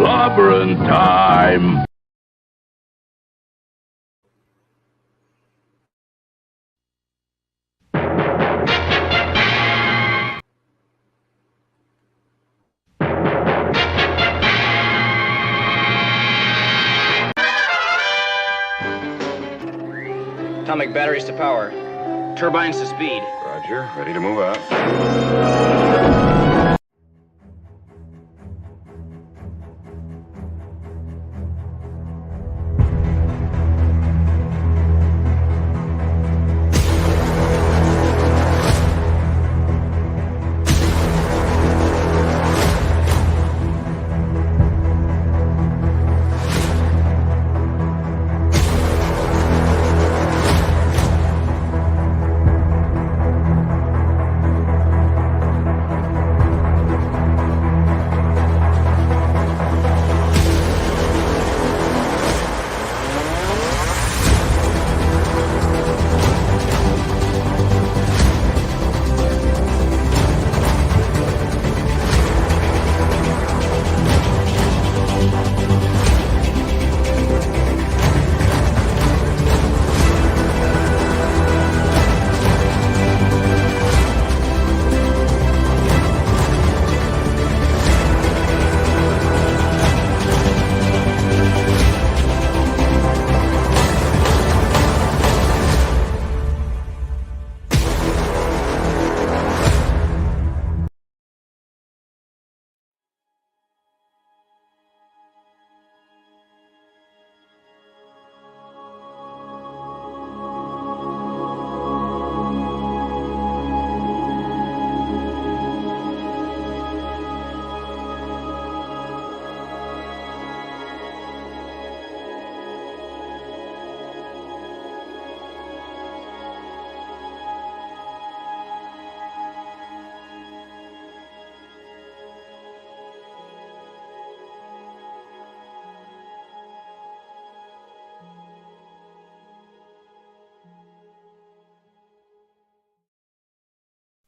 Clobberin time! Atomic batteries to power. Turbines to speed. Roger. Ready to move out.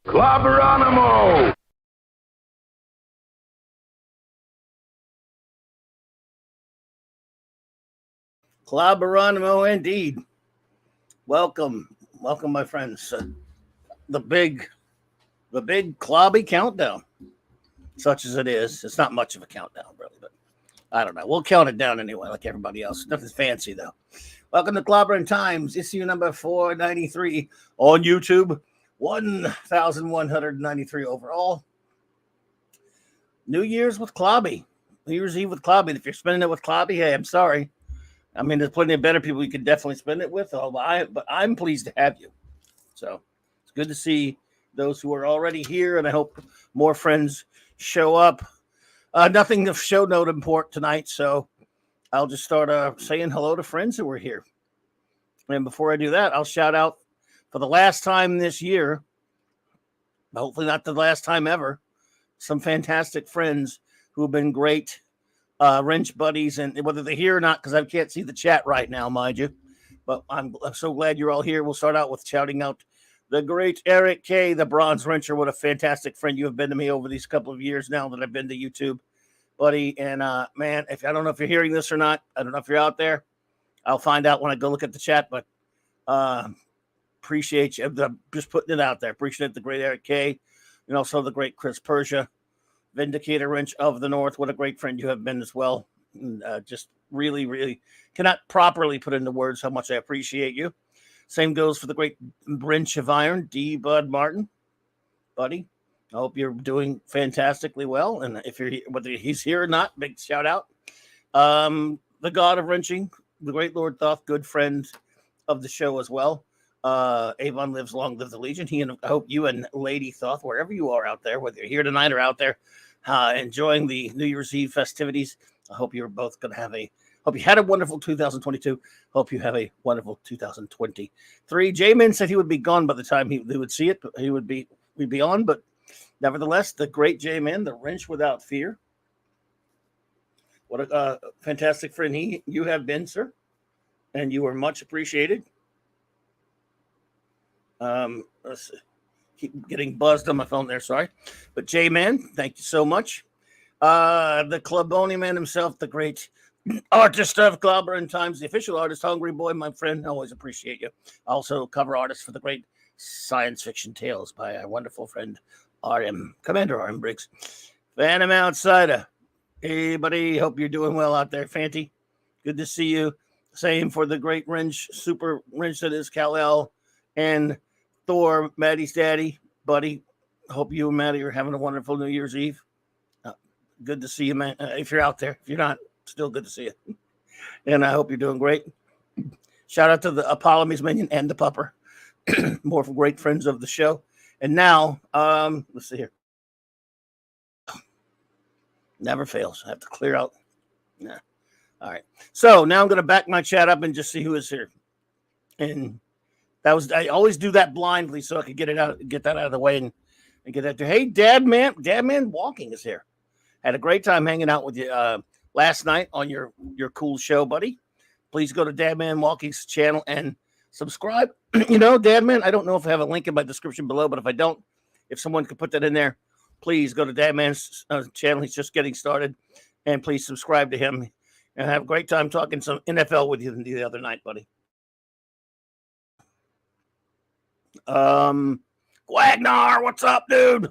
Clobberonimo! Clobberonimo indeed. Welcome, my friends. The big Clobby countdown, such as it is. It's not much of a countdown, really, but I don't know. We'll count it down anyway, like everybody else. Nothing fancy, though. Welcome to Clobberin Times, issue number 493 on YouTube, 1,193 overall. New Year's with Clobby. New Year's Eve with Clobby. If you're spending it with Clobby, hey, I'm sorry. I mean, there's plenty of better people you could definitely spend it with, but I'm pleased to have you. So it's good to see those who are already here, and I hope more friends show up. Nothing of show note import tonight, so I'll just start saying hello to friends who are here. And before I do that, I'll shout out for the last time this year, hopefully not the last time ever, some fantastic friends who have been great wrench buddies, and whether they're here or not, because I can't see the chat right now, mind you. But I'm so glad you're all here. We'll start out with shouting out the great Eric K., the bronze wrencher. What a fantastic friend you have been to me over these couple of years now that I've been to YouTube, buddy. And man, if I don't know if you're hearing this or not, I don't know if you're out there. I'll find out when I go look at the chat, but appreciate you just putting it out there. Appreciate the great Eric K. and also the great Chris Persia, Vindicator Wrench of the North. What a great friend you have been as well. And, just really, really cannot properly put into words how much I appreciate you. Same goes for the great Wrench of Iron, D. Bud Martin, buddy. I hope you're doing fantastically well. And if you're whether he's here or not, big shout out. The God of Wrenching, the great Lord Thoth, good friend of the show as well. Avon lives, long live the Legion. I hope you and Lady Thoth, wherever you are out there, whether you're here tonight or out there, enjoying the New Year's Eve festivities. I hope you're both going to have hope you had a wonderful 2022. Hope you have a wonderful 2023. J-Man said he would be gone by the time he would see it, but we'd be on. But nevertheless, the great J-Man, the wrench without fear. What a fantastic friend you have been, sir. And you are much appreciated. Let's see. Keep getting buzzed on my phone there, sorry. But J-Man, thank you so much. The Cloboni man himself, the great artist of Clobberin Times, the official artist, Hungry Boy, my friend. Always appreciate you. Also, cover artist for the great science fiction tales by our wonderful friend Commander R.M. Briggs. Phantom Outsider. Hey, buddy. Hope you're doing well out there, Fanty. Good to see you. Same for the great wrench, super wrench that is Kal-El and Thor, Maddie's daddy, buddy. Hope you and Maddie are having a wonderful New Year's Eve. Good to see you, man. If you're out there, if you're not, still good to see you. And I hope you're doing great. Shout out to the Apollomies minion and the pupper. More great friends of the show. And now, let's see here. Never fails. I have to clear out. Nah. All right. So now I'm going to back my chat up and just see who is here. And I always do that blindly so I could get that out of the way and get that to. Hey, Dad Man Walking is here. Had a great time hanging out with you last night on your cool show, buddy. Please go to Dad Man Walking's channel and subscribe. Dad Man, I don't know if I have a link in my description below, but if I don't, if someone could put that in there, please go to Dad Man's channel. He's just getting started. And please subscribe to him. And have a great time talking some NFL with you the other night, buddy. Wagner, what's up, dude?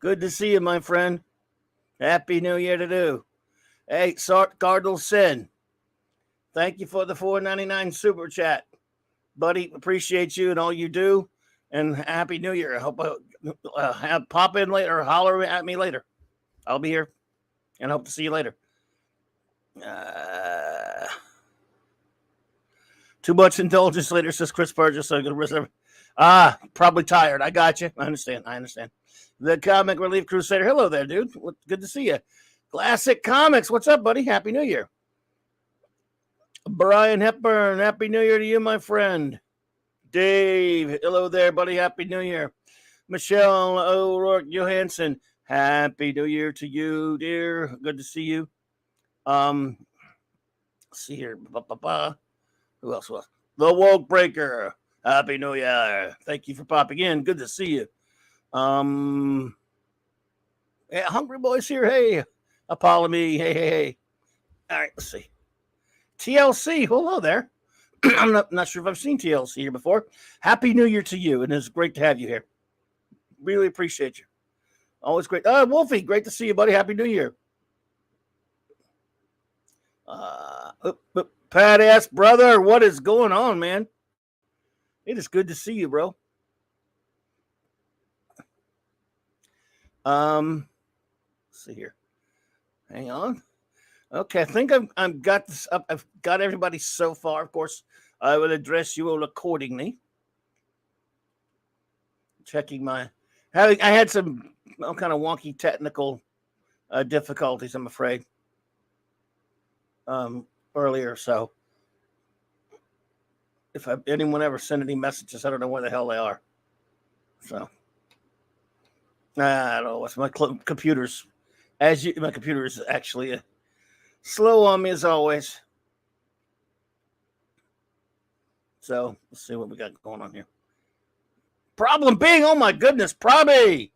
Good to see you, my friend. Happy New Year to do. Hey, Cardinal Sin. Thank you for the $4.99 super chat. Buddy, appreciate you and all you do. And Happy New Year. I hope pop in later or holler at me later. I'll be here and hope to see you later. Too much indulgence later, says Chris Burgess. So I'm going to reserve. Probably tired. I got you. I understand. The Comic Relief Crusader. Hello there, dude. Good to see you. Classic Comics. What's up, buddy? Happy New Year. Brian Hepburn. Happy New Year to you, my friend. Dave. Hello there, buddy. Happy New Year. Michelle O'Rourke Johansson. Happy New Year to you, dear. Good to see you. Let's see here. Who else was? The Woke Breaker. Happy New Year. Thank you for popping in. Good to see you. Yeah, Hungry Boy's here. Hey, Apollo me. Hey. All right, let's see. TLC. Hello there. I'm not sure if I've seen TLC here before. Happy New Year to you, and it's great to have you here. Really appreciate you. Always great. Wolfie, great to see you, buddy. Happy New Year. Pat ass brother, what is going on, man? It is good to see you, bro. Let's see here. Hang on. Okay, I think I've got this up. I've got everybody so far. Of course, I will address you all accordingly. Checking I had some kind of wonky technical difficulties, I'm afraid, earlier. So if anyone ever sent any messages, I don't know where the hell they are. So I don't know. What's my computer's my computer is actually slow on me as always. So let's see what we got going on here. Problem being, oh my goodness, Probby.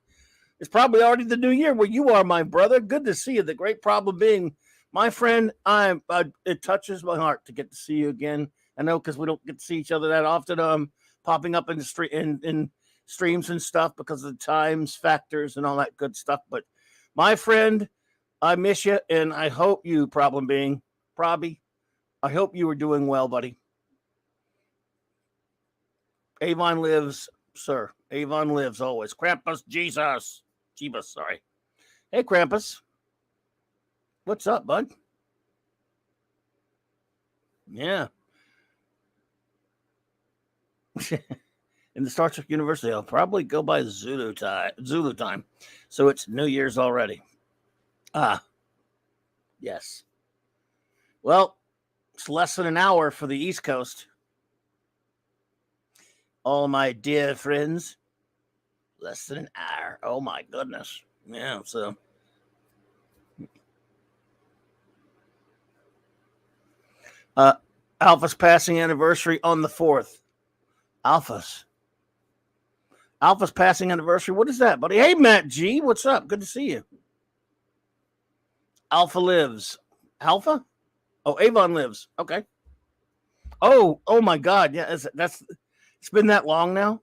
It's probably already the new year where you are, my brother. Good to see you. The great problem being, my friend, it touches my heart to get to see you again. I know because we don't get to see each other that often. Popping up in the in streams and stuff because of the times factors and all that good stuff. But my friend, I miss you, and I hope you, problem being, Probby, I hope you are doing well, buddy. Avon lives, sir. Avon lives always. Krampus, Jesus. Jeebus, sorry. Hey, Krampus. What's up, bud? Yeah. In the Star Trek universe, they'll probably go by Zulu time. So it's New Year's already. Yes. Well, it's less than an hour for the East Coast. All my dear friends. Less than an hour. Oh, my goodness. Yeah, so. Alpha's passing anniversary on the 4th. Alpha's. Alpha's passing anniversary. What is that, buddy? Hey, Matt G. What's up? Good to see you. Alpha lives. Alpha? Oh, Avon lives. Okay. Oh my God. Yeah, it's been that long now.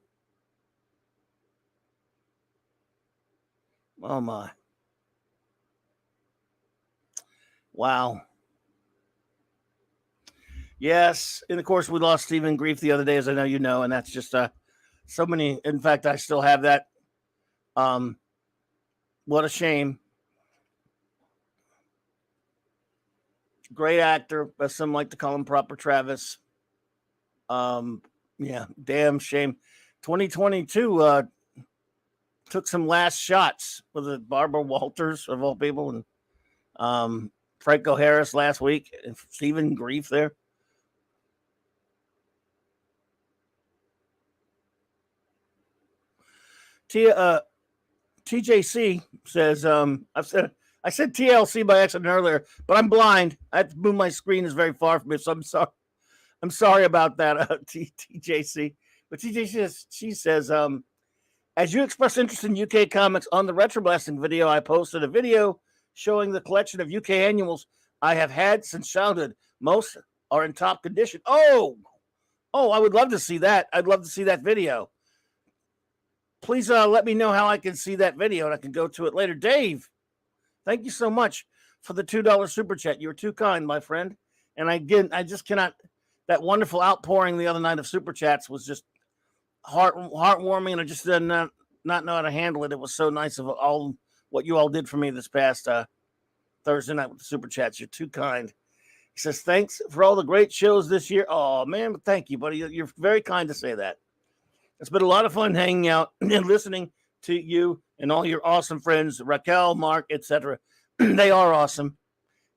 Oh my. Wow. Yes, and of course we lost Stephen Grief the other day, as I know you know, and that's just so many. In fact, I still have that. What a shame. Great actor, but some like to call him Proper Travis. Yeah, damn shame. 2022 took some last shots with it Barbara Walters of all people, and Franco Harris last week, and Stephen Grief there. TJC says, I said TLC by accident earlier, but I'm blind. I have to move my screen is very far from me, so I'm sorry. I'm sorry about that, TJC. But TJC says, as you expressed interest in UK comics on the Retro Blasting video, I posted a video showing the collection of UK annuals I have had since childhood. Most are in top condition. Oh, I would love to see that. I'd love to see that video. Please let me know how I can see that video and I can go to it later. Dave, thank you so much for the $2 super chat. You were too kind, my friend. And I just cannot. That wonderful outpouring the other night of super chats was just heartwarming, and I just did not know how to handle it. It was so nice of all what you all did for me this past Thursday night with the super chats. You're too kind. He says, thanks for all the great shows this year. Oh, man, thank you, buddy. You're very kind to say that. It's been a lot of fun hanging out and listening to you and all your awesome friends, Raquel, Mark, etc. They are awesome,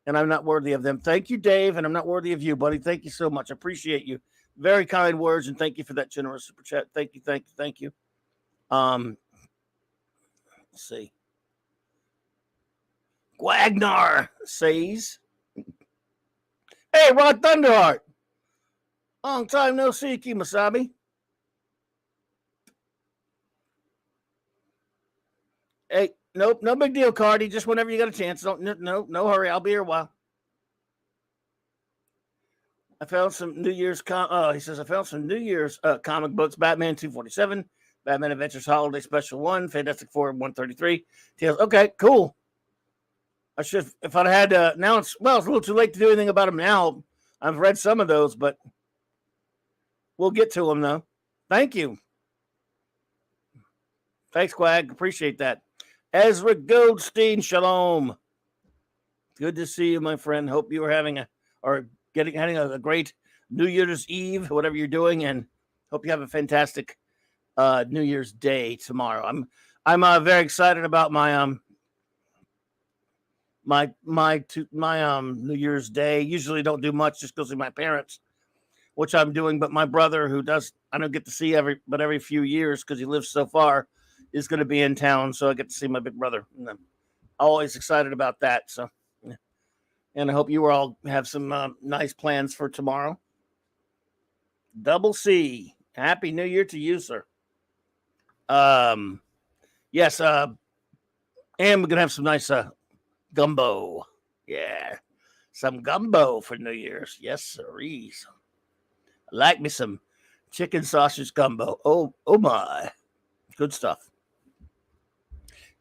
and I'm not worthy of them. Thank you, Dave, and I'm not worthy of you, buddy. Thank you so much. I appreciate you. Very kind words, and thank you for that generous super chat. Thank you. Let's see. Gwagnar says, hey, Rod Thunderheart. Long time no see, Kimasabi. Hey, nope, no big deal, Cardi. Just whenever you got a chance. No hurry. I'll be here a while. I found some New Year's. He says I found some New Year's comic books: Batman 247, Batman Adventures Holiday Special 1, Fantastic Four 133. Tales. Okay, cool. I should, if I'd had. Now it's a little too late to do anything about them now. I've read some of those, but we'll get to them though. Thank you. Thanks, Quag. Appreciate that. Ezra Goldstein, shalom. Good to see you, my friend. Hope you are having a great New Year's Eve, whatever you're doing, and hope you have a fantastic New Year's Day tomorrow. I'm very excited about my New Year's Day. Usually don't do much just because of my parents, which I'm doing, but my brother, who I don't get to see every few years because he lives so far, is going to be in town, so I get to see my big brother. And I'm always excited about that. So, and I hope you all have some nice plans for tomorrow. Double C, Happy New Year to you, sir. Yes, and we're going to have some nice gumbo. Yeah, some gumbo for New Year's. Yes, sirrees. I like me some chicken sausage gumbo. Oh my. Good stuff.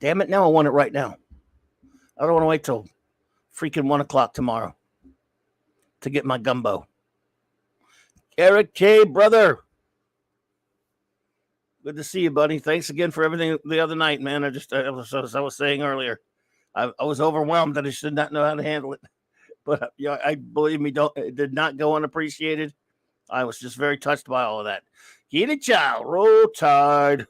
Damn it, now I want it right now. I don't want to wait till freaking 1 o'clock tomorrow to get my gumbo. Eric K, brother. Good to see you, buddy. Thanks again for everything the other night, man. As I was saying earlier, I was overwhelmed that I should not know how to handle it. But I believe me, it did not go unappreciated. I was just very touched by all of that. Get it, child. Roll Tide.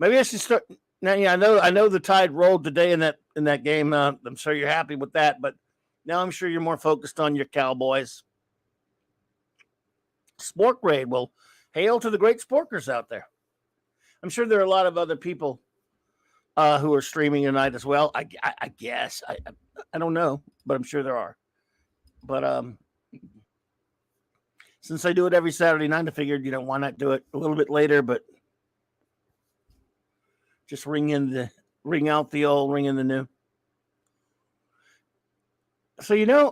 Maybe I should start. Now, yeah, I know the Tide rolled today in that game. I'm sure you're happy with that, but now I'm sure you're more focused on your Cowboys. Spork Raid. Well, hail to the great sporkers out there. I'm sure there are a lot of other people who are streaming tonight as well. I guess. I don't know, but I'm sure there are. But since I do it every Saturday night, I figured, why not do it a little bit later, but Just ring out the old, ring in the new. So yeah.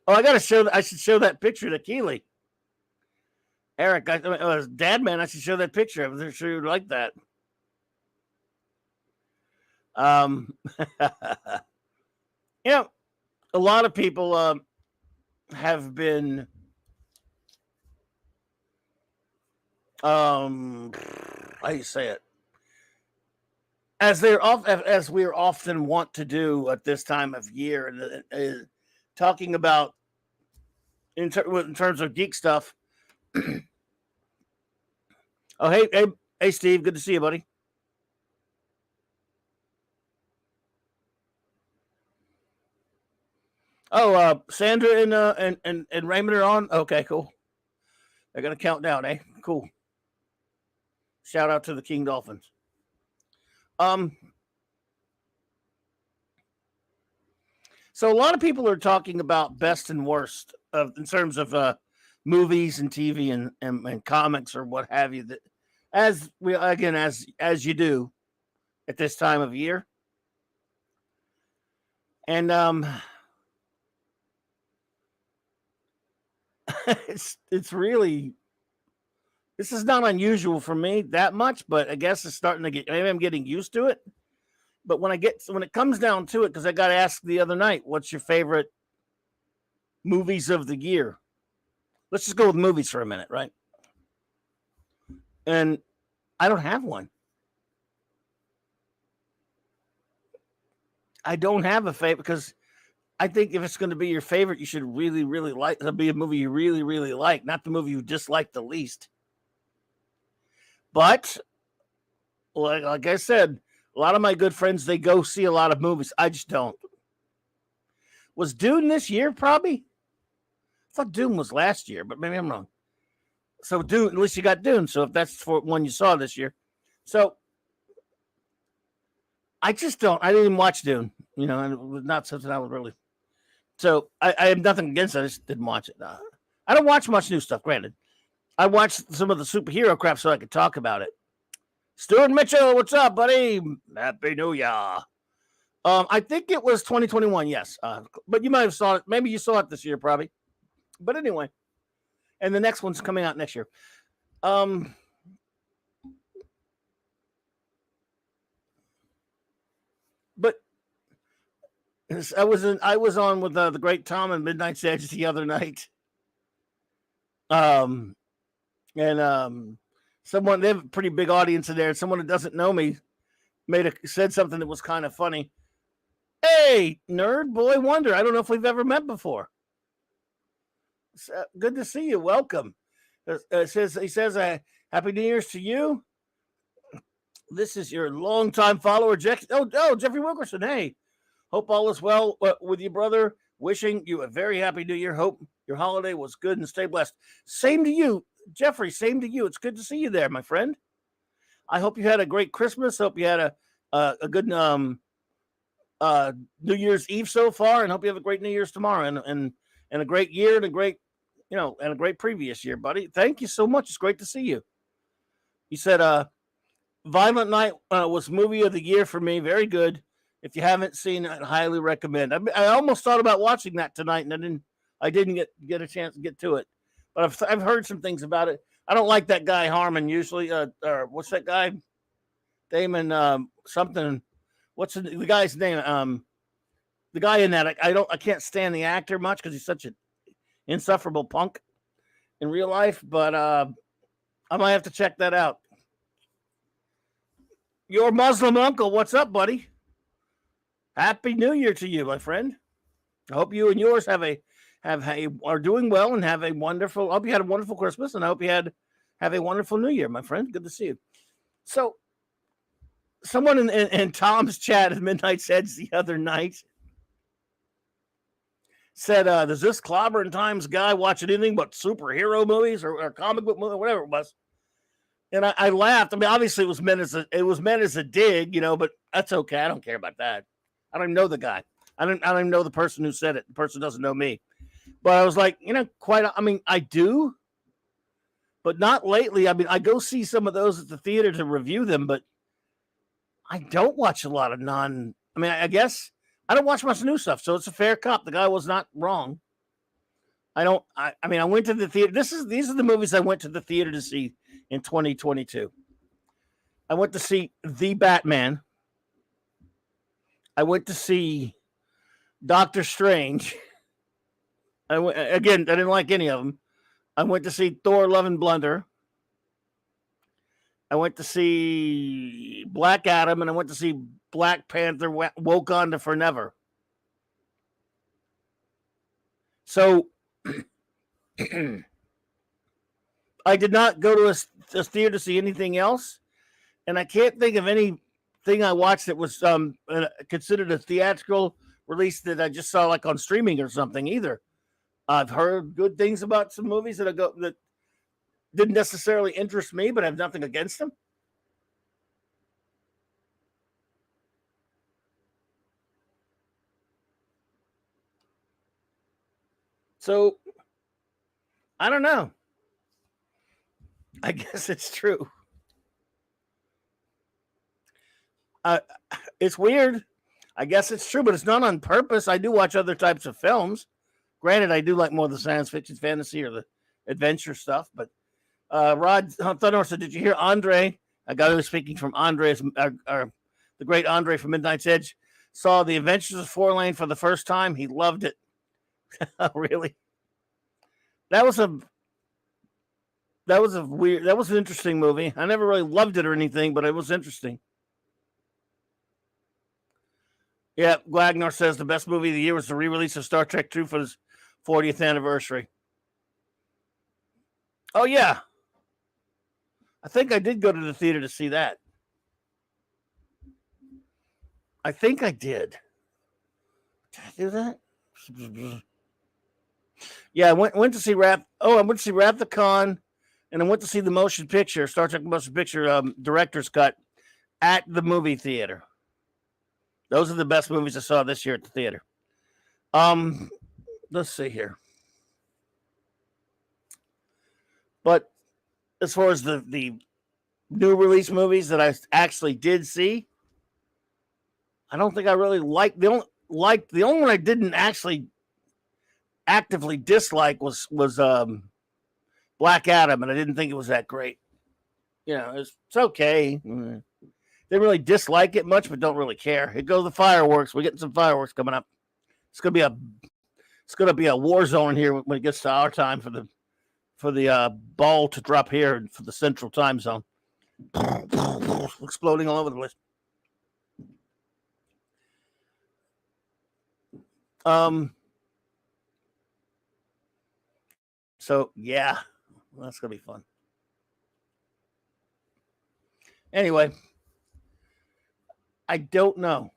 Oh, I should show that picture to Keeley. Eric, Dad Man, I should show that picture. I'm sure you'd like that. Yeah, a lot of people have been how do you say it? As we're often want to do at this time of year, and talking about in terms of geek stuff. Oh, hey, Steve, good to see you, buddy. Oh, Sandra and Raymond are on. Okay, cool. They're gonna count down, eh? Cool. Shout out to the King Dolphins. So a lot of people are talking about best and worst in terms of movies and TV and comics or what have you. That as you do at this time of year, and it's really, this is not unusual for me that much, but I guess it's starting to get, maybe I'm getting used to it. But when it comes down to it, because I got asked the other night, what's your favorite movies of the year? Let's just go with movies for a minute, right? And I don't have one. I don't have a favorite because I think if it's going to be your favorite, you should really, really like it. Be a movie you really, really like, not the movie you dislike the least. But like I said, a lot of my good friends, they go see a lot of movies. I just don't. Was Dune this year? Probably. I thought Dune was last year, but maybe I'm wrong. So Dune, at least you got Dune. So if that's for one you saw this year, so I just don't. I didn't even watch Dune. And it was not something I was really. So I have nothing against it. I just didn't watch it. I don't watch much new stuff. Granted, I watched some of the superhero crap so I could talk about it. Stuart Mitchell, what's up, buddy? Happy New Year. I think it was 2021, yes. But you might have saw it. Maybe you saw it this year, probably. But anyway, and the next one's coming out next year. But I was on with the great Tom and Midnight's Edge the other night. And someone, they have a pretty big audience in there. Someone who doesn't know me said something that was kind of funny. Hey, nerd boy wonder. I don't know if we've ever met before. Good to see you. Welcome. He says, Happy New Year's to you. This is your longtime follower, Jeffrey Wilkerson. Hey, hope all is well with you, brother. Wishing you a very happy New Year. Hope your holiday was good and stay blessed. Same to you, Jeffrey. Same to you. It's good to see you there, my friend. I hope you had a great Christmas. Hope you had a good New Year's Eve so far, and hope you have a great New Year's tomorrow and a great year and a great previous year, buddy. Thank you so much. It's great to see you. You said Violent Night was movie of the year for me. Very good. If you haven't seen it, I highly recommend. I almost thought about watching that tonight, and I didn't get a chance to get to it. But I've heard some things about it. I don't like that guy Harmon usually. Or what's that guy? Damon something. What's the guy's name? The guy in that I can't stand the actor much because he's such an insufferable punk in real life. But I might have to check that out. Your Muslim uncle, what's up, buddy? Happy New Year to you, my friend. I hope you and yours are doing well and have a wonderful. I hope you had a wonderful Christmas, and I hope you have a wonderful New Year, my friend. Good to see you. So, someone in Tom's chat at Midnight's Edge the other night said, "Does this Clobberin Times guy watch anything but superhero movies or comic book movies, or whatever it was?" And I laughed. I mean, obviously it was meant as a dig, but that's okay. I don't care about that. I don't even know the guy. I don't even know the person who said it. The person doesn't know me. But I was like, I do. but not lately. I mean, I go see some of those at the theater to review them, but I don't watch a lot of I mean, I guess I don't watch much new stuff, so it's a fair cop. The guy was not wrong. I mean, I went to the theater. These are the movies I went to the theater to see in 2022. I went to see The Batman. I went to see Doctor Strange. I didn't like any of them. I went to see Thor: Love and Blunder. I went to see Black Adam, and I went to see Black Panther: Wakanda Forever. So I did not go to a theater to see anything else, and I can't think of anything I watched that was considered a theatrical release that I just saw like on streaming or something either. I've heard good things about some movies that didn't necessarily interest me, but I have nothing against them. So I don't know. I guess it's true. It's weird. I guess it's true, but it's not on purpose. I do watch other types of films. Granted, I do like more of the science fiction, fantasy, or the adventure stuff. But Rod Thunder said, "Did you hear Andre? A guy who was speaking from Andre's, the great Andre from Midnight's Edge, saw The Adventures of Four Lane for the first time. He loved it." Really? That was an interesting movie. I never really loved it or anything, but it was interesting. Yeah, Wagner says the best movie of the year was the re-release of Star Trek II for its 40th anniversary. Oh, yeah. I think I did go to the theater to see that. I think I did. Did I do that? Yeah, I went to see I went to see Wrath the Con, and I went to see the motion picture, Star Trek motion picture director's cut at the movie theater. Those are the best movies I saw this year at the theater. Let's see here. But as far as the new release movies that I actually did see, I don't think I really liked. The only one I didn't actually actively dislike was Black Adam, and I didn't think it was that great. You know, it's okay. Didn't really dislike it much, but don't really care. It goes the fireworks. We're getting some fireworks coming up. It's gonna be a war zone here when it gets to our time for the ball to drop here for the central time zone. Exploding all over the place. So yeah, that's gonna be fun. Anyway, I don't know.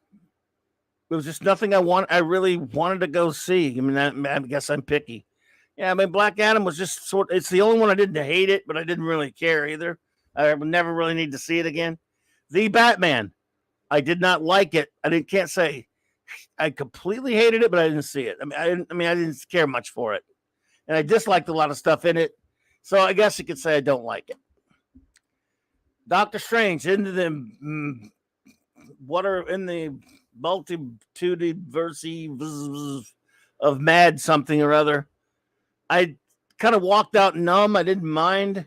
It was just nothing I really wanted to go see. I mean, I guess I'm picky. Yeah, I mean, Black Adam was just it's the only one I didn't hate it, but I didn't really care either. I would never really need to see it again. The Batman, I did not like it. Can't say I completely hated it, but I didn't see it. I didn't care much for it. And I disliked a lot of stuff in it. So I guess you could say I don't like it. Doctor Strange, into the multitude of mad something or other. I kind of walked out numb. I didn't mind.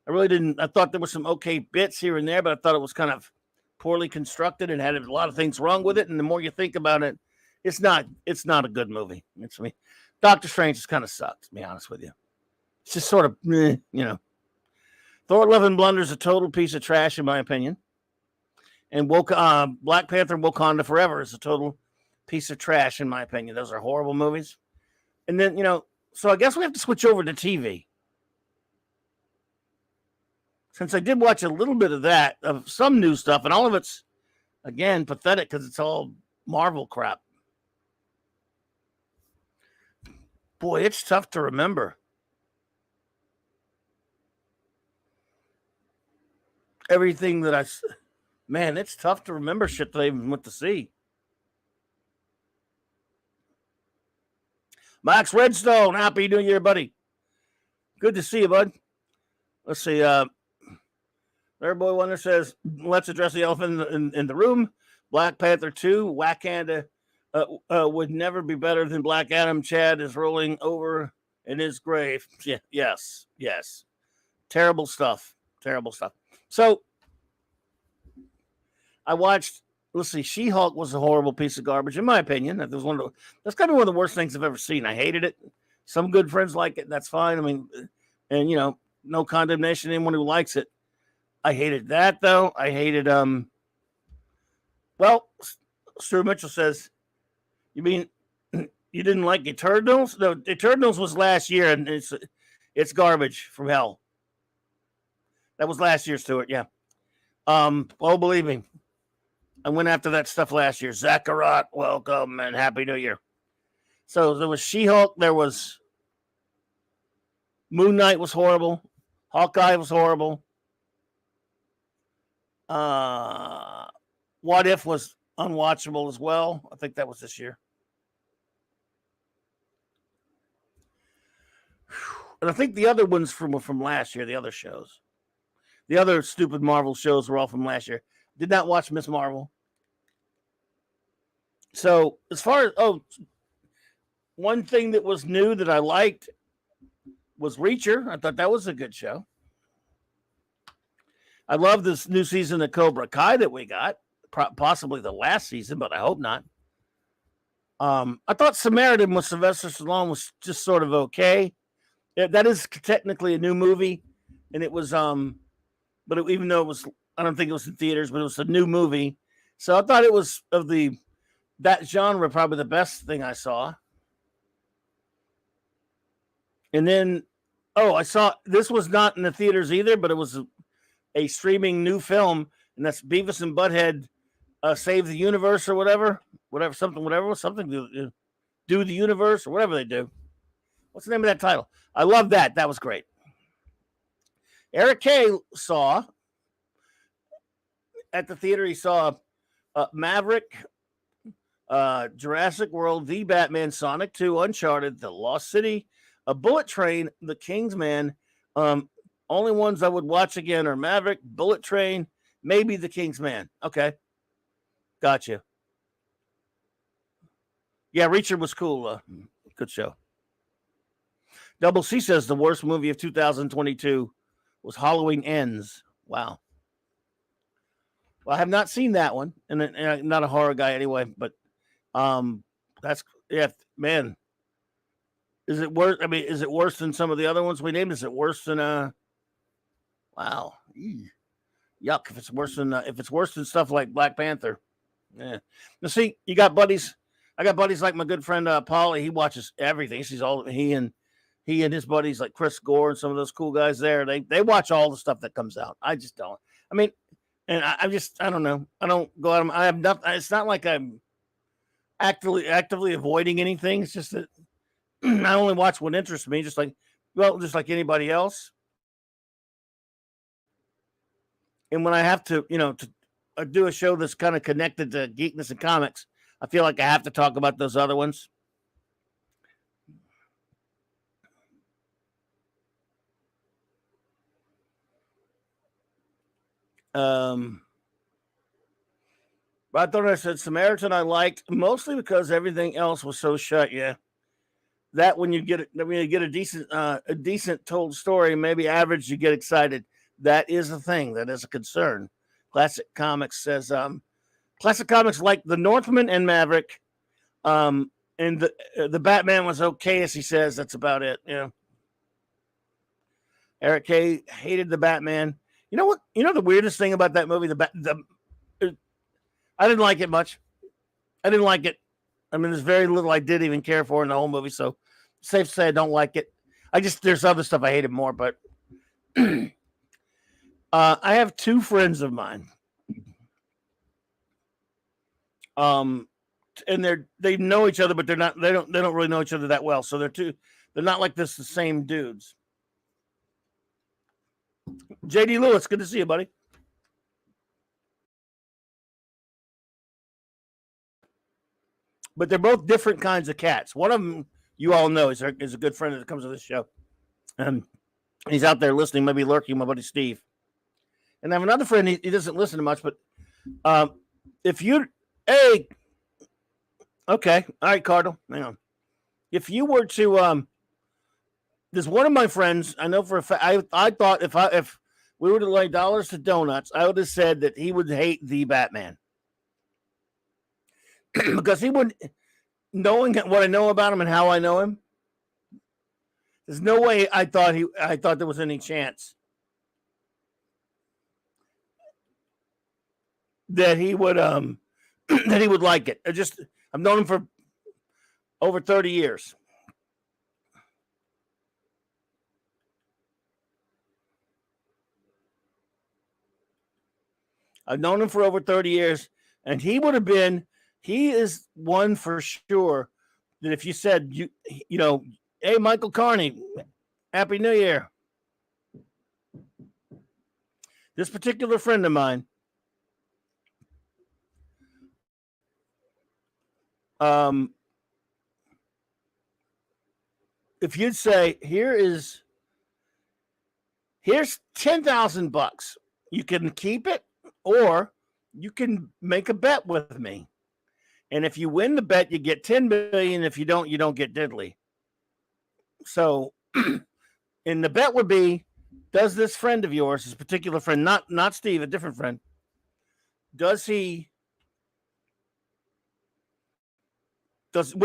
I really didn't. I thought there were some okay bits here and there, but I thought it was kind of poorly constructed and had a lot of things wrong with it. And the more you think about it, it's not a good movie. It's me. Doctor Strange just kind of sucks, to be honest with you. It's just sort of, Thor: Love and Blunder is a total piece of trash, in my opinion. And Black Panther: Wakanda Forever is a total piece of trash, in my opinion. Those are horrible movies. And then, so I guess we have to switch over to TV. Since I did watch a little bit of that, of some new stuff, and all of it's, again, pathetic because it's all Marvel crap. Boy, it's tough to remember. Everything that man, it's tough to remember shit that I even went to see. Max Redstone, happy New Year, buddy. Good to see you, bud. Let's see. Their boy Wonder says, let's address the elephant in the room. Black Panther 2, Wakanda would never be better than Black Adam. Chad is rolling over in his grave. Yeah, yes. Terrible stuff. So I watched, let's see, She-Hulk was a horrible piece of garbage, in my opinion. That's kind of one of the worst things I've ever seen. I hated it. Some good friends like it. That's fine. I mean, and no condemnation to anyone who likes it. I hated that though. I hated well, Stu Mitchell says, you mean you didn't like Eternals? No, Eternals was last year and it's garbage from hell. That was last year, Stuart, yeah. Oh, believe me. I went after that stuff last year. Zachariah, welcome and Happy New Year. So there was She-Hulk, there was Moon Knight was horrible. Hawkeye was horrible. What If was unwatchable as well. I think that was this year. And I think the other ones were from last year, the other shows. The other stupid Marvel shows were all from last year. Did not watch Miss Marvel. So as far as, one thing that was new that I liked was Reacher. I thought that was a good show. I love this new season of Cobra Kai that we got. Possibly the last season, but I hope not. I thought Samaritan with Sylvester Stallone was just sort of okay. That is technically a new movie, and it was even though it was, I don't think it was in theaters, but it was a new movie. So I thought it was that genre probably the best thing I saw. And then, I saw, this was not in the theaters either, but it was a streaming new film, and that's Beavis and Butthead Save the Universe or whatever something to do the universe or whatever they do. What's the name of that title? I love that. That was great. Eric K saw at the theater, he saw Maverick, Jurassic World, The Batman, Sonic 2, Uncharted, The Lost City, A Bullet Train, The Kingsman. Only ones I would watch again are Maverick, Bullet Train, maybe The Kingsman. Okay. Gotcha. Yeah, Reacher was cool. Good show. Double C says the worst movie of 2022 was Halloween Ends. Wow. Well, I have not seen that one, and I'm not a horror guy anyway, but that's, yeah, man. Is it worse? I mean, is it worse than some of the other ones we named? Is it worse than wow. Yuck. If it's worse than stuff like Black Panther. Yeah. Now see, you got buddies. I got buddies like my good friend Paulie. He watches everything. He and his buddies like Chris Gore and some of those cool guys there. They watch all the stuff that comes out. I just don't. I mean, and I don't know. I don't go out. I have nothing. It's not like I'm actively avoiding anything. It's just that I only watch what interests me. Just like anybody else. And when I have to, to do a show that's kind of connected to geekness and comics, I feel like I have to talk about those other ones. But I thought I said Samaritan I liked mostly because everything else was so shut. Yeah, that when you get a decent told story, maybe average, you get excited. That is a thing. That is a concern. Classic Comics says Classic Comics like The Northman and Maverick, and the Batman was okay, as he says. That's about it. Yeah. Eric K hated the Batman. You know what? You know the weirdest thing about that movie? I didn't like it much. I didn't like it. I mean, there's very little I did even care for in the whole movie, so safe to say I don't like it. There's other stuff I hated more, but I have two friends of mine. And they know each other, but they don't really know each other that well. So they're not like the same dudes. JD Lewis, good to see you, buddy. But they're both different kinds of cats. One of them, you all know, is a good friend that comes to this show. He's out there listening, maybe lurking, my buddy Steve. And I have another friend, he doesn't listen to much, but if you, hey, okay, all right, Cardinal, hang on. If you were to, there's one of my friends, I know for a fact, I thought if we were to lay dollars to donuts, I would have said that he would hate the Batman. Because he would, knowing what I know about him and how I know him, there's no way I thought there was any chance that he would that he would like it. I've known him for over 30 years. I've known him for over 30 years, and he is one for sure that if you said, you know, hey, Michael Carney, Happy New Year. This particular friend of mine, if you'd say, here's $10,000, you can keep it, or you can make a bet with me. And if you win the bet, you get 10 million. If you don't get diddly. So, and the bet would be, does this friend of yours, this particular friend, not Steve, a different friend, would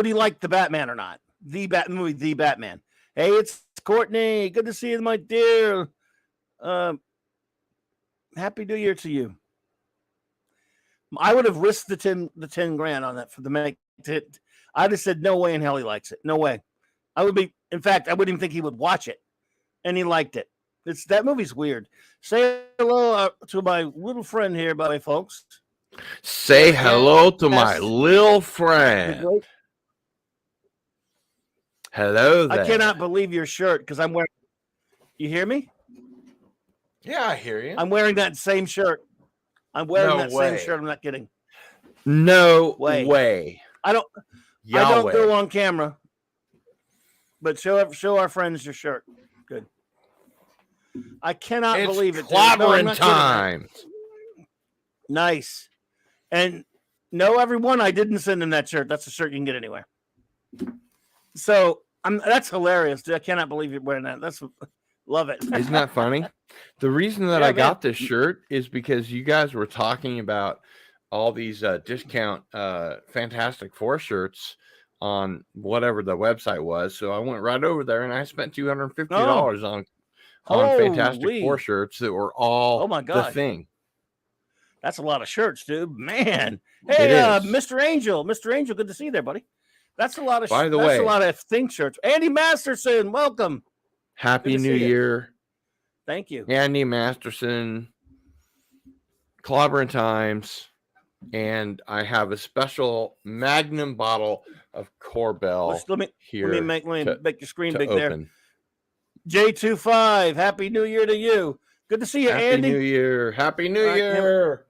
he like the Batman or not? The movie, The Batman. Hey, it's Courtney. Good to see you, my dear. Happy New Year to you. I would have risked the 10 grand on that for the make it. I just said no way in hell he likes it. No way. In fact, I wouldn't even think he would watch it, and he liked it. That movie's weird. Say hello to my little friend here, by the way, folks. Say hello to my little friend. Hello there. I cannot believe your shirt because I'm wearing. You hear me? Yeah, I hear you. I'm wearing that same shirt. I'm wearing same shirt. I'm not kidding. No way. I don't go on camera, but show our friends your shirt. Good. I cannot believe it. Clobberin time. Nice. And no, everyone, I didn't send him that shirt. That's a shirt you can get anywhere. So that's hilarious, dude. I cannot believe you're wearing that. Love it. Isn't that funny? The reason that I got this shirt is because you guys were talking about all these discount Fantastic Four shirts on whatever the website was. So I went right over there and I spent $250 on Fantastic Four shirts that were all the thing. That's a lot of shirts, dude. Man. Hey, Mr. Angel. Mr. Angel, good to see you there, buddy. That's a lot of By the way, that's a lot of Think shirts. Andy Masterson, welcome. Happy New Year. Thank you. Andy Masterson, Clobberin Times, and I have a special Magnum bottle of Corbel. Let me make your screen big open. There. J25, Happy New Year to you. Good to see you, Andy. Happy New Year. Happy New Year.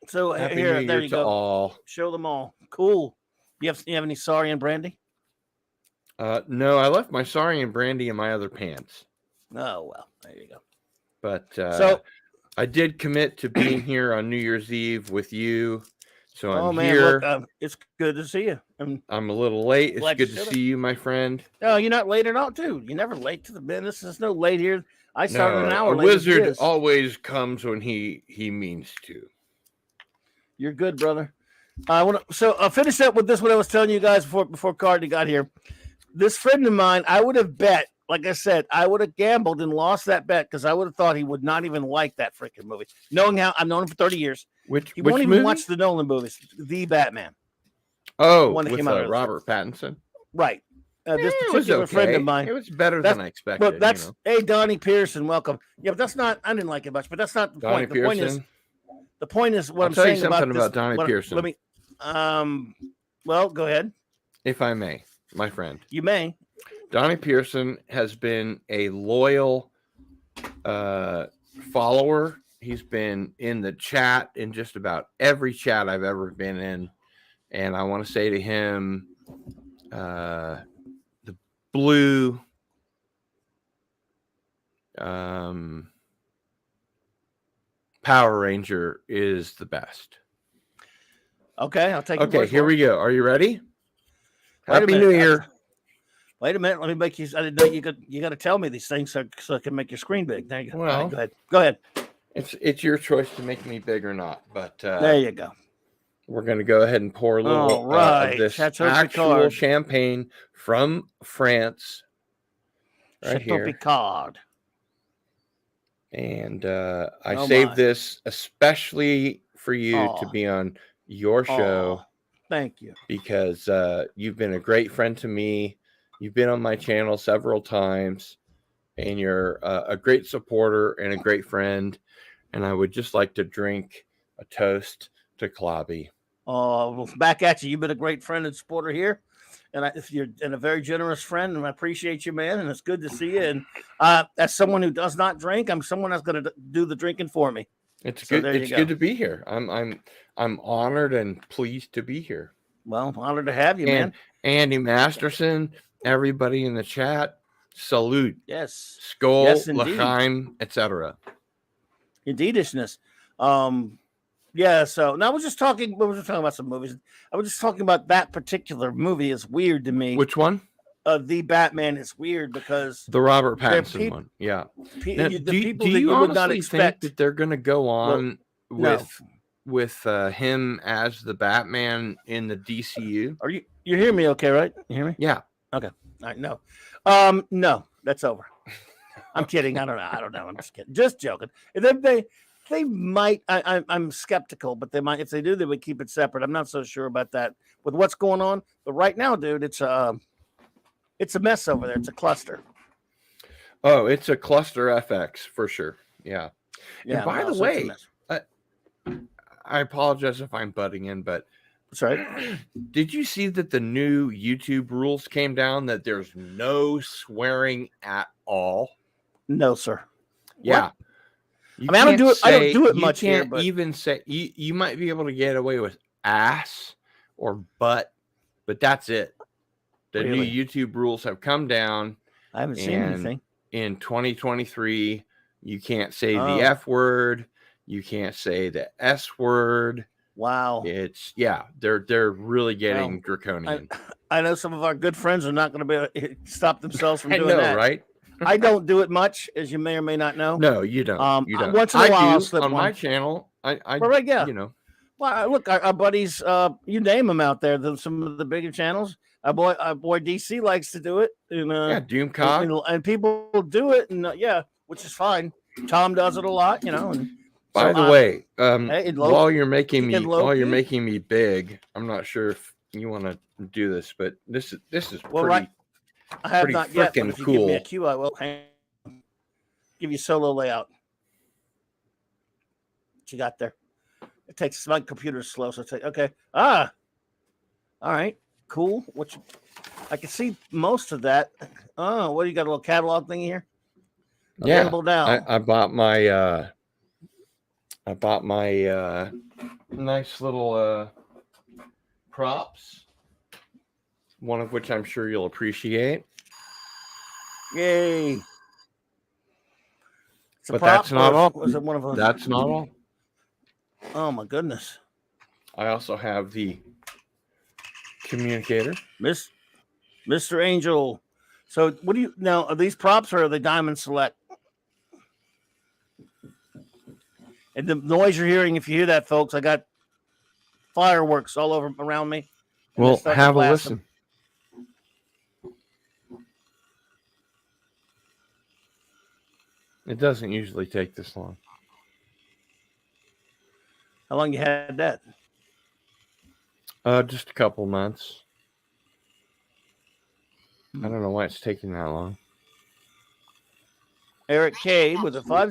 So Happy here, New there Year you to go. all. Show them all. Cool. You have any sorry and brandy? No, I left my sorry and brandy in my other pants. Oh, well, there you go. But so I did commit to being here on New Year's Eve with you. So I'm here. Look, it's good to see you. I'm a little late. It's good to see you, my friend. No, you're not late at all, too. You're never late to the business. There's no late here. I started an hour late. A wizard always comes when he means to. You're good, brother. I'll finish up with this. What I was telling you guys before Cardi got here. This friend of mine, I would have bet. Like I said, I would have gambled and lost that bet because I would have thought he would not even like that freaking movie. Knowing how I've known him for 30 years, he won't even movie? watch the Nolan movies. The Batman. Oh, one that came out Robert Pattinson. Right. This particular friend of mine. It was better than I expected. But hey, Donnie Pearson, welcome. Yeah, but that's not. I didn't like it much, but that's not the Donnie point. Pearson. The point is what I'll I'm tell saying you something about this, Donnie Pearson. Let me. Well, go ahead. If I may, my friend. You may. Donnie Pearson has been a loyal follower. He's been in the chat, in just about every chat I've ever been in. And I want to say to him, the blue Power Ranger is the best. Okay, I'll take. Okay, here we go. Are you ready? Happy minute. New Year. Wait a minute. Let me make you. I didn't know you got to tell me these things so I can make your screen big. There you go. Well, right, go ahead. Go ahead. It's your choice to make me big or not, but there you go. We're going to go ahead and pour a little of this actual champagne from France right Chateau here. Picard. And I saved this especially for you to be on your show. Thank you. Because you've been a great friend to me. You've been on my channel several times, and you're a great supporter and a great friend. And I would just like to drink a toast to Clobby. Well, back at you. You've been a great friend and supporter here. And if you're a very generous friend, and I appreciate you, man. And it's good to see you. And as someone who does not drink, I'm someone that's going to do the drinking for me. It's good. It's good to be here. I'm honored and pleased to be here. Well, honored to have you, man. Andy Masterson, everybody in the chat, salute. Yes. Skol, yes, L'chaim, etc. Indeedishness. Yeah, so now we were just talking about some movies. I was just talking about that particular movie is weird to me. Which one? The Batman is weird because the Robert Pattinson one. Yeah. Now, do you would not expect think that they're going to go on with him as the Batman in the DCU? Are you hear me okay, right? You hear me? Yeah. Okay. All right, no. No, that's over. I'm kidding. I don't know. I'm just kidding. Just joking. They might. I'm skeptical, but they might. If they do, they would keep it separate. I'm not so sure about that with what's going on. But right now, dude, it's a mess over there. It's a cluster. Oh, it's a cluster FX for sure. Yeah. Yeah. And by the way, I apologize if I'm butting in, but that's right. Did you see that the new YouTube rules came down that there's no swearing at all? No, sir. Yeah. What? I don't do it much here, but even say you might be able to get away with ass or butt, but that's it. The new YouTube rules have come down. I haven't seen anything. In 2023, you can't say the F word, you can't say the S word. Wow. They're really getting draconian. I know some of our good friends are not going to be able to stop themselves from doing that. Right? I don't do it much, as you may or may not know. No, you don't. You don't. Once in a while, I'll slip on my channel. You know. Well, look, our buddies, you name them out there. Some of the bigger channels. Our boy DC likes to do it. And, Doomcock. And people do it, and which is fine. Tom does it a lot, And by the way, while you're making me big, I'm not sure if you want to do this, but this is pretty. Right. I have pretty not yet. But if you cool. give me a cue, I will give you solo layout. What you got there? It takes my computer's slow, so it's like okay. All right, cool. I can see most of that. Oh, what do you got? A little catalog thing here? Available now. I bought my nice little props. One of which I'm sure you'll appreciate. Yay. But that's not all. Was it one of those? That's not all. Oh, my goodness. I also have the communicator. Mr. Angel. So what do you now? Are these props or are they Diamond Select? And the noise you're hearing, if you hear that, folks, I got fireworks all over around me. Well, have a listen. It doesn't usually take this long. How long you had that? Just a couple months. I don't know why it's taking that long. Eric K with a $5. Scotty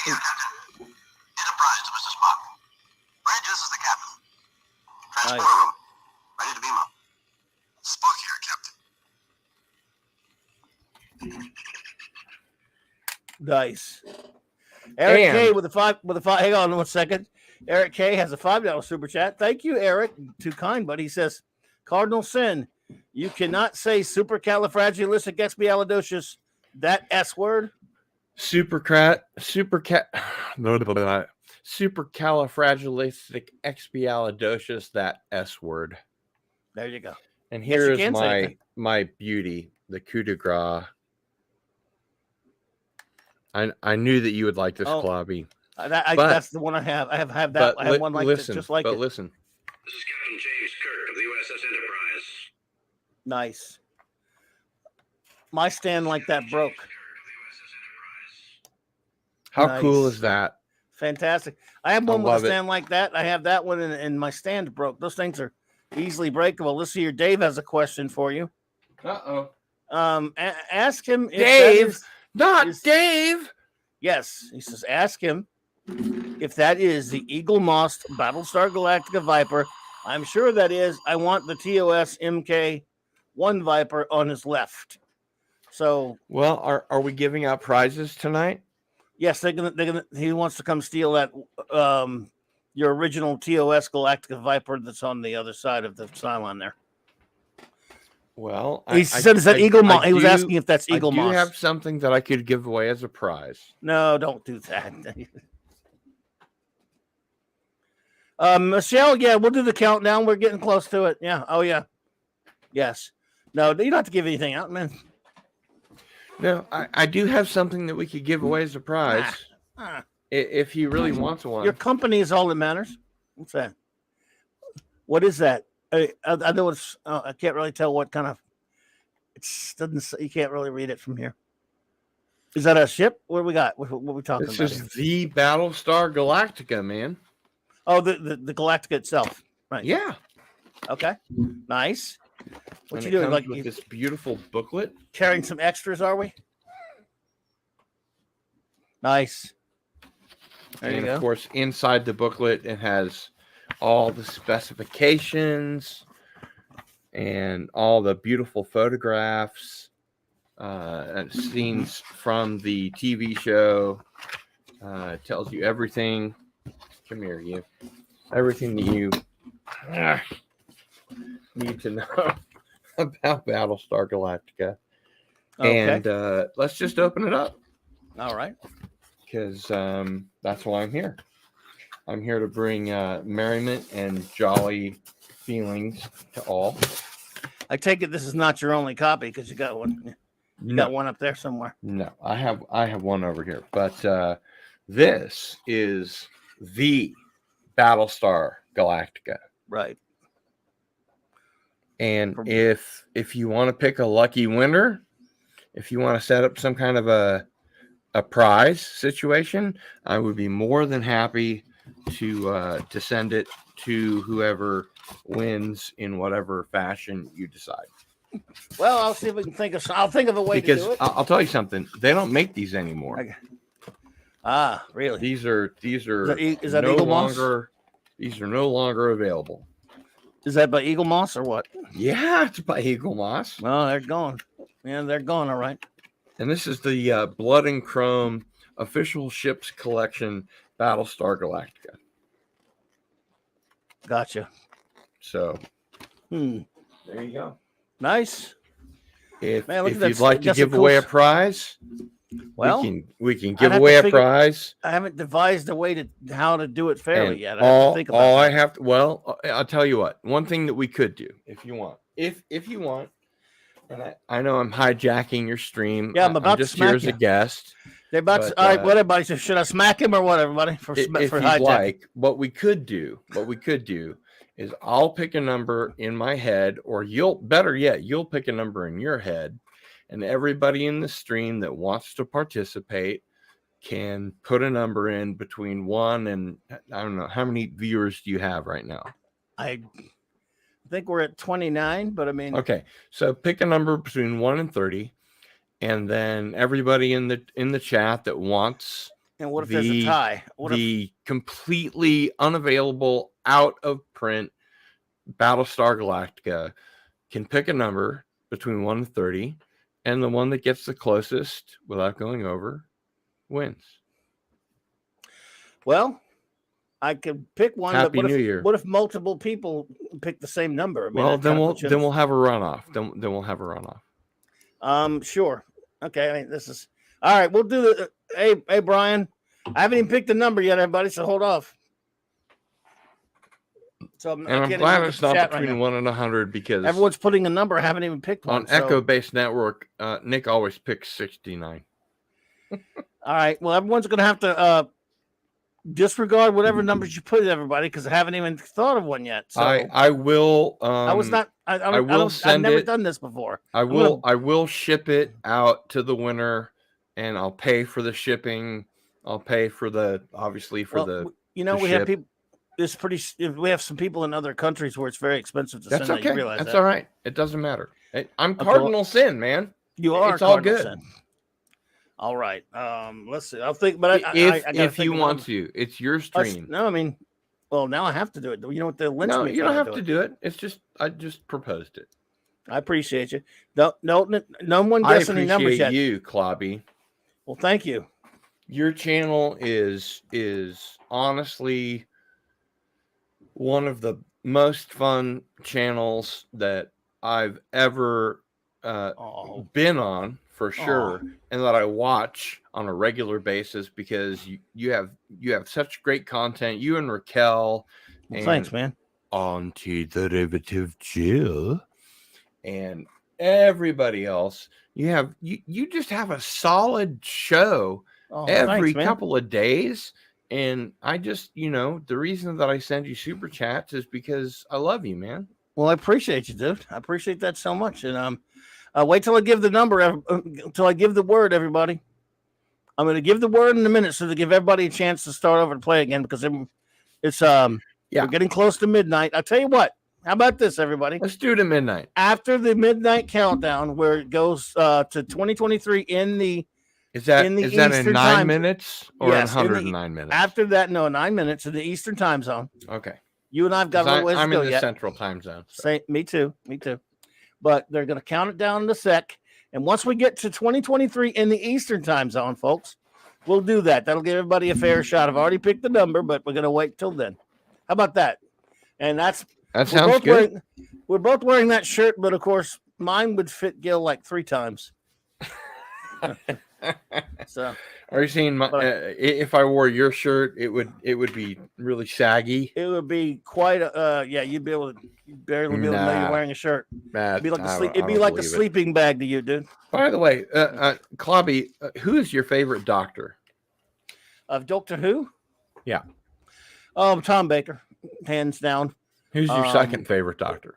here, Captain. Enterprise to Mr. Spock. Bridge, this is the captain. Transporter room. Ready to beam up. Spock here, Captain. Nice. Eric K with a five. Hang on 1 second. Eric K has a $5 super chat. Thank you, Eric. Too kind, but he says, Cardinal Sin, you cannot say supercalifragilisticexpialidocious, that S word. supercalifragilisticexpialidocious, that S word. There you go. And Yes, here you is can say it. my beauty, the coup de grace. I knew that you would like this, Clobby. That's the one I have. I have that. I have one like this, just like it. Listen. This is Captain James Kirk of the USS Enterprise. Nice. My stand like that broke. How cool is that? Fantastic. I have one with a stand like that. I have that one, and my stand broke. Those things are easily breakable. Let's see here. Dave has a question for you. Ask him if Dave, Dave. Yes, he says, ask him if that is the Eagle Moss Battlestar Galactica Viper. I'm sure that is. I want the TOS MK1 Viper on his left. So, well, are we giving out prizes tonight? Yes, they're gonna. He wants to come steal that your original TOS Galactica Viper that's on the other side of the Cylon there. Well, he said, "Is that Eagle Moss?" He was asking if that's Eagle Moss. Do you have something that I could give away as a prize? No, don't do that. Michelle, yeah, we'll do the countdown. We're getting close to it. Yeah. Oh, yeah. Yes. No, you don't have to give anything out, man. No, I do have something that we could give away as a prize. If he really wants one. Your company is all that matters. What's that? What is that? I know it's. I can't really tell what kind of. It doesn't. You can't really read it from here. Is that a ship? What we got? What we talking about? This is the Battlestar Galactica, man. Oh, the Galactica itself, right? Yeah. Okay. Nice. What and you doing? Like with this beautiful booklet. Carrying some extras, are we? Nice. There you go. Of course, inside the booklet, it has all the specifications and all the beautiful photographs, and scenes from the TV show. It tells you everything. Come here, you. Everything that you need to know about Battlestar Galactica. Okay. And let's just open it up. All right. Because that's why I'm here. I'm here to bring merriment and jolly feelings to all. I take it this is not your only copy because you got one. You got one up there somewhere. No, I have one over here. But this is the Battlestar Galactica. Right. And if you want to pick a lucky winner, if you want to set up some kind of a prize situation, I would be more than happy to send it to whoever wins in whatever fashion you decide. Well, I'll see if we can think of. I'll think of a way to do it. Because I'll tell you something, they don't make these anymore. Really? These are is that no Eagle Moss? longer. These are no longer available. Is that by Eagle Moss or what? Yeah, it's by Eagle Moss. Well, they're gone. Yeah, they're gone. All right. And this is the Blood and Chrome official ships collection, Battlestar Galactica. Gotcha. So, there you go. Nice. If you'd like to give away a prize, well, we can give away a prize. I haven't devised a way to how to do it fairly yet. I'll tell you what. One thing that we could do, if you want, and I know I'm hijacking your stream. Yeah, I'm just here as a guest. They're about to. All right, what everybody says? Should I smack him or what? Everybody for hijacking. Like, what we could do is I'll pick a number in my head, or you'll pick a number in your head, and everybody in the stream that wants to participate can put a number in between 1 and I don't know how many viewers do you have right now. I think we're at 29, but I mean, okay, so pick a number between 1 and 30, and then everybody in the chat that wants. And what if there's a tie? The completely unavailable, out of print Battlestar Galactica can pick a number between 1 and 30, and the one that gets the closest without going over wins. Well, I could pick one. Happy New Year. What if multiple people pick the same number? I mean, well, then we'll have a runoff. Then we'll have a runoff. Sure. Okay. I mean, this is all right. We'll do Hey, Brian. I haven't even picked the number yet, everybody. So hold off. So And I'm glad it's not between 1 and 100 because everyone's putting a number. I haven't even picked one. On Echo-based network, Nick always picks 69. All right. Well, everyone's going to have to disregard whatever numbers you put, everybody, because I haven't even thought of one yet. So I will. I was not. I will send I've never done this before. I will ship it out to the winner, and I'll pay for the shipping. I'll pay for the we have people. It's pretty. We have some people in other countries where it's very expensive to send. Okay. You realize That's that. all right. It doesn't matter. I'm Cardinal Sin, man. You are. It's all good. Sin. All right. Let's see. I'll think. But if you want to, it's your stream. No, I mean, well, now I have to do it. You know what? The lynch No, me you don't have to do it. It's just I just proposed it. I appreciate you. No one gets any numbers yet. I appreciate you, Clobby. Well, thank you. Your channel is honestly one of the most fun channels that I've ever been on, for sure, and that I watch on a regular basis because you have such great content. You and Raquel, and thanks, man. Anti-derivative Jill, and everybody else. You just have a solid show every couple of days. And I just, the reason that I send you super chats is because I love you, man. Well, I appreciate you, dude. I appreciate that so much. And wait till I give the number, till I give the word, everybody. I'm going to give the word in a minute so to give everybody a chance to start over and play again because it's we're getting close to midnight. I'll tell you what. How about this, everybody? Let's do it at midnight. After the midnight countdown, where it goes to 2023 in the Is that in Eastern 9 minutes or yes, in 109 minutes? After that, no, 9 minutes in the Eastern time zone. Okay. You and I've got a little ways to go I'm in the yet. Central time zone. So. Me too. But they're going to count it down in a sec. And once we get to 2023 in the Eastern time zone, folks, we'll do that. That'll give everybody a fair shot. I've already picked the number, but we're going to wait till then. How about that? And that sounds good. We're both wearing that shirt, but of course, mine would fit Gil like 3 times. So, are you seeing my? If I wore your shirt, it would be really saggy. It would be quite a you'd barely be able to know you're wearing a shirt. It'd be like a sleeping bag to you, dude. By the way, Clobby, who is your favorite doctor? Of Doctor Who? Yeah. Tom Baker, hands down. Who's your second favorite doctor?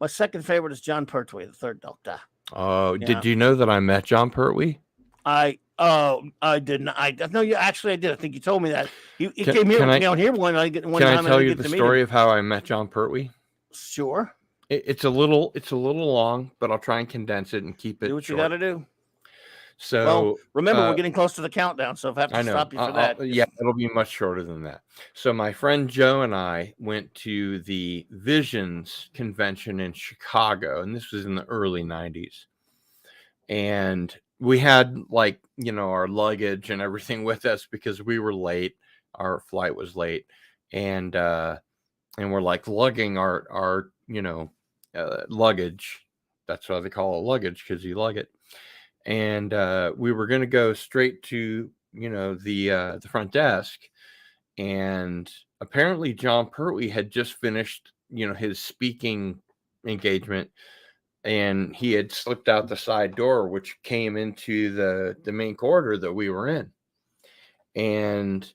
My second favorite is John Pertwee, the third Doctor. Oh, did you know that I met John Pertwee? I didn't. I did. I think you told me that. He came here down here one time. Can I tell you the story of how I met John Pertwee? Sure. It's a little long, but I'll try and condense it and keep it. Do what short. You got to do. So remember, we're getting close to the countdown, so if I have to stop you for that, it'll be much shorter than that. So my friend Joe and I went to the Visions convention in Chicago, and this was in the early 90s. And we had our luggage and everything with us because we were late. Our flight was late, and we're lugging our luggage. That's why they call it luggage, because you lug it. And we were going to go straight to the front desk, and apparently John Pertwee had just finished his speaking engagement, and he had slipped out the side door, which came into the main corridor that we were in. And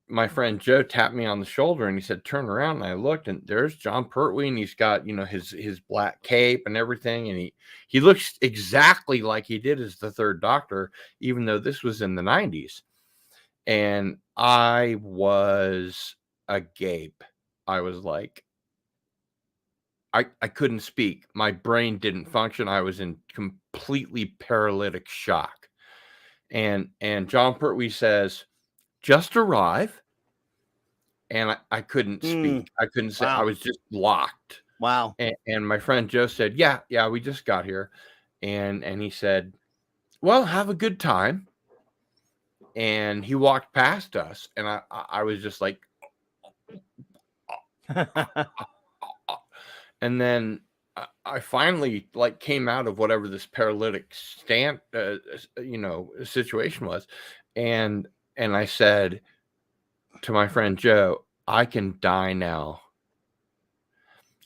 my friend Joe tapped me on the shoulder and he said, "Turn around." And I looked, and there's John Pertwee, and he's got, his black cape and everything. And he looks exactly like he did as the third Doctor, even though this was in the 90s. And I was agape. I was like, I couldn't speak. My brain didn't function. I was in completely paralytic shock. And John Pertwee says, "Just arrive." And I couldn't speak. I couldn't say. Wow. I was just locked. Wow. And my friend Joe said, yeah, we just got here. And he said, "Well, have a good time." And he walked past us, and I was just like, and then I finally like came out of whatever this paralytic situation was, and I said to my friend Joe, I can die now.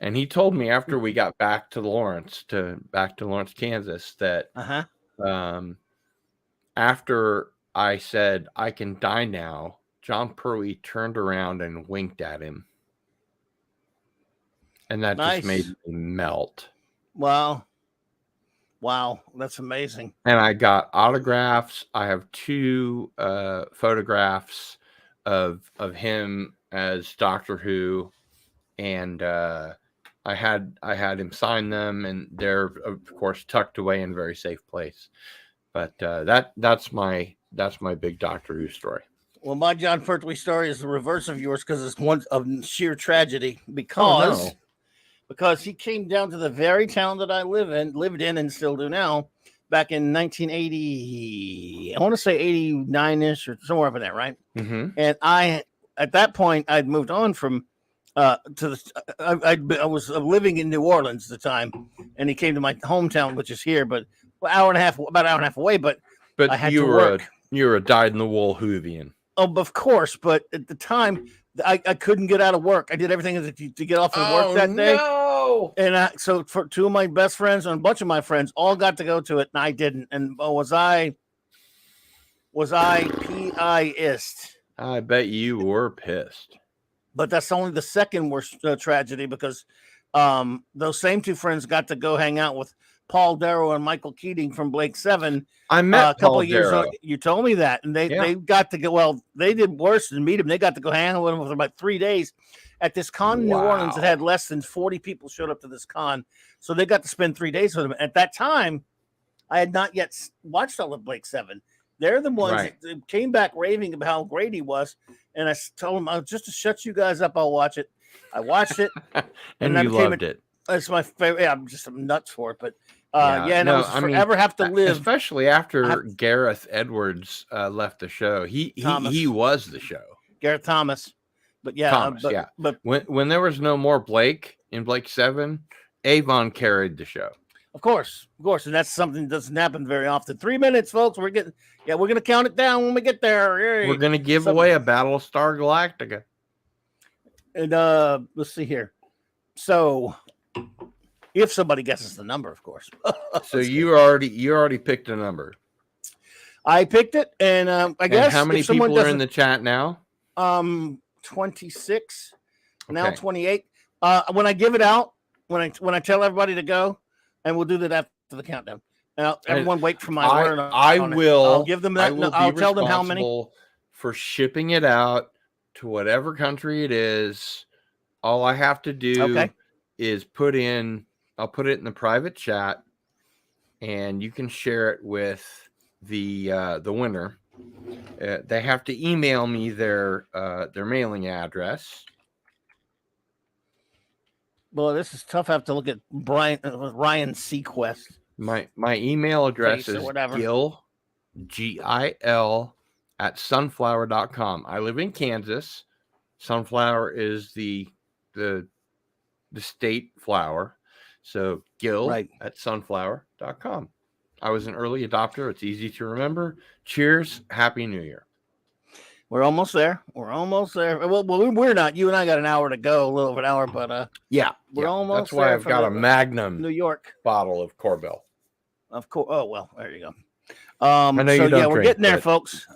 And he told me after we got back to Lawrence, Kansas, that after I said I can die now, John Pertwee turned around and winked at him. And that just made me melt. Wow. That's amazing. And I got autographs. I have 2 photographs of him as Doctor Who, and I had him sign them, and they're of course tucked away in a very safe place. But that's my big Doctor Who story. Well, my John Pertwee story is the reverse of yours because it's one of sheer tragedy. Because he came down to the very town that I lived in, and still do now, back in 1980. I want to say 89ish or somewhere up in there, right? Mm-hmm. And at that point, I'd moved on from I was living in New Orleans at the time, and he came to my hometown, which is here, but about an hour and a half away. But I had to work. You were a dyed-in-the-wool Whovian. Oh, of course. But at the time, I couldn't get out of work. I did everything to get off of work that day. No! And so for 2 of my best friends and a bunch of my friends all got to go to it, and I didn't. And was I pissed? I bet you were pissed. But that's only the second worst tragedy, because those same 2 friends got to go hang out with Paul Darrow and Michael Keating from Blake 7. I met a couple Paul of years Darrow. ago. You told me that, and they got to go. Well, they did worse than meet him. They got to go hang out with him for about 3 days at this con in New Orleans. That had less than 40 people showed up to this con, so they got to spend 3 days with him. At that time, I had not yet watched all of Blake 7. They're the ones that came back raving about how great he was, and I told them, just to shut you guys up, I'll watch it. I watched it, and you loved it. It's my favorite. Yeah, I'm nuts for it, but forever have to live. Especially after Gareth Edwards left the show. He was the show. Gareth Thomas. But yeah, Thomas, but when there was no more Blake in Blake 7, Avon carried the show. Of course, and that's something that doesn't happen very often. 3 minutes, folks. We're gonna count it down when we get there. Yay. We're gonna give away a Battlestar Galactica. And let's see here. So, if somebody guesses the number, of course. So you already picked a number. I picked it, and I guess. And how many people are in the chat now? 26. Now 28. When I give it out, when I tell everybody to go, and we'll do that after the countdown. Now, everyone wait for my word. I'll give them that. I'll tell them how many. For shipping it out to whatever country it is. All I have to do is I'll put it in the private chat, and you can share it with the winner. They have to email me their mailing address. Well, this is tough. I have to look at Ryan Sequest. My email address is Gil, GIL, @sunflower.com. I live in Kansas. Sunflower is the state flower. So Gil @sunflower.com. I was an early adopter. It's easy to remember. Cheers. Happy New Year. We're almost there. Well, we're not. You and I got an hour to go, a little over an hour, but we're almost. That's why I've got a Magnum New York bottle of Corbel. Of course. Oh well, there you go. I know you don't we're drink, getting there, folks.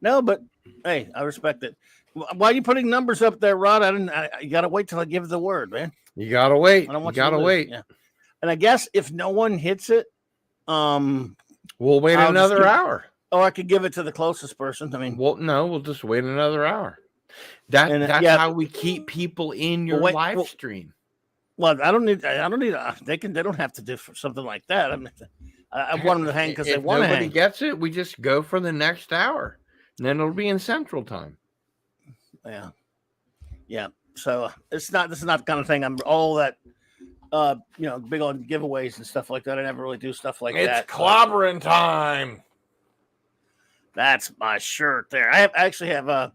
No, but hey, I respect it. Why are you putting numbers up there, Rod? You got to wait till I give the word, man. You got to wait. I don't want you to wait. Yeah. And I guess if no one hits it, we'll wait another hour. Or I could give it to the closest person. I mean, we'll just wait another hour. That's how we keep people in your live stream. Well, I don't need. They don't have to do something like that. I mean, I want them to hang because they want to hang. If nobody gets it, we just go for the next hour, and then it'll be in Central Time. Yeah. So this is not the kind of thing I'm all that. Big on giveaways and stuff like that. I never really do stuff like that. It's clobbering time. That's my shirt there. I actually have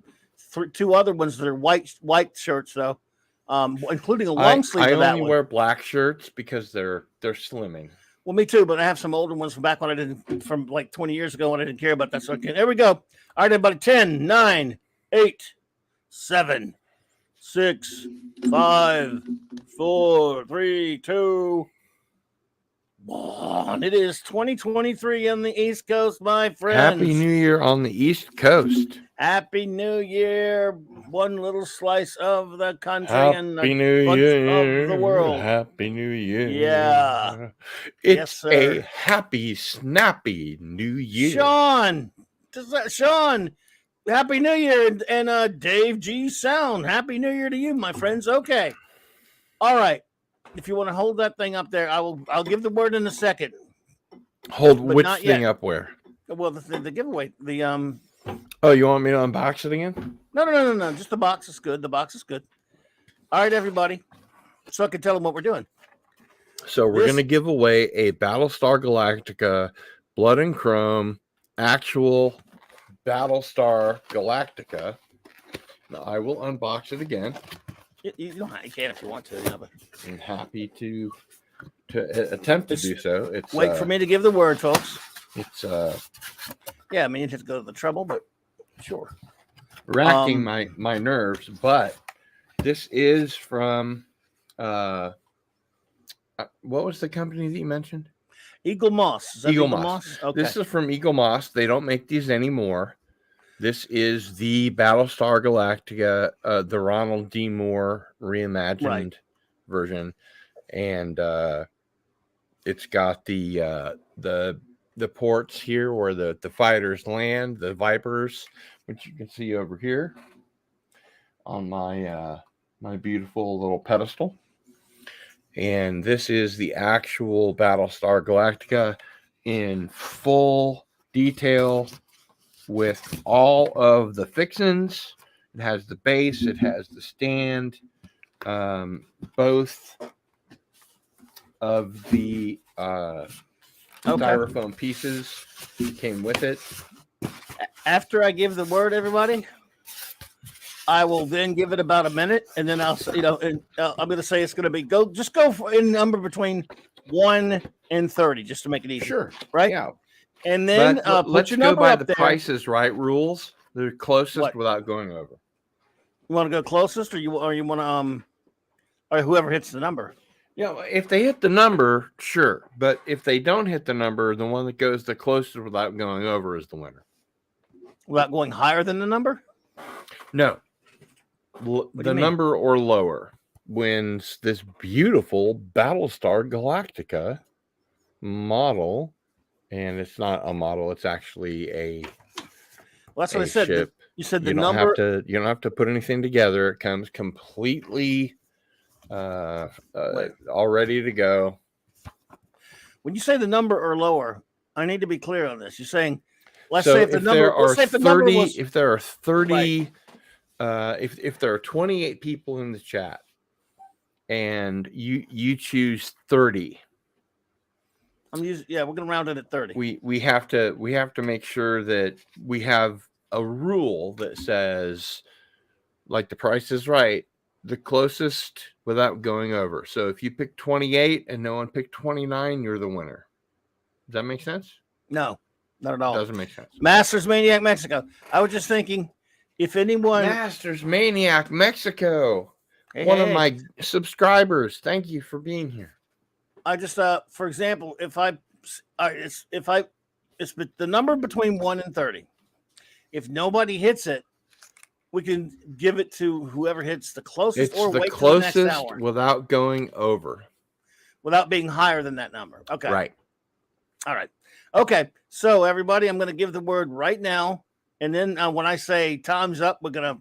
2 other ones that are white shirts though. including a long sleeve I of that only one. wear black shirts because they're slimming. Well, me too, but I have some older ones from back when I didn't, from like 20 years ago when I didn't care about that. So there we go. All right, everybody. 10, 9, 8, 7, 6, 5, 4, 3, 2, 1. It is 2023 on the East Coast, my friends. Happy New Year on the East Coast. Happy New Year. One little slice of the country and Happy a New bunch Year. of the world. Happy New Year. Yeah. It's Yes, sir. a happy, snappy New Year. Sean, Happy New Year, and Dave G Sound. Happy New Year to you, my friends. Okay. All right. If you want to hold that thing up there, I'll give the word in a second. Hold but which not thing yet. up where? Well, the giveaway. Oh, you want me to unbox it again? No. Just the box is good. The box is good. All right, everybody. So I can tell them what we're doing. So we're going to give away a Battlestar Galactica Blood and Chrome actual Battlestar Galactica. Now, I will unbox it again. You can if you want to. Yeah, but I'm happy to attempt to do so. It's wait for me to give the word, folks. It's yeah, I mean you have to go to the trouble, but sure. Racking my nerves, but this is from what was the company that you mentioned? Eagle Moss. Is that Eagle Moss. Okay. This is from Eagle Moss. They don't make these anymore. This is the Battlestar Galactica, the Ronald D. Moore reimagined version, and it's got the ports here where the fighters land, the Vipers, which you can see over here on my my beautiful little pedestal. And this is the actual Battlestar Galactica in full detail with all of the fixins. It has the base, it has the stand, both of the styrofoam pieces came with it. After I give the word, everybody, I will then give it about a minute, and then I'll, I'm going to say it's going to be go for a number between 1 and 30, just to make it easy. Sure. Right? Yeah. And then let's go by the Price is Right rules. The closest without going over. You want to go closest, or you want to or whoever hits the number? Yeah, if they hit the number, sure. But if they don't hit the number, the one that goes the closest without going over is the winner. Without going higher than the number? No. The number or lower wins this beautiful Battlestar Galactica model. And it's not a model, it's actually a well, that's what I said. Ship. You said the you number. You don't have to put anything together. It comes completely all ready to go. When you say the number or lower, I need to be clear on this. You're saying, let's So say if the number, let's say if the number was, if there are 30, if there are 28 people in the chat, and you choose 30. we're gonna round it at 30. We have to make sure that we have a rule that says, like the Price is Right, the closest without going over. So if you pick 28 and no one picked 29, you're the winner. Does that make sense? No, not at all. Doesn't make sense. Masters Maniac Mexico. I was just thinking, if anyone Masters Maniac Mexico, one of my subscribers. Thank you for being here. I just for example, it's the number between 1 and 30. If nobody hits it, we can give it to whoever hits the closest, It's or the wait closest till the next hour without going over, without being higher than that number. Okay, right? All right. Okay. So everybody, I'm going to give the word right now, and then when I say time's up,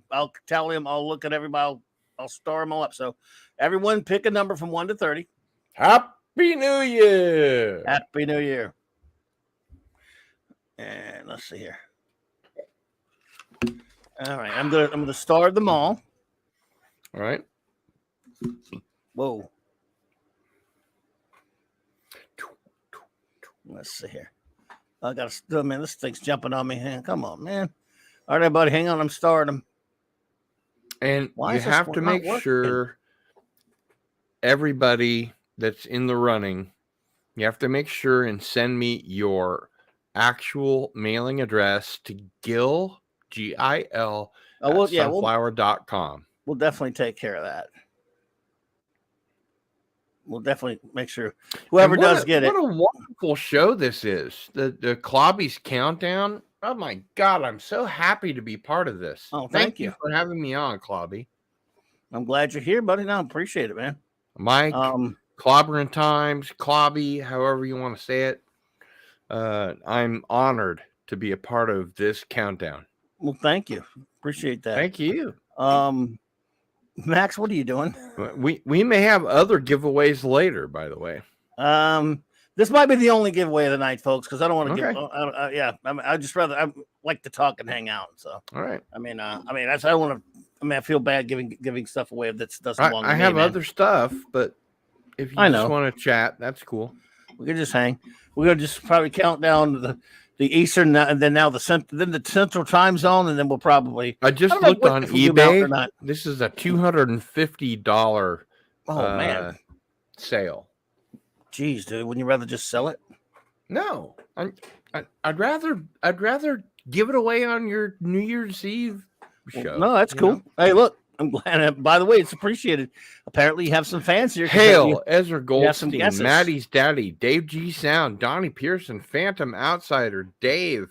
I'll tell him. I'll look at everybody. I'll star them all up. So everyone, pick a number from 1 to 30. Happy New Year! Happy New Year. And let's see here. All right, I'm gonna star them all. All right. Whoa. Let's see here. I got to, man, this thing's jumping on me. Come on, man. All right, everybody, hang on. I'm starting them. And you have to make sure everybody that's in the running, you have to make sure and send me your actual mailing address to Gil, Gil, at sunflower.com. We'll definitely take care of that. We'll definitely make sure whoever does get it. What a wonderful show this is. The Clobby's Countdown. Oh my God, I'm so happy to be part of this. Oh, thank you for having me on, Clobby. I'm glad you're here, buddy. No, appreciate it, man. Mike, Clobberin Times, Clobby, however you want to say it. I'm honored to be a part of this countdown. Well, thank you. Appreciate that. Thank you. Max, what are you doing? We may have other giveaways later, by the way. This might be the only giveaway of the night, folks, because I don't want to Okay. give. I just rather I like to talk and hang out. So, All right. I mean, I don't want to. I mean, I feel bad giving stuff away that doesn't belong to me. I have man. other stuff, but if you just want to chat, that's cool. We can just hang. We're gonna just probably count down the Eastern, and then now the Central Time Zone, and then we'll probably. I just looked on eBay. This is a $250 man sale. Jeez, dude, wouldn't you rather just sell it? No, I'd rather give it away on your New Year's Eve show. No, that's cool. Hey, look, I'm glad. By the way, it's appreciated. Apparently, you have some fans here. Hail, Ezra Goldstein, guesses. Maddie's Daddy, Dave G Sound, Donnie Pearson, Phantom Outsider, Dave,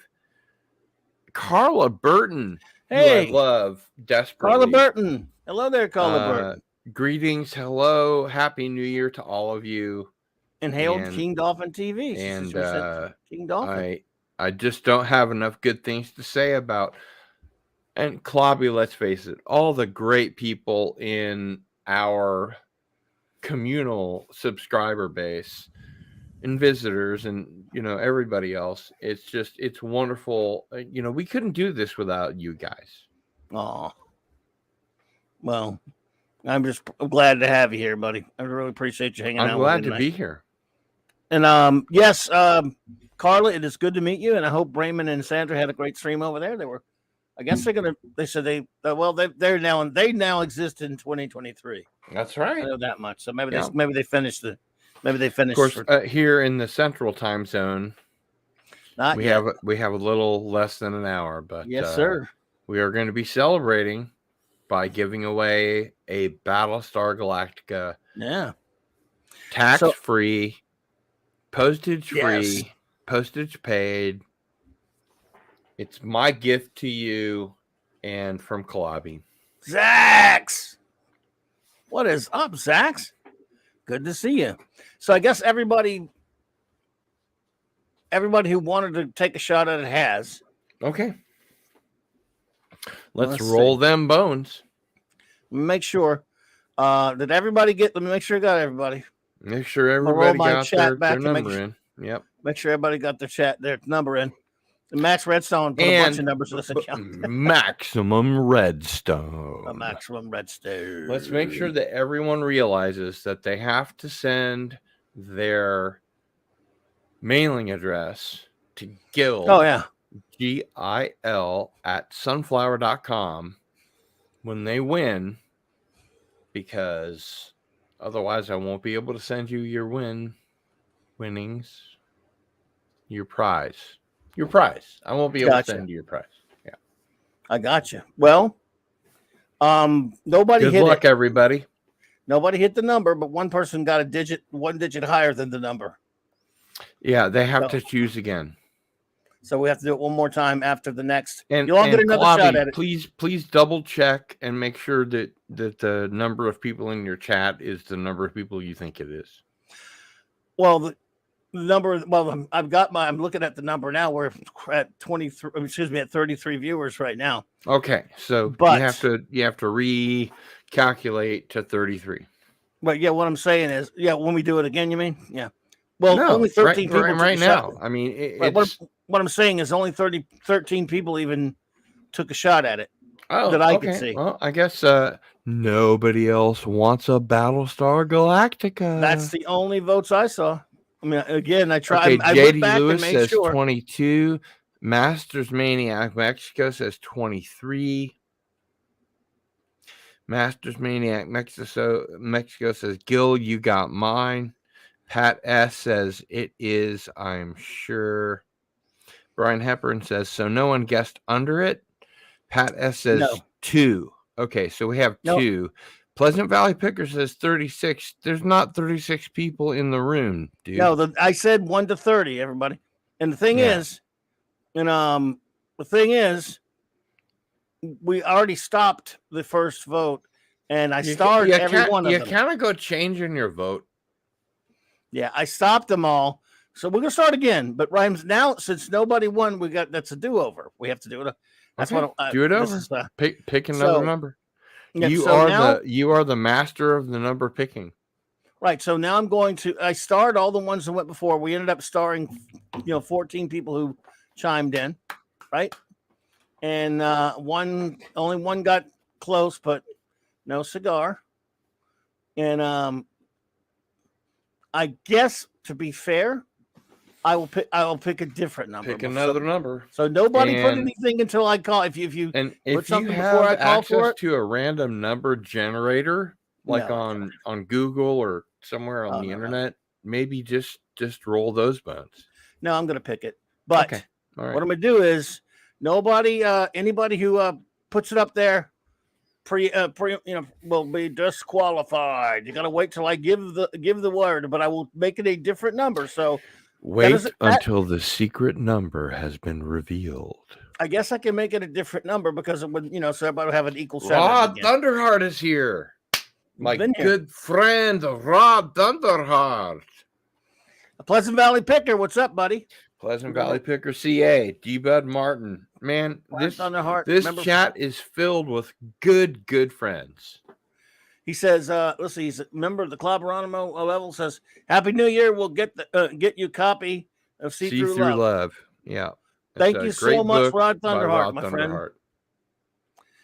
Carla Burton. Hey, who I love desperately. Carla Burton. Hello there, Carla Burton. Greetings, hello, happy New Year to all of you. And hailed King Dolphin TV. And King Dolphin. I just don't have enough good things to say about. And Clobby, let's face it, all the great people in our communal subscriber base and visitors and, everybody else. It's wonderful. We couldn't do this without you guys. Oh, well, I'm glad to have you here, buddy. I really appreciate you hanging out. I'm glad to be here. And yes, Carla, it is good to meet you. And I hope Raymond and Sandra had a great stream over there. I guess they said they now exist in 2023. That's right. I know that much. So maybe they finished. Of course, here in the Central Time Zone, we have a little less than an hour, but yes, sir. We are going to be celebrating by giving away a Battlestar Galactica. Yeah. Tax-free, postage-free, postage paid. It's my gift to you and from Clobby. Zax! What is up, Zax? Good to see you. So I guess everybody who wanted to take a shot at it has. Okay. Let's roll them bones. Make sure. Did everybody get? Let me make sure I got everybody. Make sure everybody got their number in. Yep. Make sure everybody got their number in. And Max Redstone put a bunch of numbers in this account. Maximum Redstone. A maximum Redstone. Let's make sure that everyone realizes that they have to send their mailing address to Gil. Oh, yeah. GIL at sunflower.com when they win, because otherwise I won't be able to send you your winnings, your prize. Your prize. I won't be able to send you your prize. Yeah. I got you. Well, nobody Good hit luck, everybody. Nobody hit the number, but one person got one digit higher than the number. Yeah, they have to choose again. So we have to do it one more time after the next. And you'll all get another Clobby, shot at it. Please double check and make sure that the number of people in your chat is the number of people you think it is. Well, the number. Well, I'm looking at the number now. We're at 23. Excuse me, at 33 viewers right now. Okay, so but you have to recalculate to 33. But yeah, what I'm saying is, when we do it again, you mean? Yeah. Well, no, only 13 people right now. I mean, what I'm saying is only 13 people even took a shot at it that I could see. Well, I guess nobody else wants a Battlestar Galactica. That's the only votes I saw. I mean, again, I tried. Okay, I JD back Lewis and made says sure. 22. Masters Maniac Mexico says 23. Masters Maniac Mexico says, Gil, you got mine. Pat S says, it is, I'm sure. Brian Hepburn says, so no one guessed under it. Pat S says, No. 2. Okay, so we have 2. Pleasant Valley Picker says 36. There's not 36 people in the room, dude. No, I said 1 to 30, everybody. And the thing is, we already stopped the first vote, and I starred every one of them. You kind of go changing your vote. Yeah, I stopped them all. So we're gonna start again. But Rhymes, now since nobody won, that's a do-over. We have to do it. That's okay. what do it over. Pick another number. Yeah, you are the master of the number picking. Right. So now I starred all the ones that went before. We ended up starring, 14 people who chimed in, right? And only one got close, but no cigar. And I guess, to be fair, I will pick a different number. Pick another number. So nobody put anything until I call. If you put something before I call for it, to a random number generator, like on Google or somewhere on the internet, maybe just roll those bones. No, I'm gonna pick it. But okay. All right. What I'm gonna do is anybody who puts it up there will be disqualified. You gotta wait till I give the word, but I will make it a different number. So wait until the secret number has been revealed. I guess I can make it a different number because it would, so everybody will have an equal shot. Rod Thunderheart is here. My good friend, Rod Thunderheart. A Pleasant Valley Picker. What's up, buddy? Pleasant Valley Picker CA. D-Bud Martin. Man, this chat is filled with good friends. He says, let's see, he's a member of the Clobberin level, says, Happy New Year. We'll get you a copy of See Through Love. Yeah. Thank you so much, Rod Thunderheart, my friend.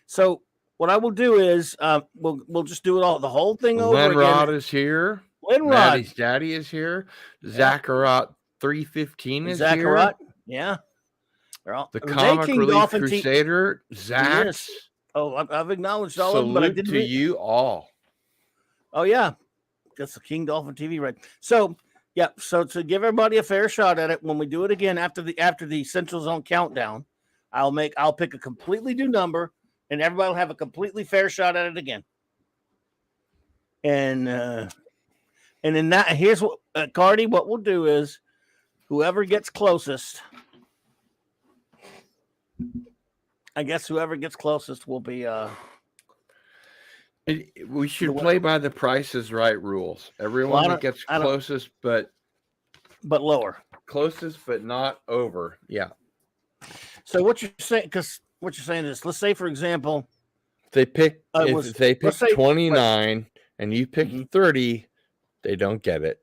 So what I will do is we'll just do the whole thing over again. Rod is here. Maddie's daddy is here. Zacharot 315 is here. Yeah. The Comic Relief Crusader, Zax. Oh, I've acknowledged all of them, but I didn't. To you all. Oh, yeah. That's the King Dolphin TV, right? So, yeah. So to give everybody a fair shot at it, when we do it again after the Central Zone countdown, I'll pick a completely new number, and everybody will have a completely fair shot at it again. And in that, here's what Cardi. What we'll do is, whoever gets closest. I guess whoever gets closest will be. We should play by the Price is Right rules. Everyone that gets closest, but lower. Closest, but not over. Yeah. So what you're saying? Because what you're saying is, let's say, for example, they pick. If they pick 29 and you pick 30, they don't get it.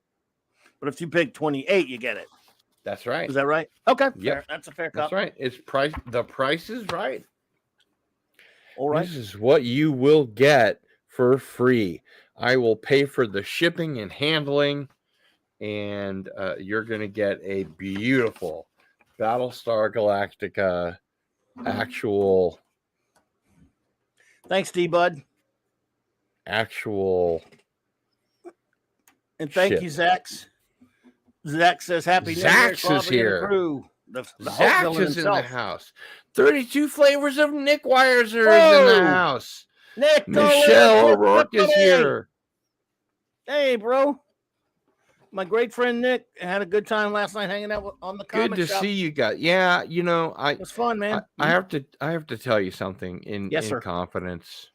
But if you pick 28, you get it. That's right. Is that right? Okay. Yeah, that's a fair cop. That's right. It's price. The Price is Right. All right. This is what you will get for free. I will pay for the shipping and handling, and you're going to get a beautiful Battlestar Galactica actual. Thanks, D-Bud. Actual. And thank you, Zax. Zach says, Happy New Year. Zax is here. Zax is in the house. 32 flavors of Nick Wires are in the house. Nick, Michelle O'Rourke is here. Hey, bro. My great friend Nick had a good time last night hanging out on the comic shop. Good to see you guys. Yeah, it was fun, man. I have to tell you something in confidence.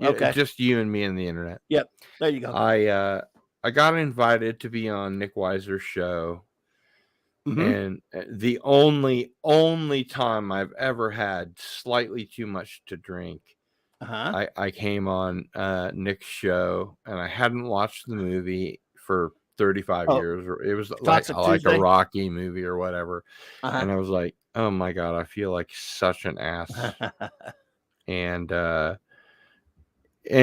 Okay. Just you and me and the internet. Yep. There you go. I got invited to be on Nick Weiser's show. And the only time I've ever had slightly too much to drink, I came on Nick's show, and I hadn't watched the movie for 35 years. It was like a Rocky movie or whatever. And I was like, oh my God, I feel like such an ass. And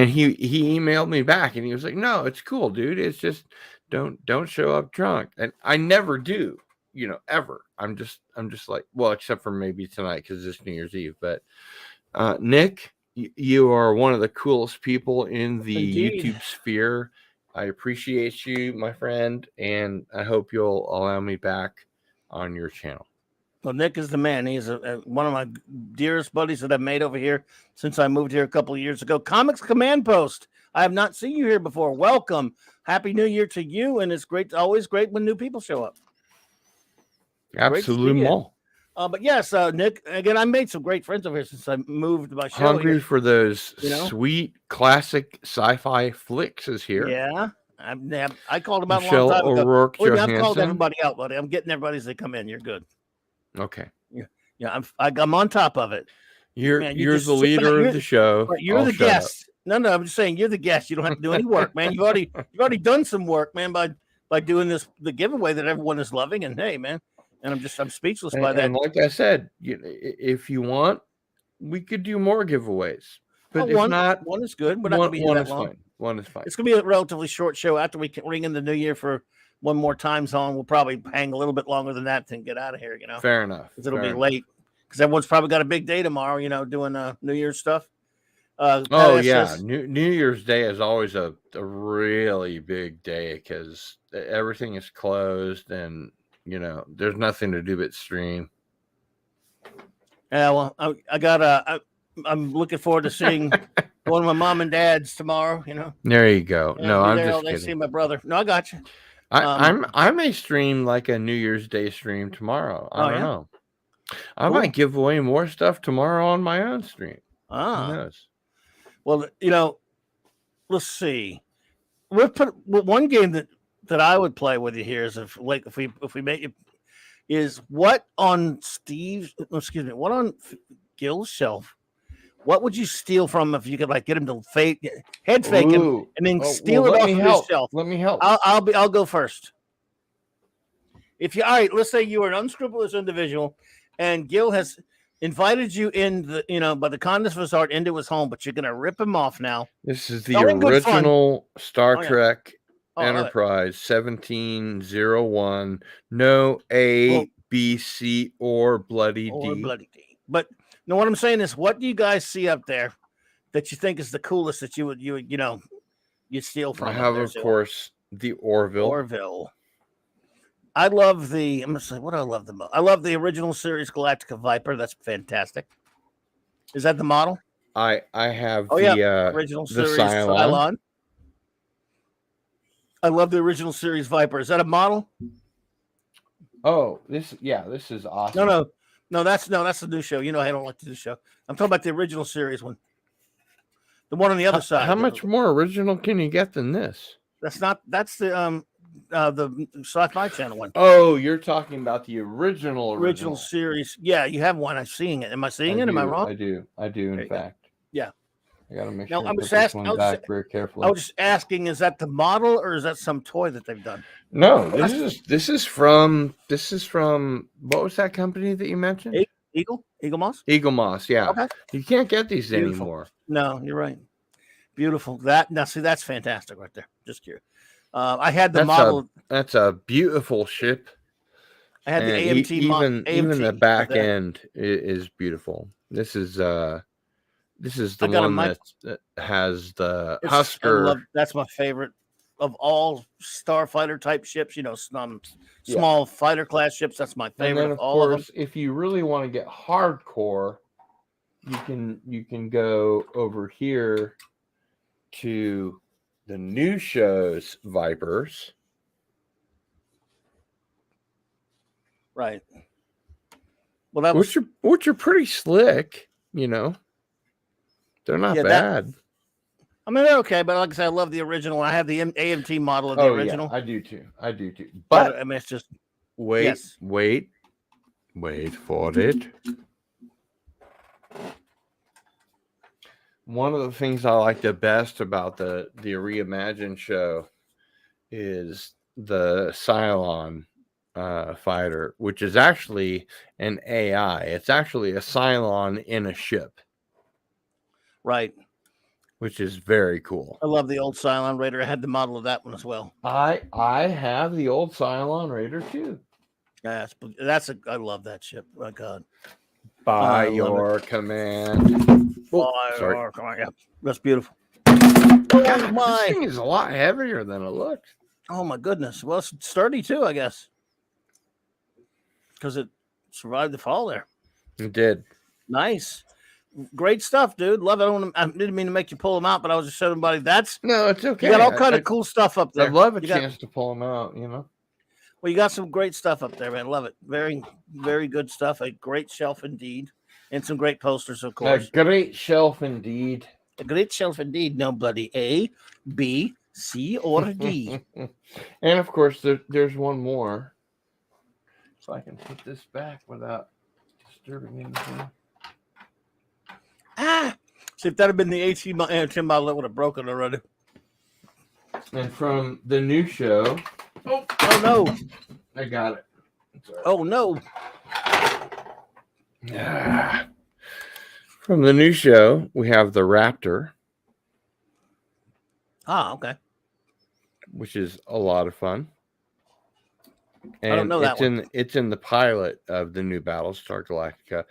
he emailed me back, and he was like, no, it's cool, dude. It's just don't show up drunk. And I never do. Ever. I'm just like, well, except for maybe tonight because it's New Year's Eve. But Nick, you are one of the coolest people in the Indeed. YouTube sphere. I appreciate you, my friend, and I hope you'll allow me back on your channel. Well, Nick is the man. He's one of my dearest buddies that I've made over here since I moved here a couple of years ago. Comics Command Post. I have not seen you here before. Welcome. Happy New Year to you. And it's always great when new people show up. Absolutely. But yes, Nick, again, I made some great friends over here since I moved my show. Hungry here. for those sweet classic sci-fi flicks is here. Yeah. I called them out Michelle a long time ago. O'Rourke I've called everybody out, buddy. I'm getting everybody as they come in. You're good. Okay. Yeah, I'm on top of it. You're the leader of the show. You're the guest. No, I'm just saying you're the guest. You don't have to do any work, man. You've already done some work, man, by doing the giveaway that everyone is loving. And hey, man, and I'm speechless by that. And like I said, if you want, we could do more giveaways. But if not, one is good. We're not going to be here that long. Fine. One is fine. It's going to be a relatively short show. After we can ring in the new year for one more time zone, we'll probably hang a little bit longer than that and get out of here. Fair enough. Because it'll be late. Because everyone's probably got a big day tomorrow. Doing New Year's stuff. New Year's Day is always a really big day because everything is closed and there's nothing to do but stream. Yeah, well, I'm looking forward to seeing one of my mom and dad's tomorrow. There you go. Yeah, no, I'm just kidding. See my brother. No, I got you. I may stream like a New Year's Day stream tomorrow. I don't know. I might give away more stuff tomorrow on my own stream. Who knows? Well, let's see. We'll put one game that I would play with you here is if we make it is what on Gil's shelf. What would you steal from if you could get him to head fake him and then steal it off of his shelf? Let me help. I'll go first. All right, let's say you are an unscrupulous individual and Gil has invited you in by the kindness of his heart into his home, but you're gonna rip him off now. This is the original Star Trek Enterprise 1701. No A, B, C, or bloody D. But no, what I'm saying is, what do you guys see up there that you think is the coolest that you'd steal from? I have, of course, the Orville. I love I'm gonna say what I love the most. I love the original series Galactica Viper. That's fantastic. Is that the model? I have the original the series Cylon. I love the original series Viper. Is that a model? Oh, this is awesome. No, that's the new show. I don't like the new show. I'm talking about the original series one. The one on the other side. How much more original can you get than this? That's the Sci-Fi Channel one. Oh, you're talking about the original series. Yeah, you have one. I'm seeing it. Am I seeing it? Am I wrong? I do. In fact. Yeah. I gotta make sure. I'm just asking. Back very carefully. I was just asking: is that the model or is that some toy that they've done? No, this is from what was that company that you mentioned? Eagle Moss. Eagle Moss. Yeah. Okay. You can't get these anymore. No, you're right. Beautiful. That's fantastic right there. Just curious. I had the model. That's a beautiful ship. I had the AMT. Even the back end is beautiful. This is the one that has the Husker. That's my favorite of all starfighter type ships. Small fighter class ships. That's my favorite. And then, of course, if you really want to get hardcore, you can go over here to the new show's Vipers. Right. Well, that was which are pretty slick. They're not bad. They're okay, but like I said, I love the original. I have the AMT model of the original. Yeah, I do too. But it's just wait for it. One of the things I like the best about the reimagined show is the Cylon fighter, which is actually an AI. It's actually a Cylon in a ship. Right. Which is very cool. I love the old Cylon Raider. I had the model of that one as well. I have the old Cylon Raider too. Yes, I love that ship. My God. By I love your command. Oh, sorry. Come on, yeah, that's beautiful. God, this my. thing is a lot heavier than it looks. Oh my goodness. Well, it's sturdy too, I guess, because it survived the fall there. It did. Nice. Great stuff, dude. Love it. I didn't mean to make you pull them out, but I was just showing everybody No, it's okay. You got all kind of cool stuff up there. I'd love a You chance to pull them out, you know. Well, you got some great stuff up there, man. Love it. Very, very good stuff. A great shelf indeed. And some great posters, of course. A great shelf indeed. A great shelf indeed. No bloody A, B, C, or D. And of course, there's one more. So I can put this back without disturbing anything. See, if that had been the 18 model, it would have broken already. And from the new show. Oh no. I got it. Oh no. From the new show, we have the Raptor. Okay. Which is a lot of fun. And I don't know that one. It's in the pilot of the new Battlestar Galactica.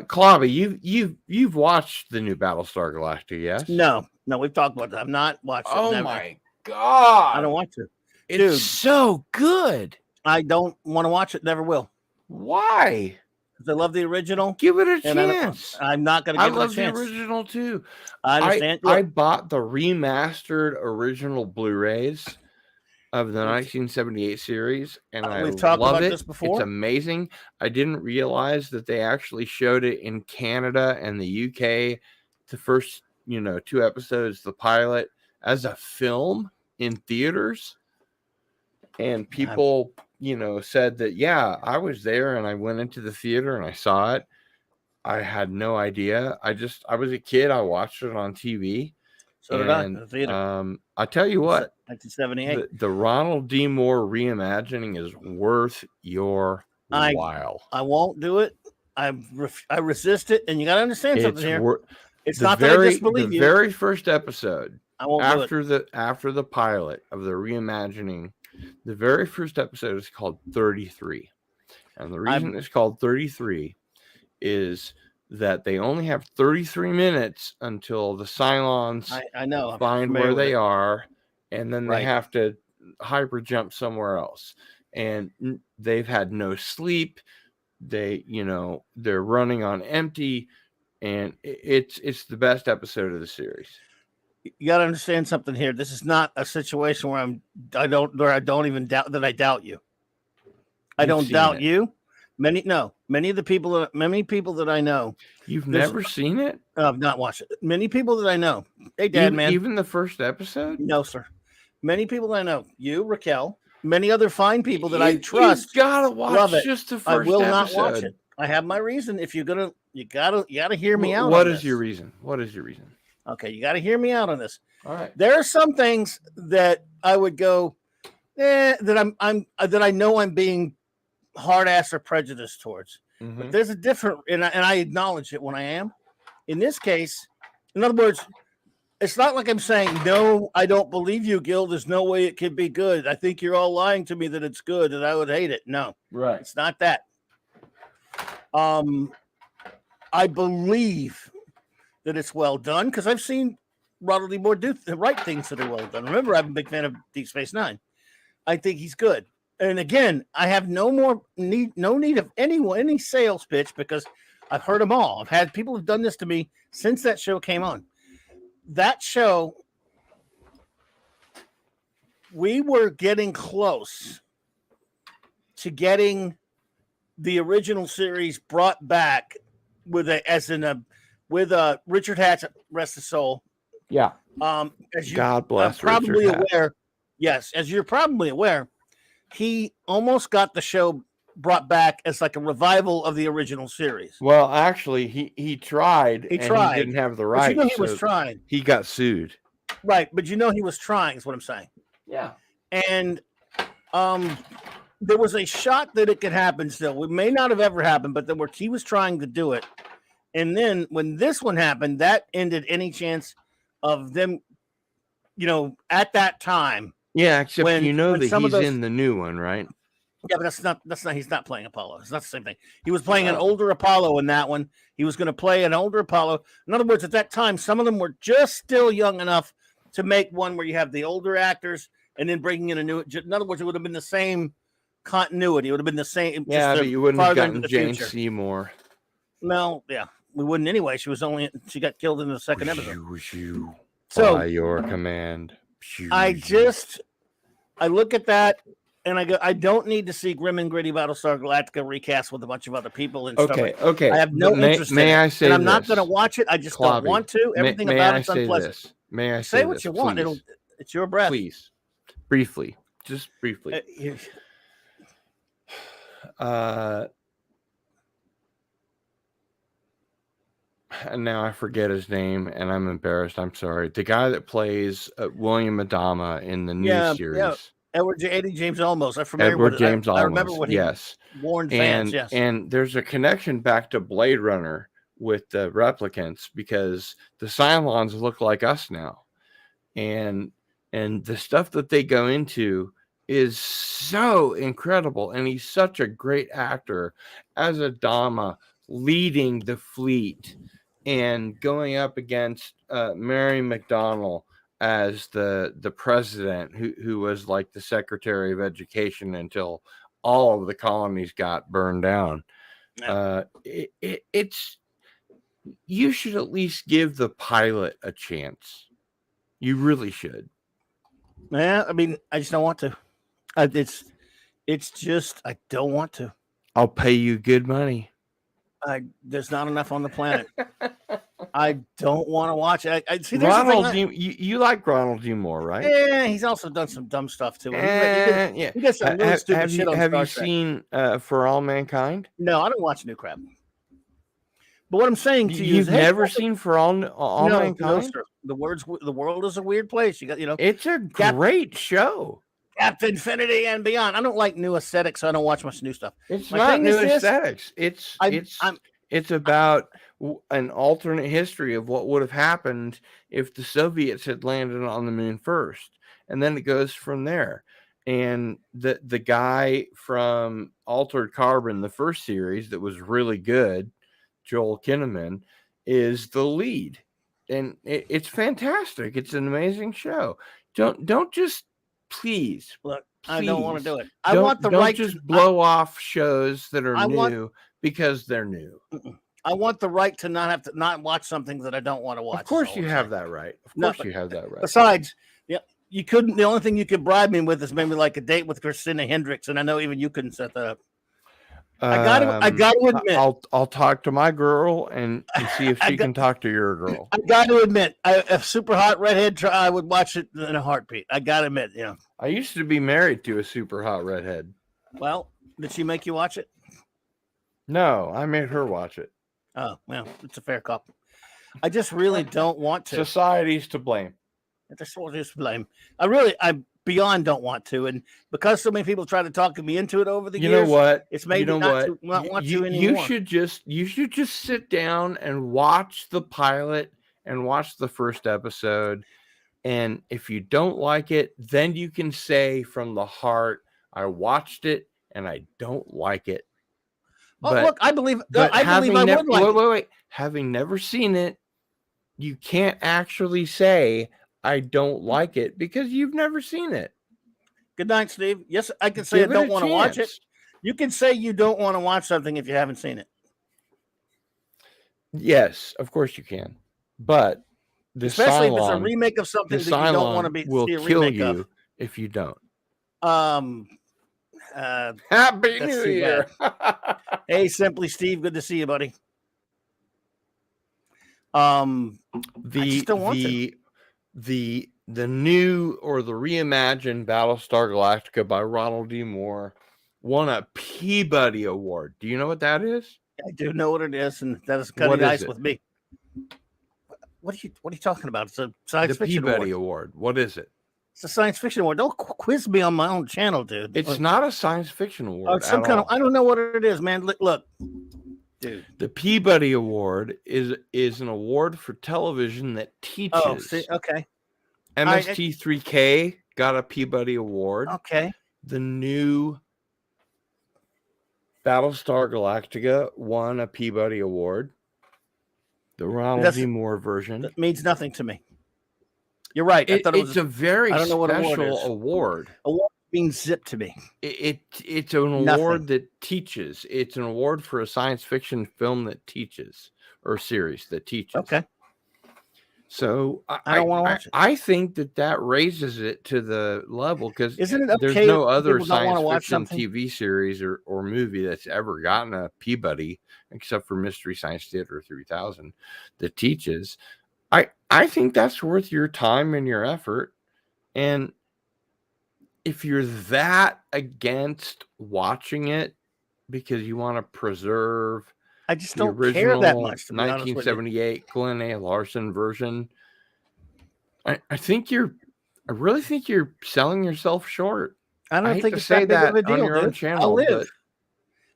Clobby, you've watched the new Battlestar Galactica, yes? No, we've talked about that. I've not watched it. Oh never. my God. I don't want to. It's so good. I don't want to watch it. Never will. Why? Because I love the original. Give it a chance. I'm not going to give it a chance. I love the original too. I understand. I bought the remastered original Blu-rays of the 1978 series, and I We've talked love about it. this before. It's amazing. I didn't realize that they actually showed it in Canada and the UK, the first 2 episodes, the pilot, as a film in theaters. And people, said that, yeah, I was there and I went into the theater and I saw it. I had no idea. I was a kid. I watched it on TV. So did I. In the theater. I tell you what, 1978. The Ronald D. Moore reimagining is worth your while. I won't do it. I resist it, and you got to understand something here. It's not that I disbelieve you. The very first episode, I won't after the pilot of the reimagining, the very first episode is called 33, and the reason it's called 33 is that they only have 33 minutes until the Cylons find where they are, and then they have to hyper jump somewhere else. And they've had no sleep. They're running on empty, and it's the best episode of the series. You got to understand something here. This is not a situation where I don't even doubt that I doubt you. I don't doubt you. Many of the people that I know. You've never seen it? I've not watched it. Many people that I know. Hey, Dad, man. Even the first episode? No, sir. Many people that I know. You, Raquel, many other fine people that I trust. You gotta watch just the first episode. I will not watch it. I have my reason. If you're gonna, you gotta hear me out. What is your reason? Okay, you gotta hear me out on this. All right. There are some things that I would go, that I know I'm being hard ass or prejudiced towards. Mm-hmm. But there's a different, and I acknowledge it when I am. In this case, in other words, it's not like I'm saying, no, I don't believe you, Gil. There's no way it could be good. I think you're all lying to me that it's good, that I would hate it. No, right. It's not that. I believe that it's well done because I've seen Ronald D. Moore do the right things that are well done. Remember, I'm a big fan of Deep Space Nine. I think he's good. And again, I have no need of any sales pitch because I've heard them all. I've had people who've done this to me since that show came on. That show, we were getting close to getting the original series brought back with Richard Hatch, rest his soul. Yeah. As you God bless. Probably aware. Yes, as you're probably aware, he almost got the show brought back as like a revival of the original series. Well, actually, he tried. He tried. He didn't have the right. But he was trying. He got sued. Right, but he was trying. Is what I'm saying. Yeah. And there was a shot that it could happen still. It may not have ever happened, but he was trying to do it. And then when this one happened, that ended any chance of them, at that time. Yeah, except that he's in the new one, right? Yeah, but that's not. He's not playing Apollo. It's not the same thing. He was playing an older Apollo in that one. He was going to play an older Apollo. In other words, at that time, some of them were just still young enough to make one where you have the older actors and then bringing in a new. In other words, it would have been the same continuity. It would have been the same. Yeah, just but you wouldn't have farther into gotten the Jane future. Seymour. No, yeah, we wouldn't anyway. She got killed in the second episode. So by your command. I look at that and I go, I don't need to see Grim and Gritty Battlestar Galactica recast with a bunch of other people and stuff. Okay. I have no interest in it. I say and I'm this? not going to watch it. I just don't want to. Everything about it's unpleasant. May I say what you want? It's your breath. Please. Briefly. Just briefly. And now I forget his name, and I'm embarrassed. I'm sorry. The guy that plays William Adama in the new series. Yeah. Edward James Olmos. I'm familiar Edward with James Olmos. I remember what he warned fans. Yes. And there's a connection back to Blade Runner with the replicants because the Cylons look like us now. And the stuff that they go into is so incredible. And he's such a great actor as Adama leading the fleet and going up against Mary McDonnell as the president who was like the Secretary of Education until all of the colonies got burned down. It's you should at least give the pilot a chance. You really should. Yeah, I mean, I just don't want to. It's just I don't want to. I'll pay you good money. There's not enough on the planet. I don't want to watch it. I see. Ronald, you like Ronald D. Moore, right? Yeah, he's also done some dumb stuff too. He got some really stupid shit on Have Star you Trek. seen For All Mankind? No, I don't watch new crap. But what I'm saying to you is, you've never seen For All Mankind? No, sir. The world is a weird place. You got, it's a great show. Captain Infinity and Beyond. I don't like new aesthetics, so I don't watch much new stuff. It's not new aesthetics. It's about an alternate history of what would have happened if the Soviets had landed on the moon first, and then it goes from there. And the guy from Altered Carbon, the first series that was really good, Joel Kinnaman, is the lead, and it's fantastic. It's an amazing show. Don't just please. Look, please, I don't want to do it. I want the right to just blow off shows that are new because they're new. I want the right to not have to not watch something that I don't want to watch. Of course, you have that right. Of course, you have that right. Besides, you couldn't. The only thing you could bribe me with is maybe like a date with Christina Hendricks, and I know even you couldn't set that up. I got to admit, I'll talk to my girl and see if she can talk to your girl. I got to admit, a super hot redhead, I would watch it in a heartbeat. I got to admit, I used to be married to a super hot redhead. Well, did she make you watch it? No, I made her watch it. Oh, well, it's a fair cop. I just really don't want to. Society's to blame. Just blame. I beyond don't want to, and because so many people try to talk me into it over the years. You know what? It's made me not want to anymore. You should just sit down and watch the pilot and watch the first episode. And if you don't like it, then you can say from the heart, I watched it and I don't like it. Oh, look, I believe I would like it. Wait. Having never seen it, you can't actually say I don't like it because you've never seen it. Good night, Steve. Yes, I can say I don't want to watch it. You can say you don't want to watch something if you haven't seen it. Yes, of course you can. But especially if it's a remake of something that you don't want to be will kill you if you don't. Happy New Year. Hey, Simply Steve, good to see you, buddy. The new or the reimagined Battlestar Galactica by Ronald D. Moore won a Peabody Award. Do you know what that is? I do know what it is, and that is cutting ice with me. What are you talking about? It's a science fiction award. The Peabody Award. What is it? It's a science fiction award. Don't quiz me on my own channel, dude. It's not a science fiction award. Some kind of, I don't know what it is, man. Look, dude. The Peabody Award is an award for television that teaches. Oh, see, okay. MST3K got a Peabody Award. Okay. The new Battlestar Galactica won a Peabody Award. The Ronald D. Moore version. That means nothing to me. You're right. I thought it's a very special award. Award means zip to me. It's an award that teaches. It's an award for a science fiction film that teaches, or series that teaches. Okay. So I don't want to watch it. I think that raises it to the level, because isn't it okay? There's no other science fiction TV series or movie that's ever gotten a Peabody, except for Mystery Science Theater 3000, that teaches. I think that's worth your time and your effort. And if you're that against watching it because you want to preserve, I just don't care that much. 1978 Glenn A. Larson version, I really think you're selling yourself short. I don't think it's that big of a deal, on your own channel. I'll live.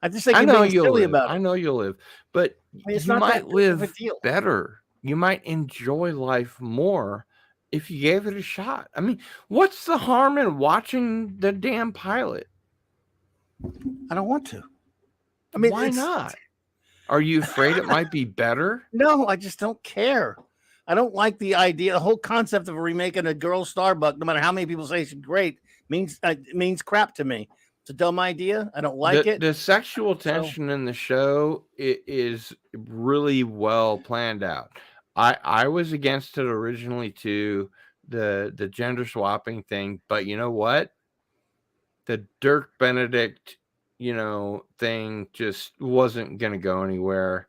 I just think you'll live. I know you'll live, but you might live better. You might enjoy life more if you gave it a shot. I mean, what's the harm in watching the damn pilot? I don't want to. I mean, why not? Are you afraid it might be better? No, I just don't care. I don't like the idea. The whole concept of remaking a girl Starbuck, no matter how many people say she's great, means crap to me. It's a dumb idea. I don't like it. The sexual tension in the show is really well planned out. I was against it originally too, the gender swapping thing, but you know what? The Dirk Benedict, thing just wasn't going to go anywhere.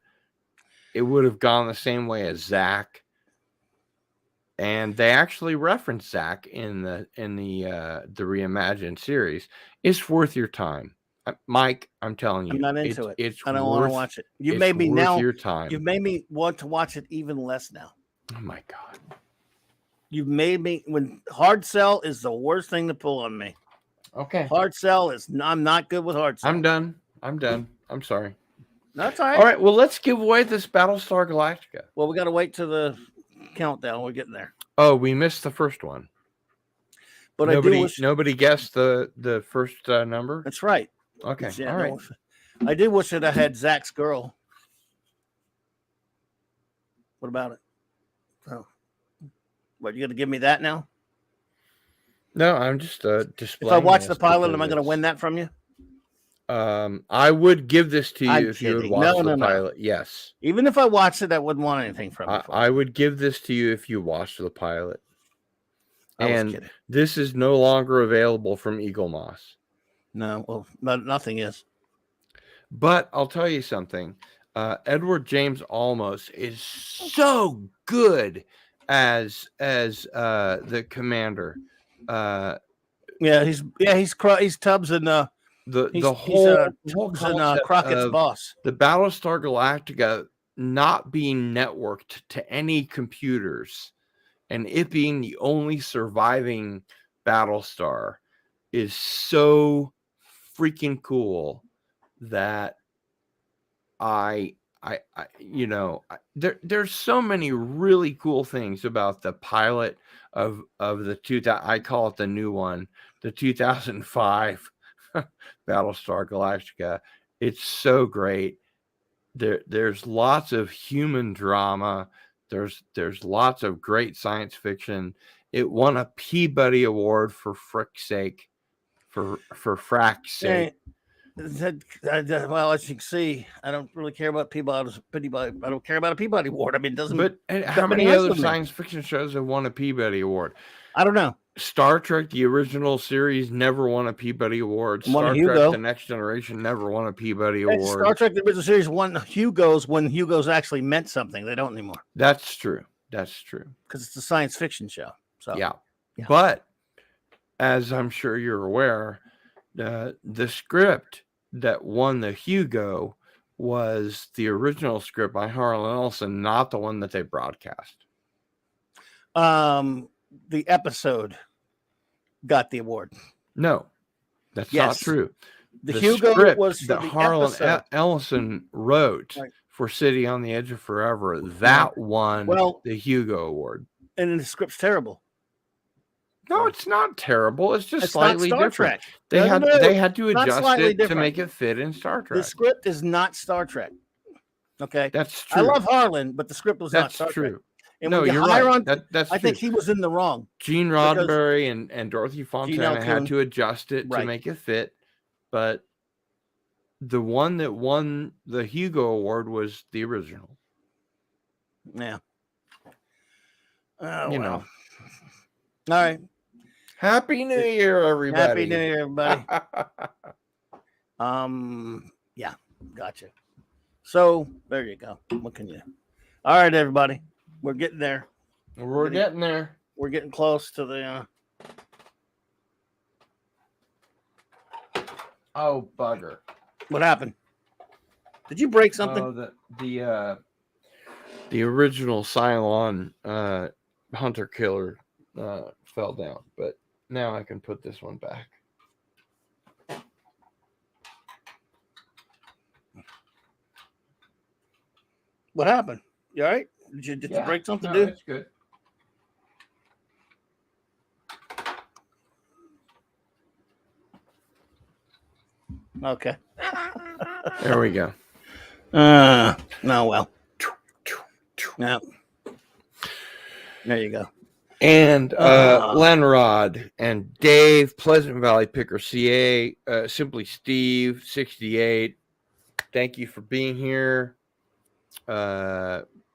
It would have gone the same way as Zach. And they actually referenced Zach in the reimagined series. It's worth your time. Mike, I'm telling you, I'm not into it. I don't want to watch it. You made me now. Your time. You've made me want to watch it even less now. Oh my God. You've made me, when hard sell is the worst thing to pull on me. Okay. Hard sell is, I'm not good with hard sell. I'm done. I'm sorry. That's all right. All right. Well, let's give away this Battlestar Galactica. Well, we got to wait to the countdown. We're getting there. Oh, we missed the first one. But nobody guessed the first number. That's right. Okay. All right. I did wish that I had Zach's girl. What about it? Oh, what, you going to give me that now? No, I'm just displaying. If I watch the pilot, am I going to win that from you? I would give this to you if you would watch the pilot. Yes. Even if I watched it, I wouldn't want anything from it. I would give this to you if you watched the pilot. And this is no longer available from Eagle Moss. No, well, nothing is. But I'll tell you something. Edward James Olmos is so good as the commander. He's Tubbs and Crockett's boss. The Battlestar Galactica not being networked to any computers and it being the only surviving Battlestar is so freaking cool that there's so many really cool things about the pilot of the I call it the new one, the 2005 Battlestar Galactica. It's so great. There's lots of human drama. There's lots of great science fiction. It won a Peabody Award for frick's sake, for frack's sake. Well, as you can see, I don't really care about Peabody. I don't care about a Peabody Award. I mean, it doesn't. But how many other science fiction shows have won a Peabody Award? I don't know. Star Trek, the original series, never won a Peabody Award. Star Trek, The Next Generation, never won a Peabody Award. Star Trek, the original series, won Hugos when Hugos actually meant something. They don't anymore. That's true. Because it's a science fiction show. So yeah. But as I'm sure you're aware, the script that won the Hugo was the original script by Harlan Ellison, not the one that they broadcast. The episode got the award. No, that's not true. The Hugo script was that Harlan Ellison wrote for City on the Edge of Forever. That won the Hugo Award. And the script's terrible. No, it's not terrible. It's just It's slightly not Star different. Trek. They No, had no, they had to not adjust slightly it to different. make it fit in Star The Trek. script is not Star Trek. Okay, That's true. I love Harlan, but the script was not That's Star true. Trek. And No, when you you're hire right. on, That's I true. think he was in the wrong. Gene Roddenberry and Dorothy Fontana had Kuhn. to adjust it to Right. make it fit, but the one that won the Hugo Award was the original. Yeah. Oh, You well. know. All right. Happy New Year, everybody. Happy New Year, everybody. Yeah, gotcha. So there you go. What can you? All right, everybody. We're getting there. We're getting there. We're getting close to the Oh, bugger. What happened? Did you break something? Oh, the original Cylon hunter killer fell down, but now I can put this one back. What happened? You all right? Did you break something, no, dude? It's good. Okay. There we go. No, well. Yeah. There you go. And Lenrod and Dave, Pleasant Valley Picker CA, Simply Steve, 68. Thank you for being here.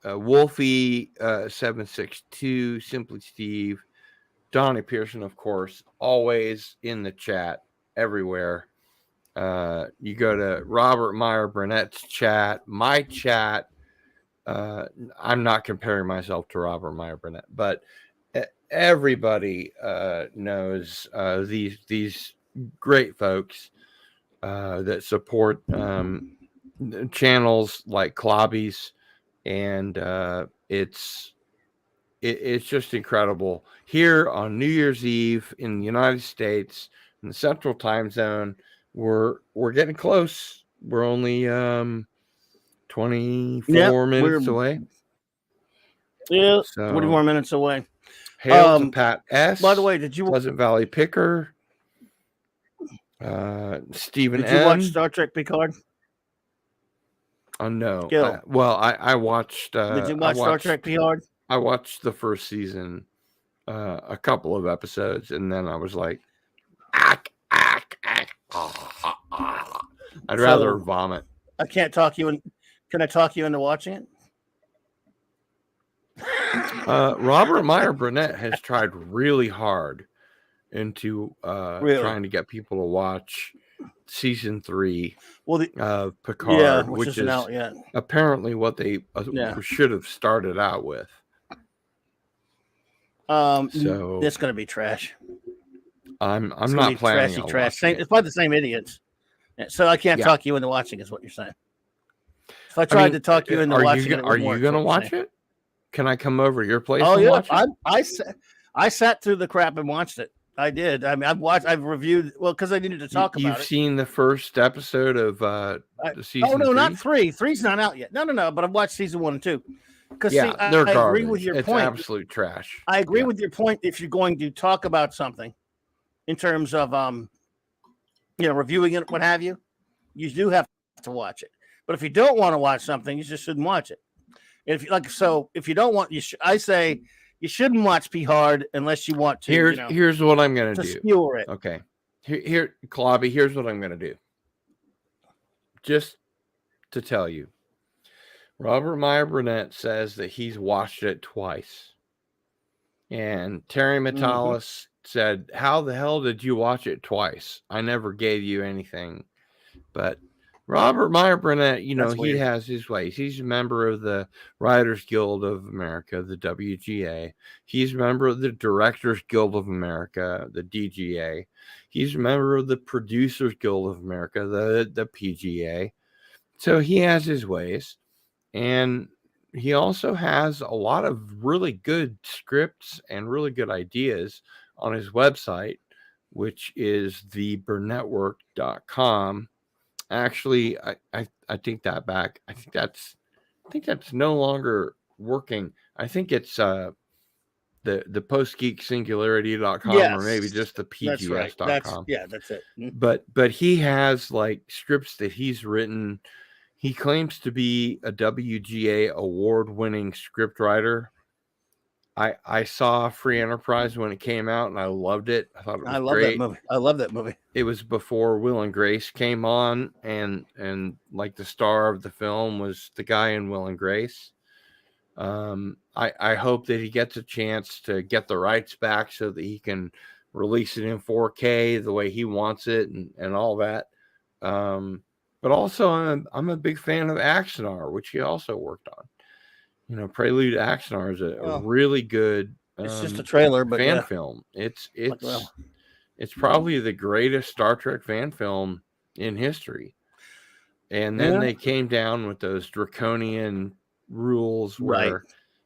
Wolfie, 762, Simply Steve, Donnie Pearson, of course, always in the chat everywhere. You go to Robert Meyer Burnett's chat, my chat. I'm not comparing myself to Robert Meyer Burnett, but everybody knows these great folks that support channels like Clobby's, and it's just incredible. Here on New Year's Eve in the United States, in the Central Time Zone, we're getting close. We're only 24 minutes away. Yeah, So, 20 more minutes away. Hail to Pat S. By the way, did you Pleasant Valley Picker? Stephen Did you M. watch Star Trek Picard? Oh no. Gil. I watched. Did you watch Star Trek Picard? I watched the first season, a couple of episodes, and then I was like, I'd rather vomit. I can't talk you in. Can I talk you into watching it? Robert Meyer Burnett has tried really hard into trying to get people to watch season 3 of Picard, yeah, which isn't out yet. Apparently what they should have started out with. So it's going to be trash. I'm not planning on trash. It's by the same idiots. So I can't talk you into watching. Is what you're saying? If I tried to talk you into watching it, are you going to watch it? Can I come over to your place? Oh and yeah, watch it? I sat through the crap and watched it. I did. I mean, I've reviewed. Well, because I needed to talk about it. You've seen the first episode of the season? Oh no, 3? not 3. 3's not out yet. No. But I've watched season 1 and 2. Because they're I garbage. agree with your point. It's absolute trash. I agree with your point. If you're going to talk about something, in terms of reviewing it, what have you, you do have to watch it. But if you don't want to watch something, you just shouldn't watch it. And if you don't want, I say you shouldn't watch P Hard unless you want to. Here's what I'm going to do. Skewer it. Okay. Here, Clobby, here's what I'm going to do. Just to tell you, Robert Meyer Burnett says that he's watched it twice. And Terry Metalis said, how the hell did you watch it twice? I never gave you anything. But Robert Meyer Burnett, he has his ways. He's a member of the Writers Guild of America, the WGA. He's a member of the Directors Guild of America, the DGA. He's a member of the Producers Guild of America, the PGA. So he has his ways. And he also has a lot of really good scripts and really good ideas on his website, which is theburnettwork.com. Actually, I take that back. I think that's no longer working. I think it's the postgeeksingularity.com Yes, or maybe just the that's right. pgs.com. That's it. But he has like scripts that he's written. He claims to be a WGA award-winning script writer. I saw Free Enterprise when it came out and I loved it. I thought it was great. That movie. I love that movie. It was before Will and Grace came on, and like the star of the film was the guy in Will and Grace. I hope that he gets a chance to get the rights back so that he can release it in 4K the way he wants it and all that. But also I'm a big fan of Axanar, which he also worked on. You know, Prelude to Axanar is a really good it's just a trailer, but fan film. It's probably the greatest Star Trek fan film in history. And then they came down with those draconian rules where,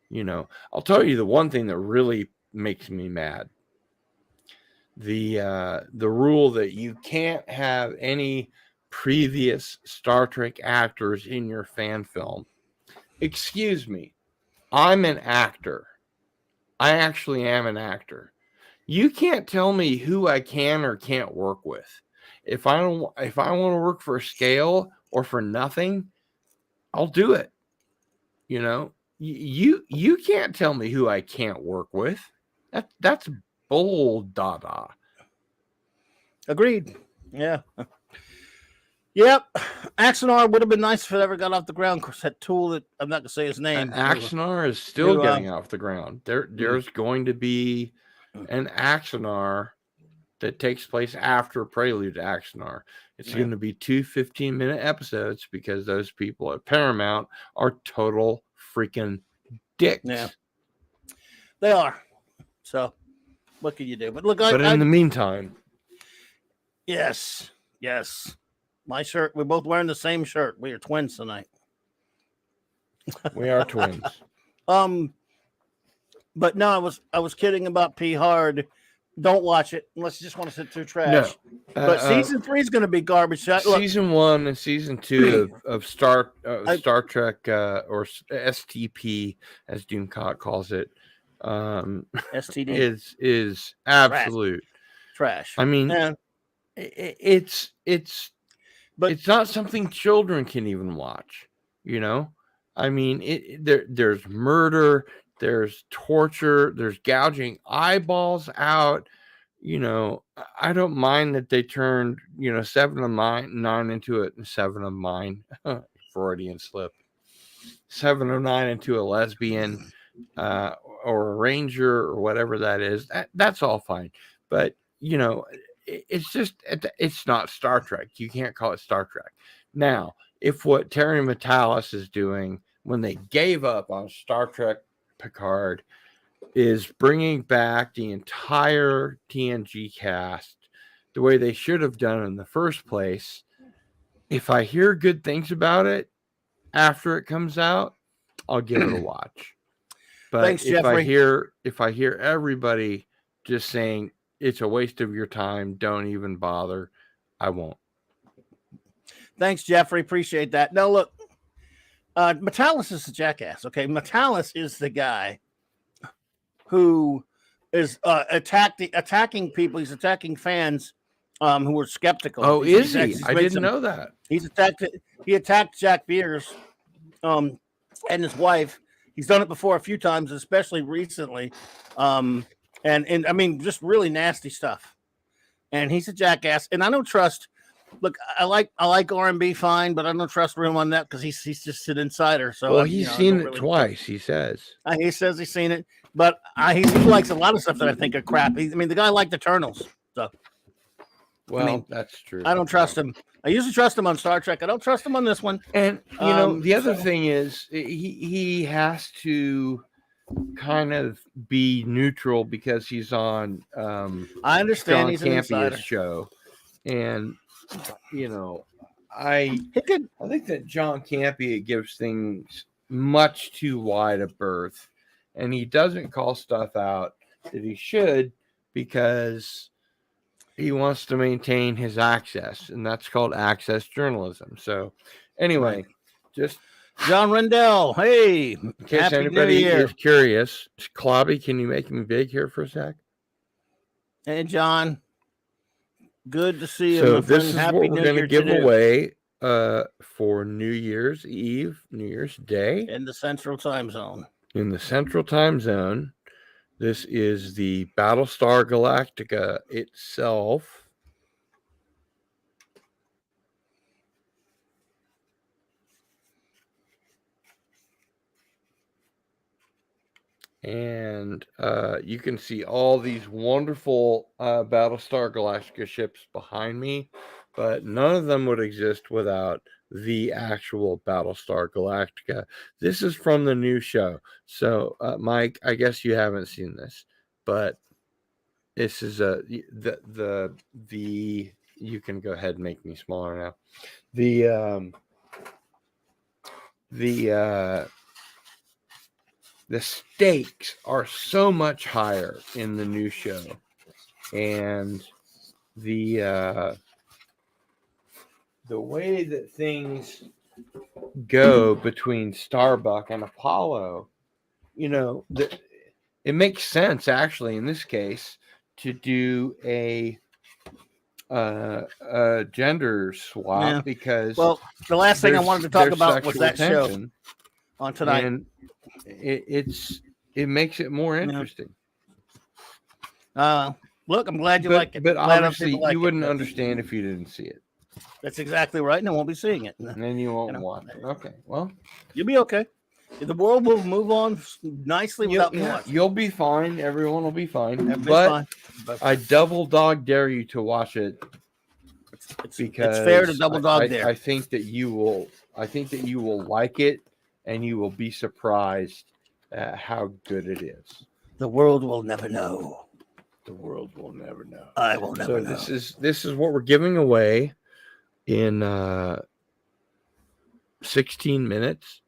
you know, I'll tell you the one thing that really makes me mad. The rule that you can't have any previous Star Trek actors in your fan film. Excuse me. I'm an actor. I actually am an actor. You can't tell me who I can or can't work with. If I want to work for a scale or for nothing, I'll do it. You know, you can't tell me who I can't work with. That's bull dada. Agreed. Yeah. Yep. Axanar would have been nice if it ever got off the ground. Of course, that tool that I'm not going to say his name. Axanar is still getting off the ground. There's going to be an Axanar that takes place after Prelude to Axanar. It's going to be 2 15-minute episodes because those people at Paramount are total freaking dicks. Yeah. They are. So, what can you do? But look, in the meantime. Yes. My shirt, we're both wearing the same shirt. We are twins tonight. We are twins. But no, I was kidding about P Hard. Don't watch it unless you just want to sit through trash. No. But season 3 is going to be garbage. Look, season 1 and season 2 of Star Trek or STP, as Doomcock calls it, STD is absolute trash. I mean, but it's not something children can even watch, you know? I mean, there's murder, there's torture, there's gouging eyeballs out. You know, I don't mind that they turned, 7 of 9 into it, 7 of mine, Freudian slip, 7 of 9 into a lesbian or a ranger or whatever that is. That's all fine. But, it's not Star Trek. You can't call it Star Trek. Now, if what Terry Matalas is doing when they gave up on Star Trek Picard is bringing back the entire TNG cast the way they should have done in the first place, if I hear good things about it after it comes out, I'll give it a watch. But thanks, Jeffrey. if I hear everybody just saying it's a waste of your time, don't even bother, I won't. Thanks, Jeffrey. Appreciate that. Now, look, Matalas is a jackass, okay? Matalas is the guy who is attacking people. He's attacking fans who were skeptical. Oh, is he? I didn't know that. He attacked Jack Beers and his wife. He's done it before a few times, especially recently. And I mean, just really nasty stuff. And he's a jackass. And I don't trust. Look, I like R&B fine, but I don't trust him on that because he's just an insider. So he's seen it twice. He says. He says he's seen it, but he likes a lot of stuff that I think are crap. The guy liked Eternals. So, that's true. I don't trust him. I usually trust him on Star Trek. I don't trust him on this one. And the other thing is he has to kind of be neutral because he's on I understand John he's an insider. Campion's show, and I think that John Campion gives things much too wide a berth, and he doesn't call stuff out that he should because he wants to maintain his access, and that's called access journalism. So anyway, just John Rendell, hey, In case Happy New anybody Year. is curious, Clobby, can you make me big here for a sec? Hey, John, good to see you, So my this friend. is Happy what we're New going to Year give to you. away for New Year's Eve, New Year's Day In the Central Time Zone. in the Central Time Zone. This is the Battlestar Galactica itself. And you can see all these wonderful Battlestar Galactica ships behind me, but none of them would exist without the actual Battlestar Galactica. This is from the new show. So, Mike, I guess you haven't seen this, but this is the you can go ahead and make me smaller now. The stakes are so much higher in the new show, and the way that things go between Starbuck and Apollo, it makes sense actually in this case to do a gender swap because the last thing I wanted to talk about was that show on tonight, and it makes it more interesting. Look, I'm glad you like it. But obviously, like you wouldn't understand if you didn't see it. That's exactly right, and I won't be seeing it. And then you won't watch it. Okay, well, you'll be okay. The world will move on nicely without me watching. You'll be fine. Everyone will be fine. But I double dog dare you to watch it. Because it's fair to double dog dare. I think that you will. I think that you will like it, and you will be surprised at how good it is. The world will never know. The world will never know. I will never know. So this is what we're giving away in 16 minutes.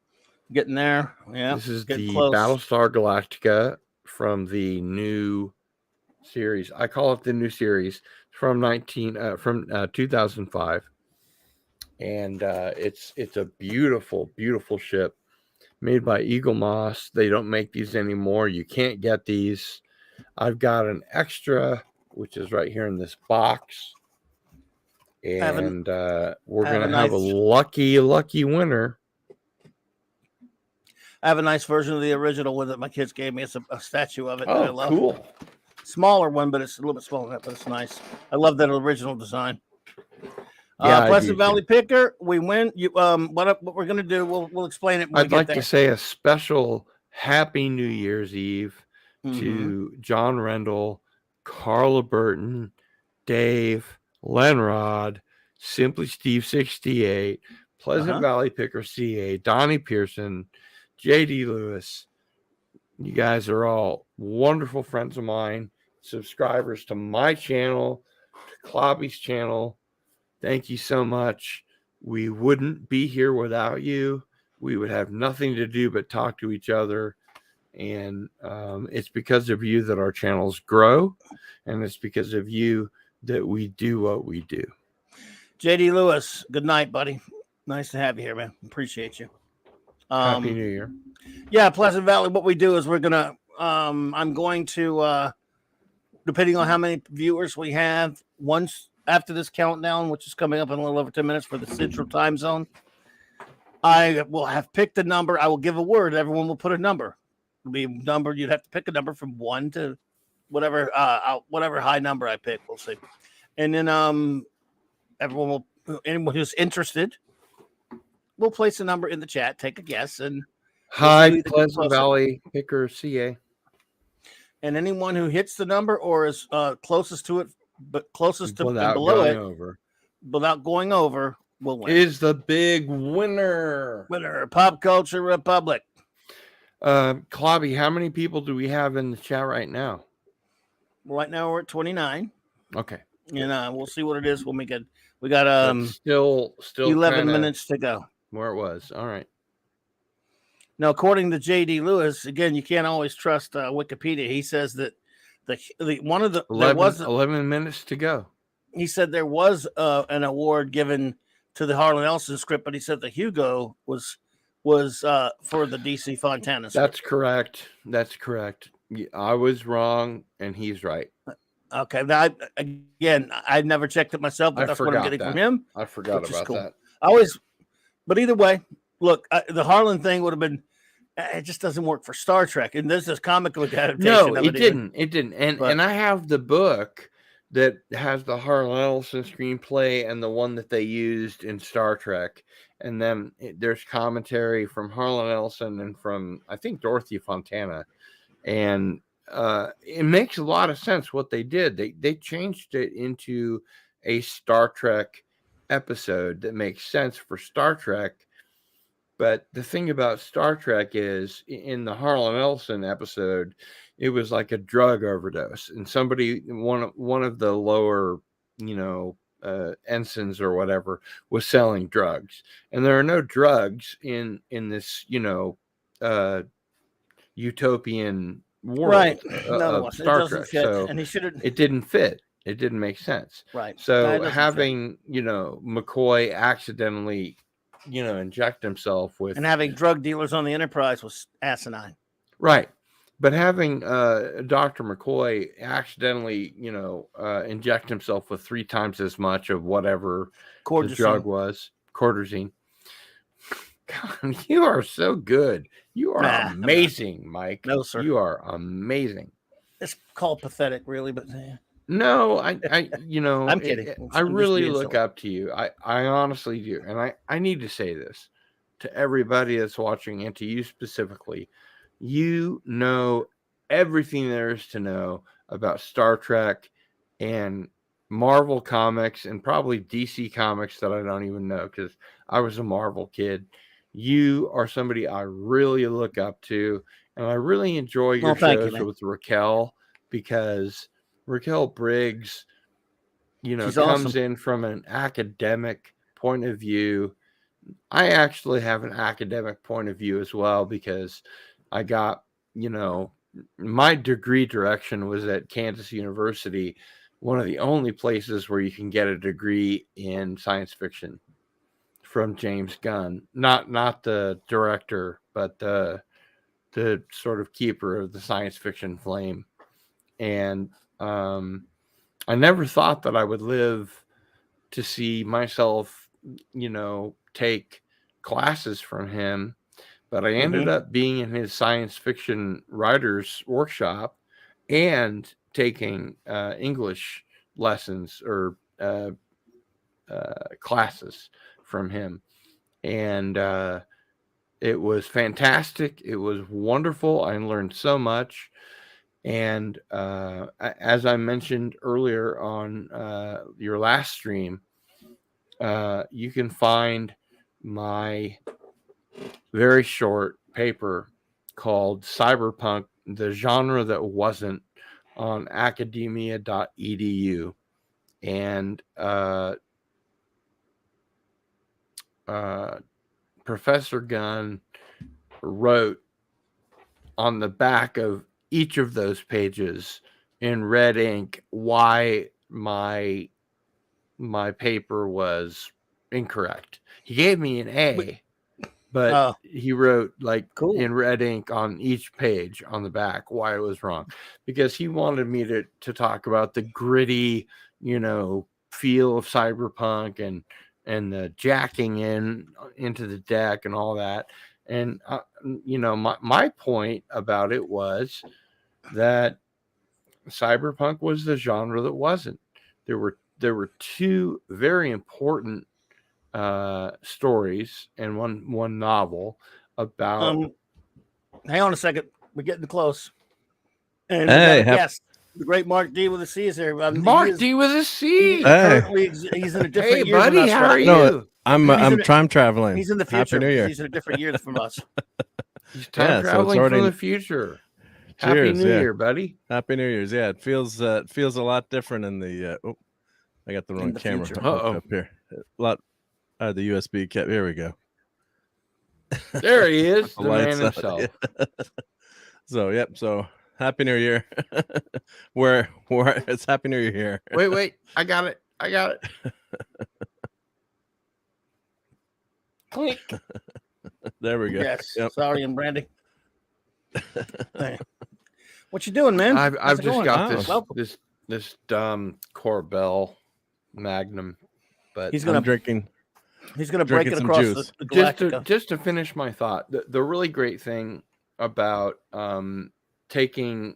Getting there. Yeah. This is the close. Battlestar Galactica from the new series. I call it the new series from 2005. And it's a beautiful, beautiful ship made by Eagle Moss. They don't make these anymore. You can't get these. I've got an extra, which is right here in this box. And we're going to have a lucky winner. I have a nice version of the original one that my kids gave me. It's a statue of it. Oh, that I love. Cool. Smaller one, but it's a little bit smaller than that, but it's nice. I love that original design. Pleasant Valley Picker, we win. You what we're gonna do? We'll explain it. When I'd like to say a special Happy New Year's Eve to John Rendell, Carla Burton, Dave, Lenrod, Simply Steve 68, Pleasant Valley Picker CA, Donnie Pearson, JD Lewis. You guys are all wonderful friends of mine, subscribers to my channel, to Clobby's channel. Thank you so much. We wouldn't be here without you. We would have nothing to do but talk to each other. And it's because of you that our channels grow. And it's because of you that we do what we do. JD Lewis, good night, buddy. Nice to have you here, man. Appreciate you. Happy New Year. Yeah, Pleasant Valley. What we do is we're gonna I'm going to depending on how many viewers we have, once after this countdown, which is coming up in a little over 10 minutes for the Central Time Zone, I will have picked a number. I will give a word. Everyone will put a number. It'll be a number. You'd have to pick a number from 1 to whatever high number I pick. We'll see. And then anyone who's interested, we'll place a number in the chat, take a guess, and hi, Pleasant Valley Picker CA. And anyone who hits the number or is closest to it, but closest to below it, without going over, will win. Is the big winner. Pop Culture Republic. Clobby, how many people do we have in the chat right now? Right now we're at 29. Okay. And we'll see what it is when we got still 11 minutes to go. Where it was. All right. Now, according to JD Lewis, again, you can't always trust Wikipedia. He says that the one of the 11 minutes to go. He said there was an award given to the Harlan Ellison script, but he said the Hugo was was for the DC Fontana. That's correct. That's correct. I was wrong, and he's right. Okay. Now, I never checked it myself, but that's what I'm getting from him. I forgot about that. But either way, look, the Harlan thing would have been. It just doesn't work for Star Trek, and this is comic book adaptation. No, it didn't. It didn't. And I have the book that has the Harlan Ellison screenplay and the one that they used in Star Trek. And then there's commentary from Harlan Ellison and from, I think, Dorothy Fontana. And it makes a lot of sense what they did. They changed it into a Star Trek episode that makes sense for Star Trek. But the thing about Star Trek is, in the Harlan Ellison episode, it was like a drug overdose, and one of the lower, ensigns or whatever was selling drugs, and there are no drugs in this, utopian world, right? Of Star Trek. Fit, so and it didn't fit. It didn't make sense. Right. So having McCoy accidentally inject himself with, and having drug dealers on the Enterprise was asinine. Right. But having Dr. McCoy accidentally, inject himself with 3 times as much of whatever the drug was, cortisone. God, you are so good. You are amazing, Mike. No, sir. You are amazing. It's called pathetic, really, but no, I'm kidding. I really look up to you. I honestly do. And I need to say this to everybody that's watching and to you specifically. You know everything there is to know about Star Trek and Marvel comics and probably DC comics that I don't even know because I was a Marvel kid. You are somebody I really look up to, and I really enjoy your shows with Raquel because Raquel Briggs, She's comes awesome. in from an academic point of view. I actually have an academic point of view as well because I got, my degree direction was at Kansas University, one of the only places where you can get a degree in science fiction from James Gunn. Not the director, but the sort of keeper of the science fiction flame. And I never thought that I would live to see myself, take classes from him. But I ended up being in his science fiction writers workshop and taking English lessons or classes from him. And it was fantastic. It was wonderful. I learned so much. And as I mentioned earlier on your last stream, you can find my very short paper called Cyberpunk, the Genre That Wasn't, on academia.edu. And Professor Gunn wrote on the back of each of those pages in red ink why my paper was incorrect. He gave me an A, but he wrote in red ink on each page on the back why it was wrong, because he wanted me to talk about the gritty, feel of cyberpunk and the jacking into the deck and all that. And my point about it was that cyberpunk was the genre that wasn't. There were 2 very important stories and one novel about. Hang on a second, we're getting close. And yes, the great Mark D with a C is there. Mark D with a C. He's in a different hey, year. Buddy, than us, how are you? No, I'm time traveling. He's in the future. Happy New Year. He's in a different year from us. He's time traveling from the future. Happy New Year, buddy. Happy New Year's. Yeah, it feels a lot different in the. I got the wrong camera up here. A lot. The USB cap. Here we go. There he is, the man himself. Yeah. So Happy New Year. Where it's Happy New Year here. Wait, I got it. Clink. There we go. Yes. Yep. Sorry, and Brandy. Hey. What you doing, man? I've How's it just going? got Oh, this dumb Corbel Magnum, but He's I'm gonna drinking. He's gonna break it some across juice. the Galactica. just to finish my thought, the really great thing about taking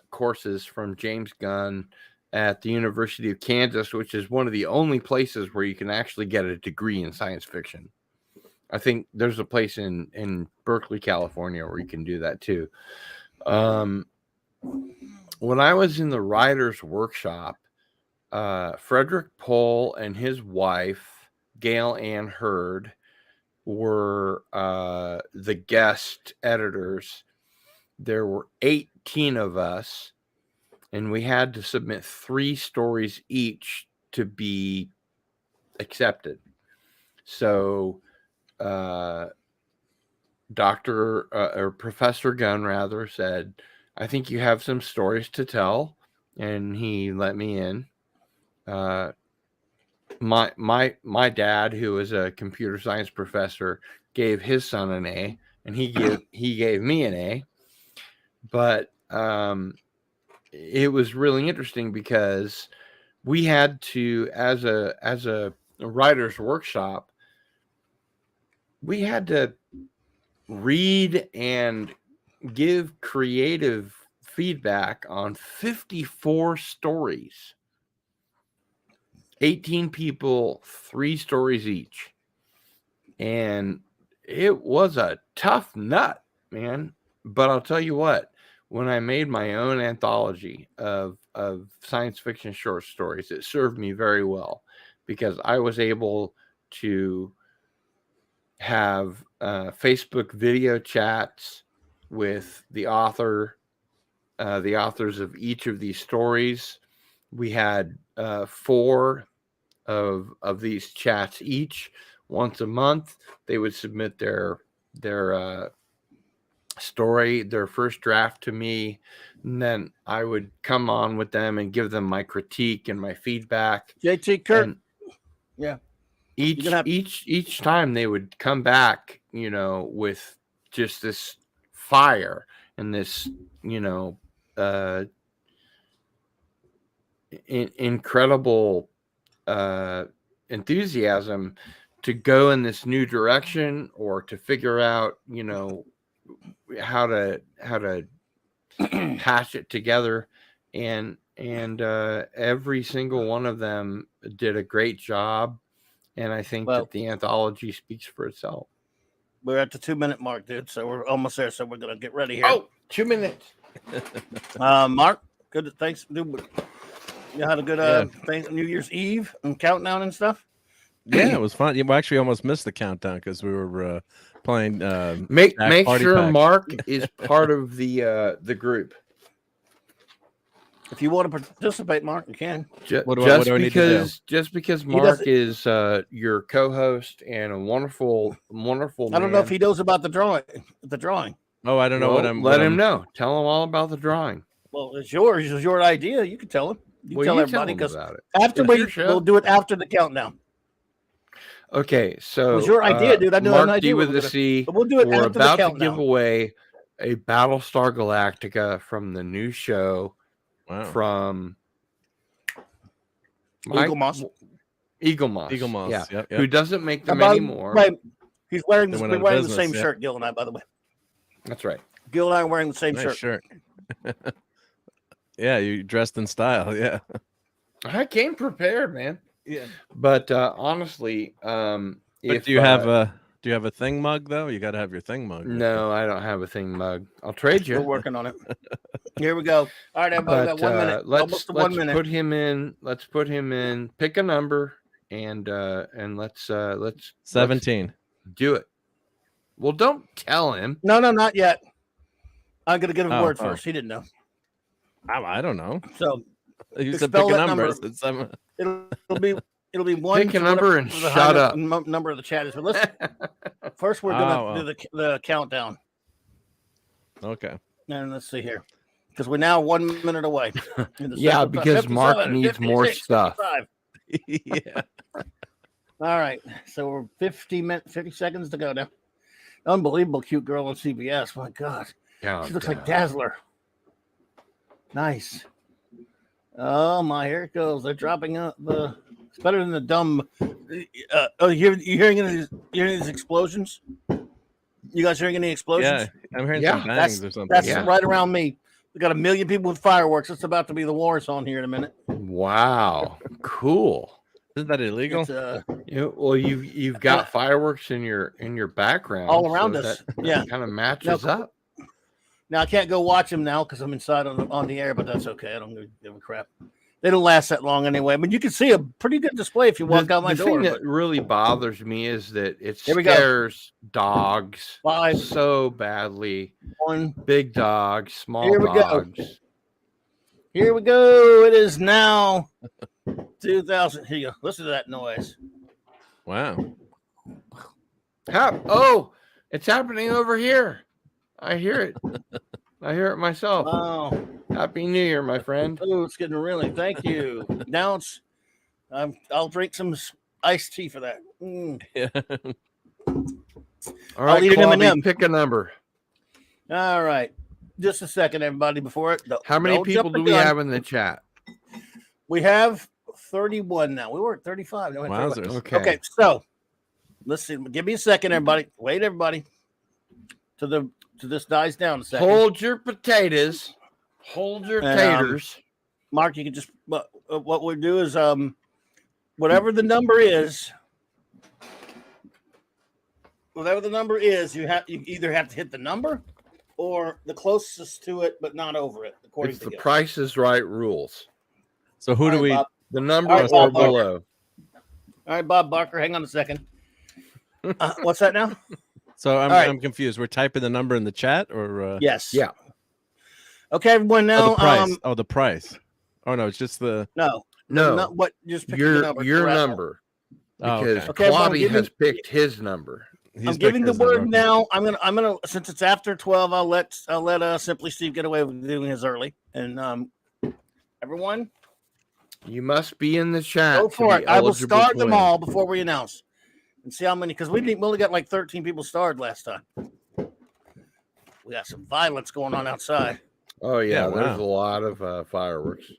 courses from James Gunn at the University of Kansas, which is one of the only places where you can actually get a degree in science fiction. I think there's a place in Berkeley, California, where you can do that too. When I was in the writer's workshop, Frederick Pohl and his wife, Gail Ann Hurd, were the guest editors. There were 18 of us, and we had to submit 3 stories each to be accepted. So Professor Gunn rather said, I think you have some stories to tell, and he let me in. My dad, who was a computer science professor, gave his son an A, and he gave me an A. But it was really interesting because we had to, as a writer's workshop, we had to read and give creative feedback on 54 stories. 18 people, 3 stories each. And it was a tough nut, man. But I'll tell you what, when I made my own anthology of science fiction short stories, it served me very well because I was able to have Facebook video chats with the authors of each of these stories. We had 4 of these chats each. Once a month, they would submit their story, their first draft to me, and then I would come on with them and give them my critique and my feedback. JT Kirk. And yeah. Each time they would come back, with just this fire and this, incredible enthusiasm to go in this new direction or to figure out, how to patch it together. And every single one of them did a great job. And I think that the anthology speaks for itself. We're at the 2-minute mark, dude. So we're almost there. So we're going to get ready here. Oh, 2 minutes. Mark, good. Thanks, dude. You had a good New Year's Eve and countdown and stuff? Yeah, it was fun. We actually almost missed the countdown because we were playing. Make sure pack. Mark is part of the group. If you want to participate, Mark, you can. Just because Mark is your co-host and a wonderful I don't know if he knows about the drawing. Oh, I don't know what I'm. Let him know. Tell him all about the drawing. Well, it's yours. It's your idea. You can tell him. You tell everybody because about it. After we'll do it after the countdown. Okay, so it was your idea, dude. I knew Mark an idea D with the C. But we'll do it We're after about the to countdown. give away a Battlestar Galactica from the new show. Wow. From Eagle Moss. Yeah. Yep. Who doesn't make them anymore. Right. He's wearing They we're went out of wearing the business, same shirt, Gil and I, by the way. That's right. Gil and I are wearing the same Nice shirt. Yeah, you dressed in style. Yeah. I came prepared, man. Yeah. But honestly, Do you have a thing mug though? You got to have your thing mug. No, I don't have a thing mug. I'll trade you. We're working on it. Here we go. All right, everybody, But, got 1 minute. let's 1 minute. put him in. Let's put him in. Pick a number and let's 17. Let's do it. Well, don't tell him. No, not yet. I'm gonna give him a word first. He didn't know. I don't know. So You said pick spell a that number. number. It'll be one. Pick a number and shut up. Number of the chat is. But let's first we're gonna do the countdown. Okay. And let's see here, because we're now 1 minute away. Yeah, because Mark needs more stuff. 55. Yeah. All right, so we're 50 seconds to go now. Unbelievable cute girl on CBS. My God. She looks like Dazzler. Nice. Oh my, here it goes. They're dropping up the. It's better than the dumb. You hearing any of these explosions? You guys hearing any explosions? Yeah, I'm hearing some bangs or something. That's right around me. We got 1 million people with fireworks. It's about to be the war zone here in a minute. Wow, cool. Isn't that illegal? Well, you've got fireworks in your background all around us. That kind of matches up. Now I can't go watch them now because I'm inside on the air, but that's okay. I don't give a crap. They don't last that long anyway. But you can see a pretty good display if you walk out my door. The thing that really bothers me is that it scares dogs so badly. Big dogs, small dogs. Here we go. It is now 2000. Here you go. Listen to that noise. Wow. Oh, it's happening over here. I hear it. I hear it myself. Wow. Happy New Year, my friend. Oh, it's getting really. Thank you. Now it's. I'll drink some iced tea for that. Yeah. All right, Clobby, pick a number. All right. Just a second, everybody. Before it. How many people do we have in the chat? We have 31 now. We were at 35. No, okay. So let's see. Give me a second, everybody. Wait, everybody. To this dies down a second. Hold your potatoes. Hold your taters. Mark, you can just what we'll do is whatever the number is, you either have to hit the number or the closest to it, but not over it. According it's to the Price is Right rules. So who do we? Bob. The number or below. All right, Bob Barker. Hang on a second. What's that now? So I'm confused. We're typing the number in the chat, or yes, yeah. Okay, everyone. Now the price. The price. Oh no, it's just the no. What? Just pick your number. Because Clobby has picked his number. I'm giving the word now. I'm gonna since it's after 12. I'll let Simply Steve get away with doing his early. And everyone, you must be in the chat. Go for it. I will start them all before we announce and see how many. Because we only got like 13 people starred last time. We got some violence going on outside. Oh yeah, there's a lot of fireworks.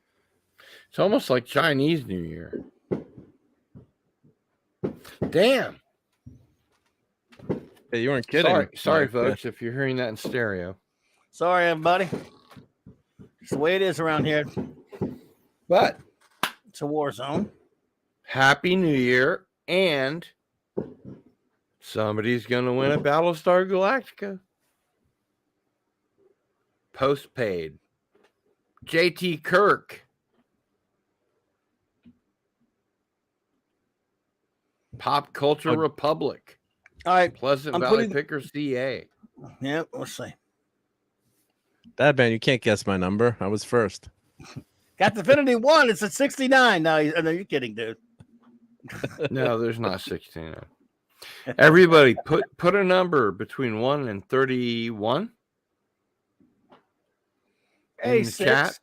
It's almost like Chinese New Year. Damn. Hey, you weren't kidding. Sorry, folks, if you're hearing that in stereo. Sorry, everybody. It's the way it is around here. But it's a war zone. Happy New Year, and somebody's going to win a Battlestar Galactica. Postpaid. JT Kirk. Pop Culture Republic. All right. Pleasant Valley Pickers CA. Yep, let's see. Dad, man, you can't guess my number. I was first. Got the Infinity 1. It's at 69. No, you're kidding, dude. No, there's not 69. Everybody, put a number between 1 and 31. In the chat.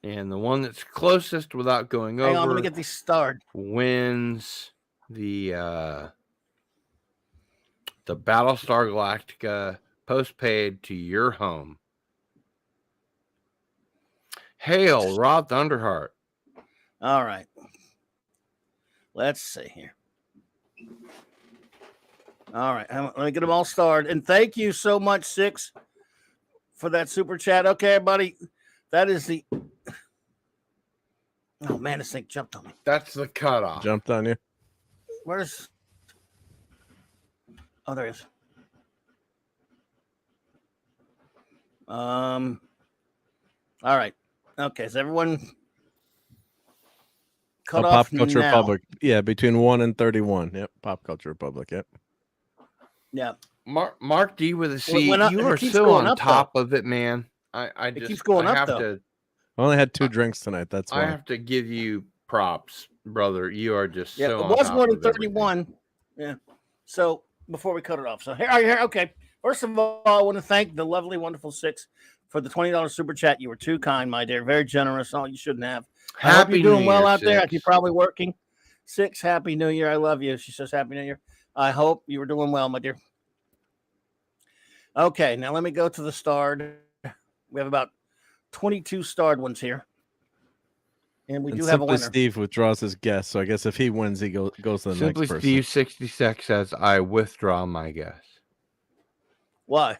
And the one that's closest without going over. Hang on, let me get these starred. Wins the Battlestar Galactica postpaid to your home. Hail, Rod Thunderheart. All right. Let's see here. All right. Let me get them all started. And thank you so much, Six, for that super chat. Okay, everybody. That is the... Oh, man, this thing jumped on me. That's the cutoff. Jumped on you. Where's... Oh, there it is. All right. Okay, is everyone cut off Pop Culture now? Republic. Yeah, between 1 and 31. Yep, Pop Culture Republic. Yep. Yeah. Mark D with a C. You are so on top of it, man. I just keeps going up, have though. to. I only had 2 drinks tonight. That's why. I have to give you props, brother. You are just so on it was top more than of 31. everything. Yeah. So before we cut it off. So here. Okay. First of all, I want to thank the lovely, wonderful Six for the $20 super chat. You were too kind, my dear. Very generous. Oh, you shouldn't have. I hope you're doing well out there. You're probably working. Six, Happy New Year. I love you. She says Happy New Year. I hope you were doing well, my dear. Okay, now let me go to the starred. We have about 22 starred ones here. And we do have a winner. Steve withdraws his guess, so I guess if he wins, he goes to the Simply next person. Steve 66 says, I withdraw my guess. Why?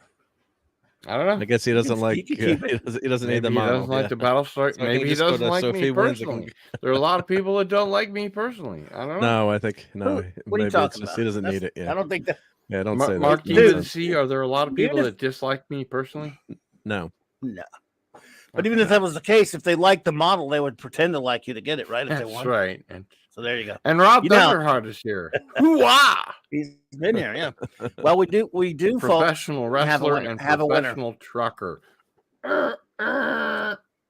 I don't know. I guess he doesn't like. he doesn't need the model. He doesn't like the Battlestar. So maybe he doesn't like me personally. There are a lot of people that don't like me personally. I don't know. No, I think no. What are you talking about? He doesn't need it. Yeah. I don't think that. Yeah, don't say that. Mark, do you see? Are there a lot of people that dislike me personally? No. But even if that was the case, if they liked the model, they would pretend to like you to get it, right? If they That's want. right. And so there you go. And Rob Thunderheart is here. Hoo-ah! He's been here, yeah. Well, we do. Professional wrestler and professional trucker. You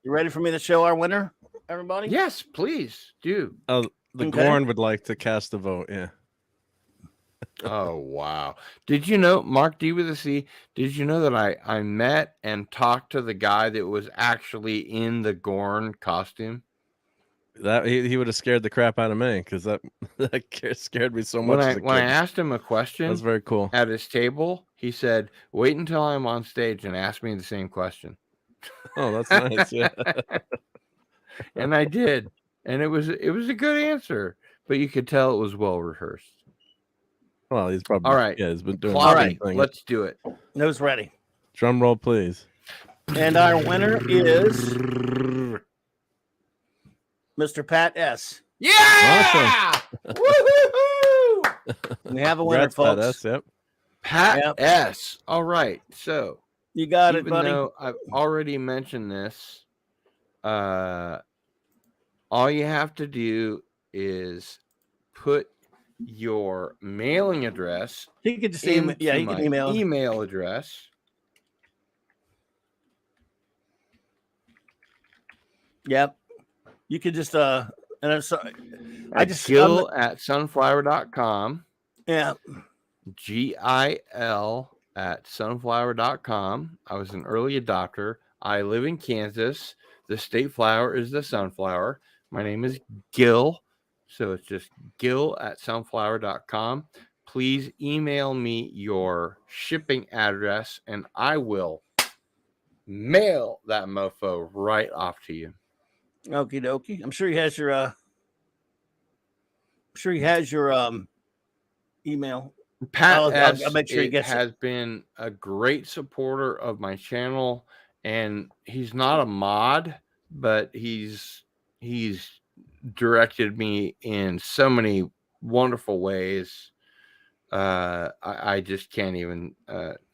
ready for me to show our winner, everybody? Yes, please do. The Gorn would like to cast a vote. Yeah. Oh wow! Did you know, Mark D with a C? Did you know that I met and talked to the guy that was actually in the Gorn costume? That he would have scared the crap out of me because that scared me so much. When I asked him a question, that's very cool. At his table, he said, "Wait until I'm on stage and ask me the same question." Oh, that's nice. Yeah. And I did, and it was a good answer, but you could tell it was well rehearsed. Well, he's probably all right. Yeah, he's been doing. All right, let's do it. Nose ready. Drum roll, please. And our winner is Mr. Pat S. Yeah! Awesome. Woo-hoo-hoo! We have a winner, Congrats, folks. Pat S. Yep. Pat S. All right. So you got it, Even buddy. though I've already mentioned this, all you have to do is put your mailing address. You can just email. Yeah, you can email. Email address. Yep. You could just and I'm sorry. I just Gil at sunflower.com. Yeah. GIL at sunflower.com. I was an early adopter. I live in Kansas. The state flower is the sunflower. My name is Gil. So it's just Gil at sunflower.com. Please email me your shipping address and I will mail that mofo right off to you. Okie dokie. I'm sure he has your email. Pat I'll make sure he gets has been a great supporter of my channel, and he's not a mod, but he's directed me in so many wonderful ways. I just can't even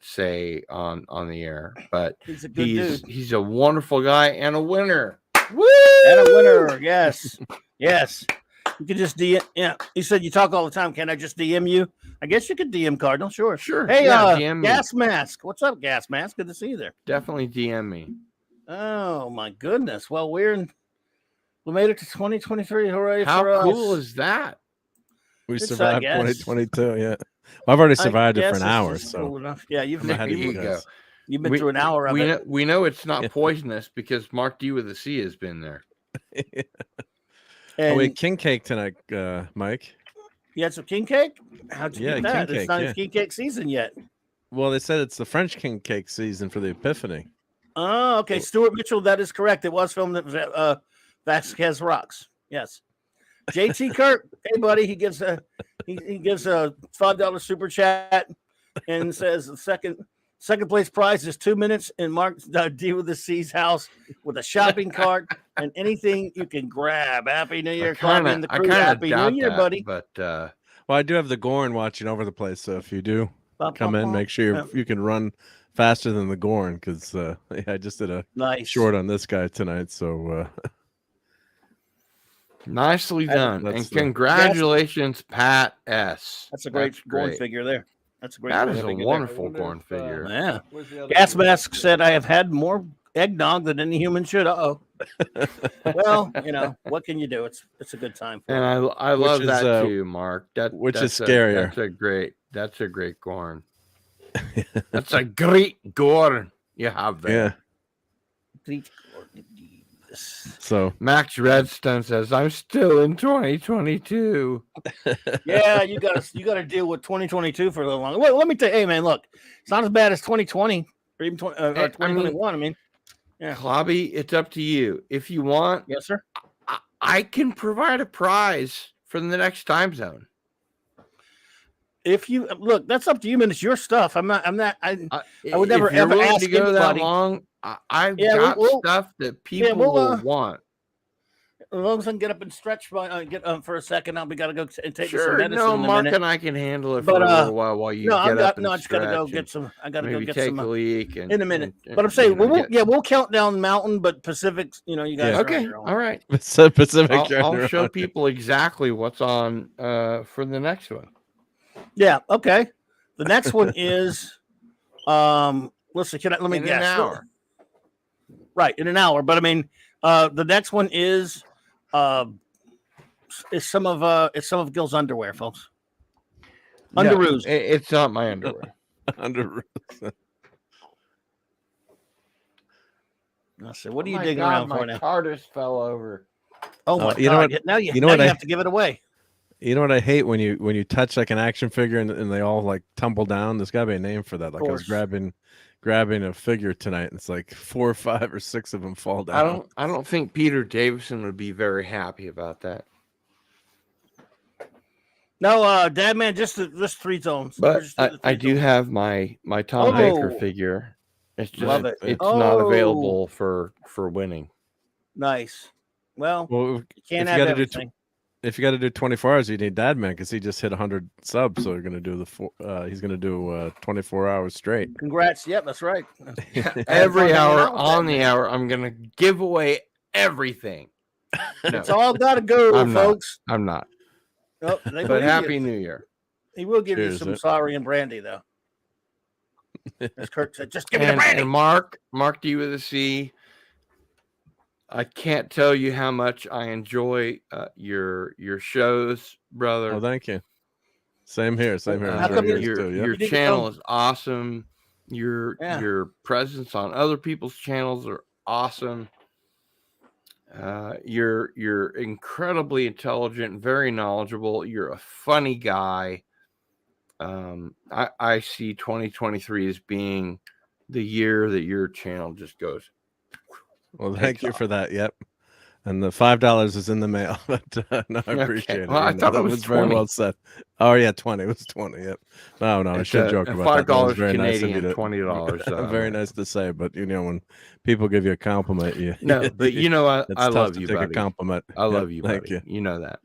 say on the air, but he's a good dude. He's a wonderful guy and a winner. Woo! And a winner. Yes. Yes. You can just DM. Yeah. He said you talk all the time. Can I just DM you? I guess you could DM Cardinal. Sure. Sure. Hey, DM Gas Mask. What's up, Gas Mask? Good to see you there. Definitely DM me. Oh my goodness. Well, we made it to 2023. Hooray How for us. How cool is that? We survived 2022. Yeah. Well, I've already survived it for an hour. So cool enough. Yeah, you've You've been through an hour of it. We know it's not poisonous because Mark D with a C has been there. And we had king cake tonight, Mike. You had some king cake? How'd you get that? It's not king cake season yet. Well, they said it's the French king cake season for the Epiphany. Oh, okay. Stuart Mitchell, that is correct. It was filmed at Vasquez Rocks. Yes. JT Kirk, hey buddy, he gives a $5 super chat and says the second place prize is 2 minutes in Mark D with the C's house with a shopping cart and anything you can grab. Happy New Year, Clobby and the crew. Happy New Year, buddy. But well, I do have the Gorn watching over the place, so if you do come in, make sure you can run faster than the Gorn because I just did a short on this guy tonight. So nicely done, and congratulations, Pat S. That's a great Gorn figure there. That's a great. That is a wonderful Gorn figure. Yeah. Gas Mask said, "I have had more eggnog than any human should." Well, what can you do? It's a good time. And I love that too, Mark. Which is scarier. That's a great Gorn. That's a great Gorn you have there. Yeah. So Max Redstone says, "I'm still in 2022." Yeah, you got to deal with 2022 for a little longer. Well, let me tell you, hey man, look, it's not as bad as 2020 or even 2021. I mean, yeah, Clobby, it's up to you. If you want, yes, sir. I can provide a prize for the next time zone. If you look, that's up to you, man. It's your stuff. I would never if you're ever willing ask to go anybody. that long. I've got stuff that people will want. As long as I can get up and stretch for a second, I'll be gotta go and take some medicine. No, in a Mark minute. and I can handle it for a little while you get up and I just gotta go get some. I gotta go get take some a leak in a minute. But I'm saying we'll count down the mountain, but Pacific's, you guys. Yeah. Okay, all right. Pacific. I'll show people exactly what's on for the next one. Yeah. Okay. The next one is let's see. Let me guess. An hour. Right, in an hour. But I mean, the next one is some of Gil's underwear, folks. Underoos. No, it's not my underwear. Underoos. I said, what are you digging around for now? My TARDIS fell over. Oh my God! You know what? Now you have to give it away. You know what I hate when you touch like an action figure and they all like tumble down. There's got to be a name for that. Like I was grabbing a figure tonight, and it's like 4 or 5 or 6 of them fall down. I don't think Peter Davison would be very happy about that. No, Dad, man, just 3 zones. But I do have my Tom Baker figure. It's just it's not available for winning. Nice. Well you can't have everything. If you got to do 24 hours, you need Dad Man because he just hit 100 subs, so you're gonna do he's gonna do 24 hours straight. Congrats! Yep, that's right. Every hour on the hour, I'm gonna give away everything. No. It's all gotta go, folks. I'm not. Oh, but Happy New Year. He will give you some sorry and brandy though. As Kurt said, just give me the brandy. And Mark D with a C. I can't tell you how much I enjoy your shows, brother. Oh, thank you. Same here. Your channel is awesome. Your presence on other people's channels are awesome. You're incredibly intelligent, very knowledgeable. You're a funny guy. I see 2023 as being the year that your channel just goes. Well, thank you for that. Yep. And the $5 is in the mail. But no, I appreciate it. Well, I thought it was 20. Very well said. Oh yeah, 20. It was 20. Yep. No, I should joke about that. $5 Canadian, nice $20. Very nice to say, but when people give you a compliment, but I love you, buddy. A compliment. I love you, buddy. Thank you. You know that.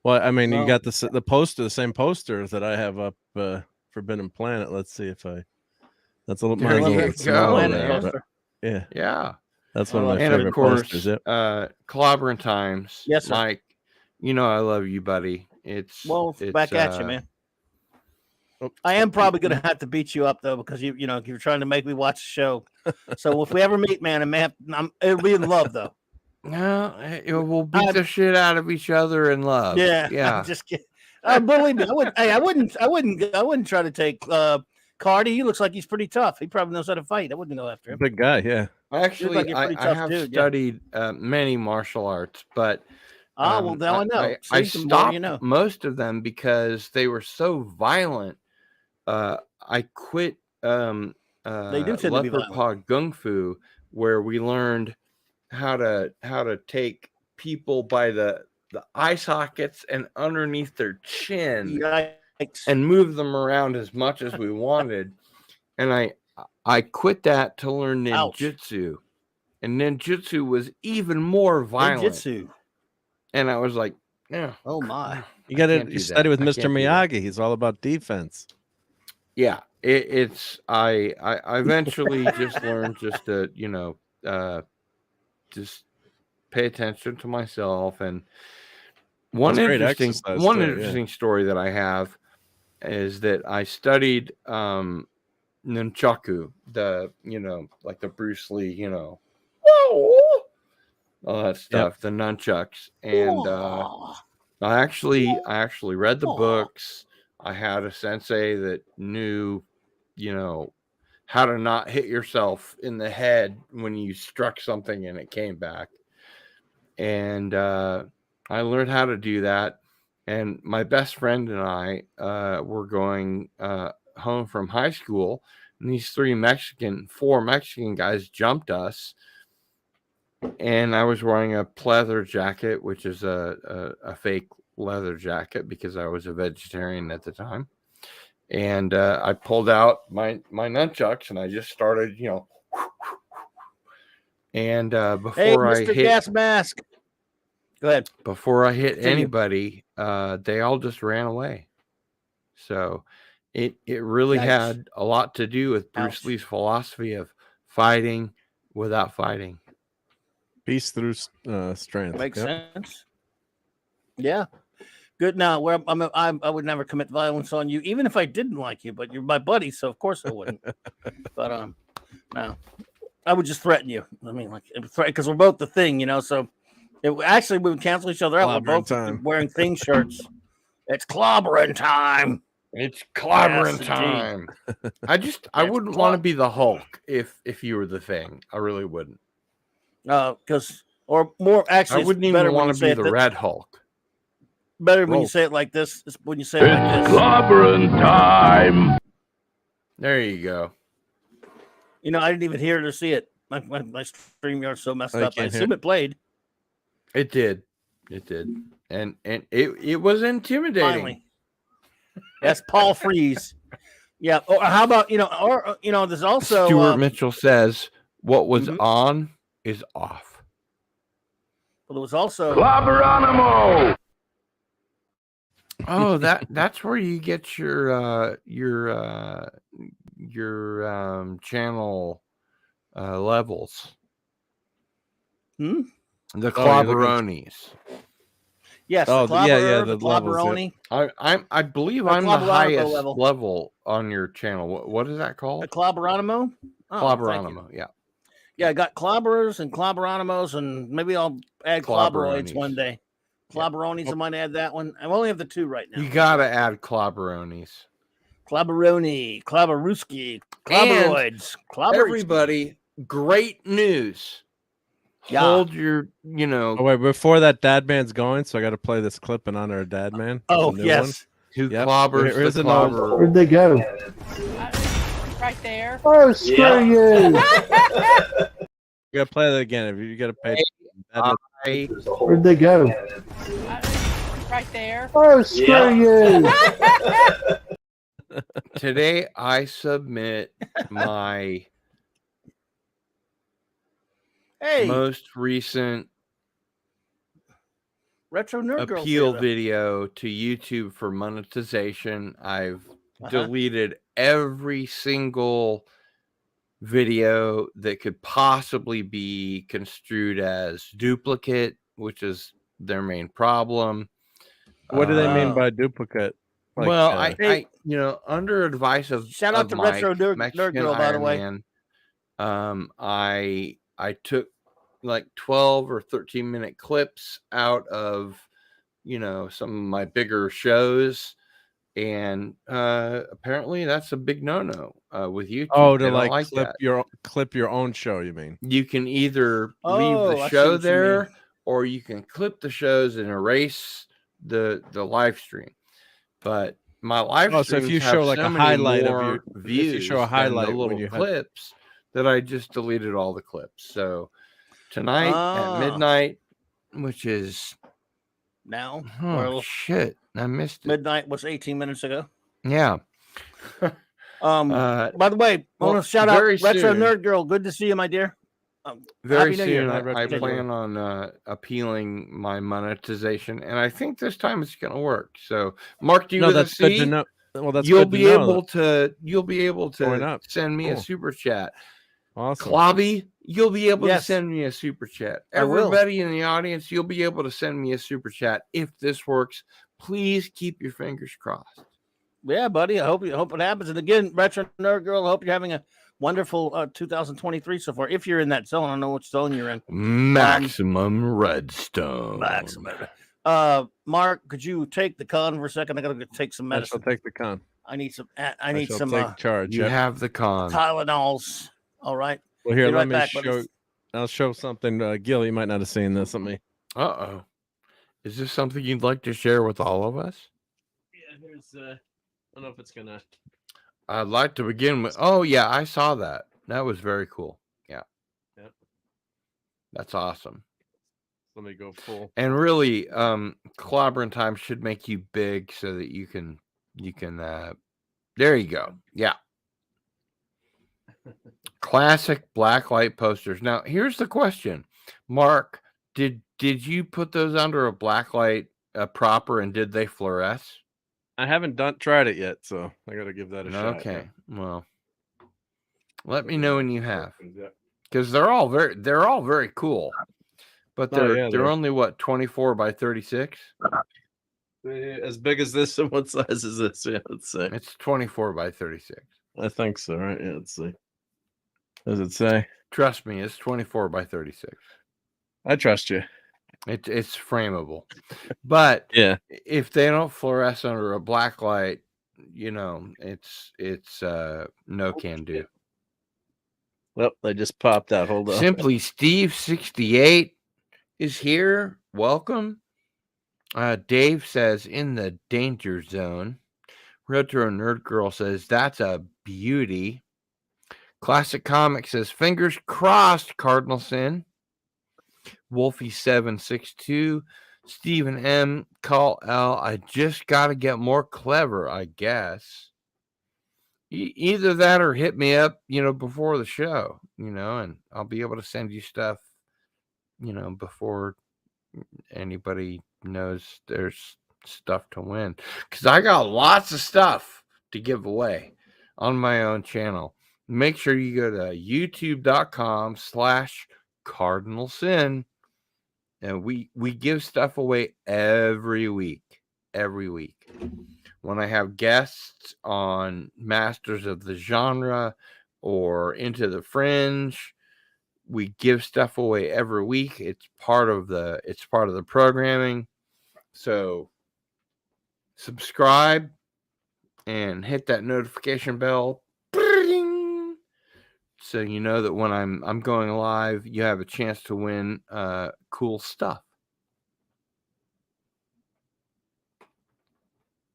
Well, I mean, you got the poster, the same poster that I have up Forbidden Planet. Let's see if that's a little more. Yeah. That's one of my favorite posters. Yep. Clobberin Times. Yes, sir. Mike, I love you, buddy. It's back at you, man. I am probably gonna have to beat you up though because you're trying to make me watch the show. So if we ever meet, man, it'll be in love though. No, we'll beat the shit out of each other in love. Yeah. I'm just kidding. Believe me, I wouldn't try to take Cardi. He looks like he's pretty tough. He probably knows how to fight. I wouldn't go after him. Big guy, yeah. Actually, I have studied many martial arts, but well, now I know. I stopped most of them because they were so violent. I quit they do tend to be Leopard Paw Gung Fu, where we learned how to take people by the eye sockets and underneath their chin. Yikes. And move them around as much as we wanted. And I quit that to learn ninjutsu. And ninjutsu was even more violent. Ninjutsu. And I was like, yeah. Oh my. You got to study with Mr. Miyagi. He's all about defense. Yeah. I eventually just learned just to, just pay attention to myself. And one interesting story that I have is that I studied nunchaku, like the Bruce Lee, all that stuff, the nunchucks, and I actually read the books. I had a sensei that knew, how to not hit yourself in the head when you struck something and it came back. And I learned how to do that. And my best friend and I were going home from high school, and these four Mexican guys jumped us. And I was wearing a pleather jacket, which is a fake leather jacket because I was a vegetarian at the time. And I pulled out my nunchucks and I just started, and before I hit gas mask. Go ahead. Before I hit anybody, they all just ran away. So it really had a lot to do with Bruce Lee's philosophy of fighting without fighting. Peace through strength. Makes sense. Yeah. Good. Now, I would never commit violence on you, even if I didn't like you. But you're my buddy, so of course I wouldn't. But no, I would just threaten you. I mean, like, because we're both the Thing, So we would cancel each other out. We're both wearing Thing shirts. It's clobbering time. It's clobbering time. I wouldn't want to be the Hulk if you were the Thing. I really wouldn't. I wouldn't even want to be the Red Hulk. Better when you say it like this. When you say it like this. Clobbering time. There you go. I didn't even hear it or see it. My StreamYard's so messed up. I assume it played. It did. And it was intimidating. Finally. That's Paul Frees. Yeah. Or how about, there's also Stuart Mitchell says what was on is off. Well, there was also Clobberin. Oh, that's where you get your channel levels. The Clobberonis. Yes. Oh, the Clobberoni. I believe I'm the highest level on your channel. What is that called? The Clobberonimo. Clobberonimo. Yeah. Yeah, I got clobberers and clobberonimos, and maybe I'll add clobberoids one day. Clobberonis, I might add that one. I only have the two right now. You gotta add clobberonis. Clobberoni, clobberuski, clobberoids, everybody, great news. Yeah. Hold your, Oh, wait, before that Dad Man's going, so I got to play this clip in honor of Dad Man. Oh, yes. Who clobbers the clobber? Where'd they go? Right there. Oh, screw you! You gotta play that again. If you gotta pay. Where'd they go? Right there. Oh, screw you! Today I submit my most recent Retro Nerd appeal video to YouTube for monetization. I've deleted every single video that could possibly be construed as duplicate, which is their main problem. What do they mean by duplicate? Like, well, I under advice of shout out to Retro Nerd Girl, by the way. I took like 12 or 13-minute clips out of some of my bigger shows. And apparently that's a big no-no with YouTube. Oh, to like clip your own show, you mean? You can either leave the show there, or you can clip the shows and erase the live stream. But my live streams so if you show like a highlight of your views, if you show a highlight the little clips that I just deleted all the clips. So tonight at midnight, which is now, shit, I missed it. Midnight was 18 minutes ago. Yeah. By the way, I want to shout out Retro Nerd Girl. Good to see you, my dear. Very soon, I plan on appealing my monetization, and I think this time it's going to work. So, Mark, do you that's good to know. Well, that's you'll be able to send me a super chat. Awesome. Clobby, you'll be able to send me a super chat. Everybody in the audience, you'll be able to send me a super chat if this works. Please keep your fingers crossed. Yeah, buddy. I hope it happens. And again, Retro Nerd Girl, I hope you're having a wonderful 2023 so far. If you're in that zone, I don't know which zone you're in. Maximum redstone. Maximum. Mark, could you take the con for a second? I gotta take some medicine. I'll take the con. I need some. I need some. Take charge. You have the con. Tylenols. All right. Well, here, let me show. I'll show something. Gil, you might not have seen this. Let me. Uh-oh. Is this something you'd like to share with all of us? Yeah, here's I don't know if it's gonna. I'd like to begin with. Oh yeah, I saw that. That was very cool. Yeah. Yep. That's awesome. Let me go full. And really, clobbering time should make you big so that you can there you go. Yeah. Classic blacklight posters. Now, here's the question. Mark, did you put those under a blacklight proper, and did they fluoresce? I haven't tried it yet, so I got to give that a shot. Okay. Yeah. Well, let me know when you have. Cuz they're all very cool. But they're only what, 24 by 36? As big as this, and what size is this? Yeah, let's see. It's 24 by 36. I think so, right? Yeah, let's see. Does it say? Trust me, it's 24 by 36. I trust you. It's frameable. But yeah, if they don't fluoresce under a black light, it's no can do. Well, they just popped out. Hold on. Simply Steve 68 is here. Welcome. Dave says in the danger zone. Retro Nerd Girl says that's a beauty. Classic Comics says fingers crossed, Cardinal Sin. Wolfie762. Stephen M. Call L. I just got to get more clever, I guess. Either that or hit me up, before the show, and I'll be able to send you stuff, before anybody knows there's stuff to win. Because I got lots of stuff to give away on my own channel. Make sure you go to youtube.com/cardinalsin. And we give stuff away every week. When I have guests on Masters of the Genre or Into the Fringe, we give stuff away every week. It's part of the programming. So subscribe and hit that notification bell. So you know that when I'm going live, you have a chance to win cool stuff.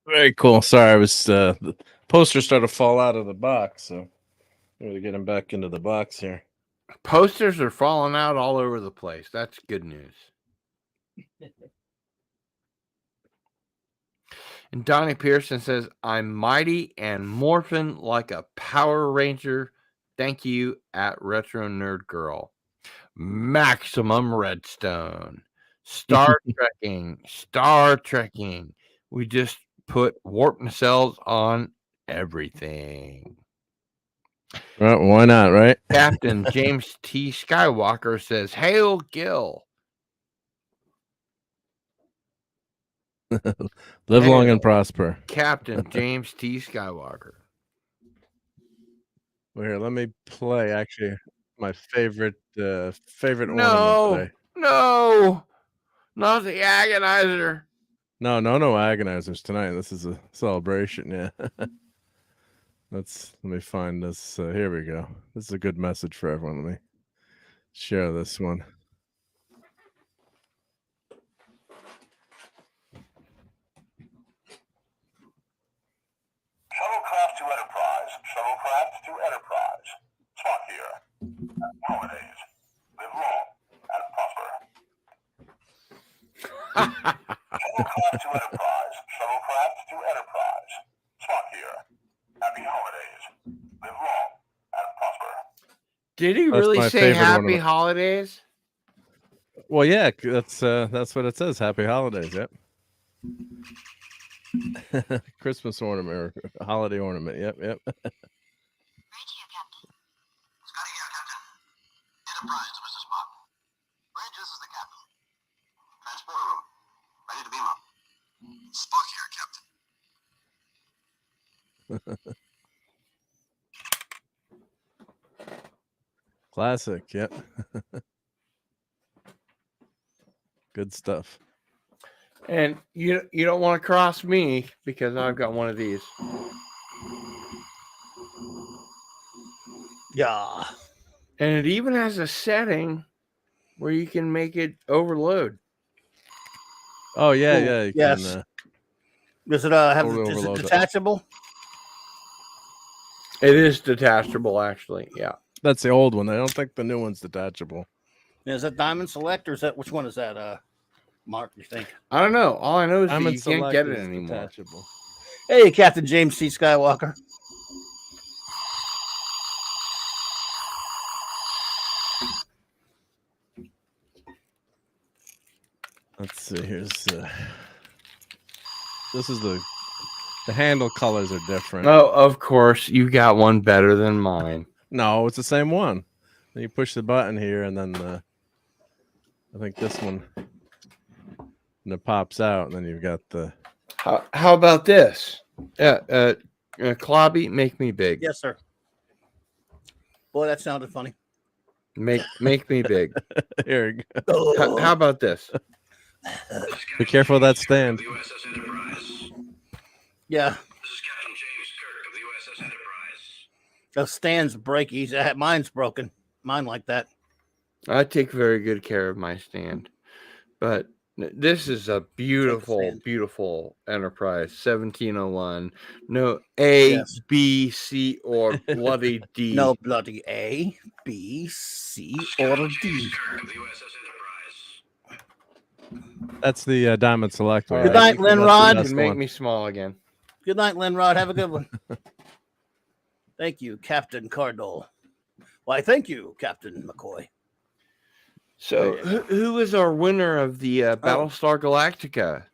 Very cool. Sorry, I was the poster started to fall out of the box, so I'm going to get them back into the box here. Posters are falling out all over the place. That's good news. And Donnie Pearson says, I'm mighty and morphin' like a Power Ranger. Thank you at Retro Nerd Girl. Maximum Redstone. Star Trekking. We just put warp nacelles on everything. Well, why not, right? Captain James T. Skywalker says, Hail Gil. Live long and prosper. Captain James T. Skywalker. Well, here, let me play actually my favorite ornament today. No, not the agonizer. No agonizers tonight. This is a celebration. Yeah. Let me find this. Here we go. This is a good message for everyone. Let me share this one. Shuttlecraft to Enterprise. Shuttlecraft to Enterprise. Spock here. Holidays. Live long and prosper. Shuttlecraft to Enterprise. Shuttlecraft to Enterprise. Spock here. Happy holidays. Live long and prosper. Did he really say happy holidays? Well, yeah, that's what it says. Happy holidays. Yep. Christmas ornament or holiday ornament. Yep. Right here, Captain. Scotty here, Captain. Enterprise to Mr. Spock. Bridge, this is the Captain. Transporter room. Ready to beam up. Spock here, Captain. Classic. Yep. Good stuff. And you don't want to cross me because I've got one of these. Yeah. And it even has a setting where you can make it overload. Oh yeah, Cool. yeah. You Yes. can, Does it is Totally it overload it. detachable? It is detachable, actually. Yeah. that's the old one. I don't think the new one's detachable. Is that Diamond Select or is that which one is that? Mark, you think? I don't know. All I know is that Diamond you can't Select get it is anymore. detachable. Hey, Captain James C. Skywalker. Let's see. Here's this is the handle colors are different. Oh, of course, you got one better than mine. No, it's the same one. Then you push the button here, and then I think this one, and it pops out, and then you've got the. How about this? Clobby, make me big. Yes, sir. Boy, that sounded funny. Make me big. Here we go. How about this? Be careful of that stand. Yeah. This is Captain James Kirk of the USS Enterprise. Those stands break easy. Mine's broken. Mine like that. I take very good care of my stand, but this is a beautiful, beautiful Enterprise 1701. No A, Yes. B, C, or bloody D. No bloody A, B, C, or D. Kirk of the USS Enterprise. That's the Diamond Select. All one, Good right, night, Linrod. You can make me small again. Good night, Linrod. Have a good one. Thank you, Captain Cardole. Why, thank you, Captain McCoy. So, who is our winner of the Battlestar Galactica?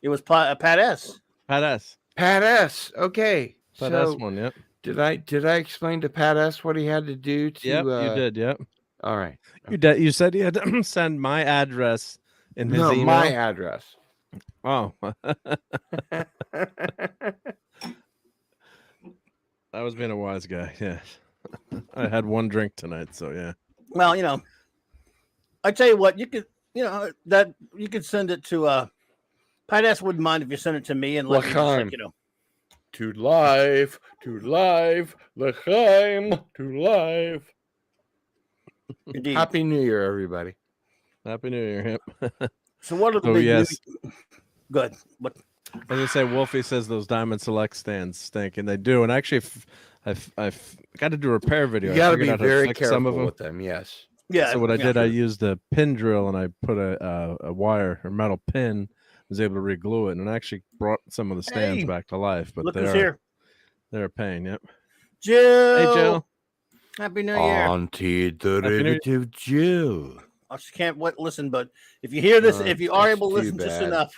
It was Pat S. Pat S. Pat S. Okay. Pat so, S one. Yep. Did I explain to Pat S what he had to do to? Yep. You did. Yep. All right. You said you had to send my address in his email. My address. Oh. I was being a wise guy. Yeah. I had one drink tonight, so yeah. Well, I tell you what, you could, that you could send it to Pat S. Wouldn't mind if you send it to me and let me just, To live, L'chaim, to live. Indeed. Happy New Year, everybody. Happy New Year. Yep. So what are the Oh, big yes. Good. What? I was gonna say, Wolfie says those Diamond Select stands stink, and they do. And actually, I've got to do a repair video. You got to figured be out how very fix some of careful them. with them. Yes. Yeah. So what I did, I used a pin drill and I put a wire or metal pin. Was able to re-glue it, and it actually brought some of the stands back to life. But look who's here. They're a pain. Yep. Jill. Hey, Jill. Happy New Year. Auntie derivative Jill. I just can't listen, but if you hear this, if you are able to listen just enough,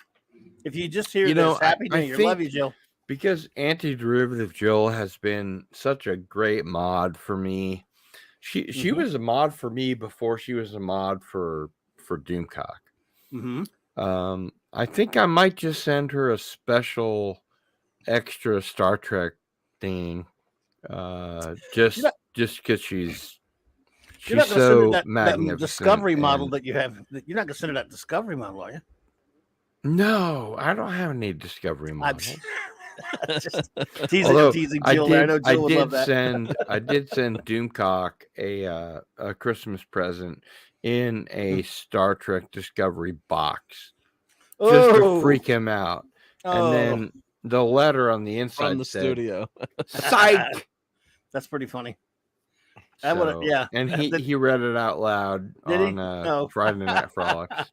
if you just hear this, Happy New Year. Love you, Jill. Because anti-derivative Jill has been such a great mod for me. She was a mod for me before she was a mod for Doomcock. Mm-hmm. I think I might just send her a special extra Star Trek thing. Just because she's so magnificent. That Discovery model that you have. You're not going to send her that Discovery model, are you? No, I don't have any Discovery models. Just teasing Jill there. I know Jill would love that. I did send Doomcock a Christmas present in a Star Trek Discovery box just to freak him out. And then the letter on the inside from the studio. Psych. That's pretty funny. And he read it out loud on Friday Night Frolics.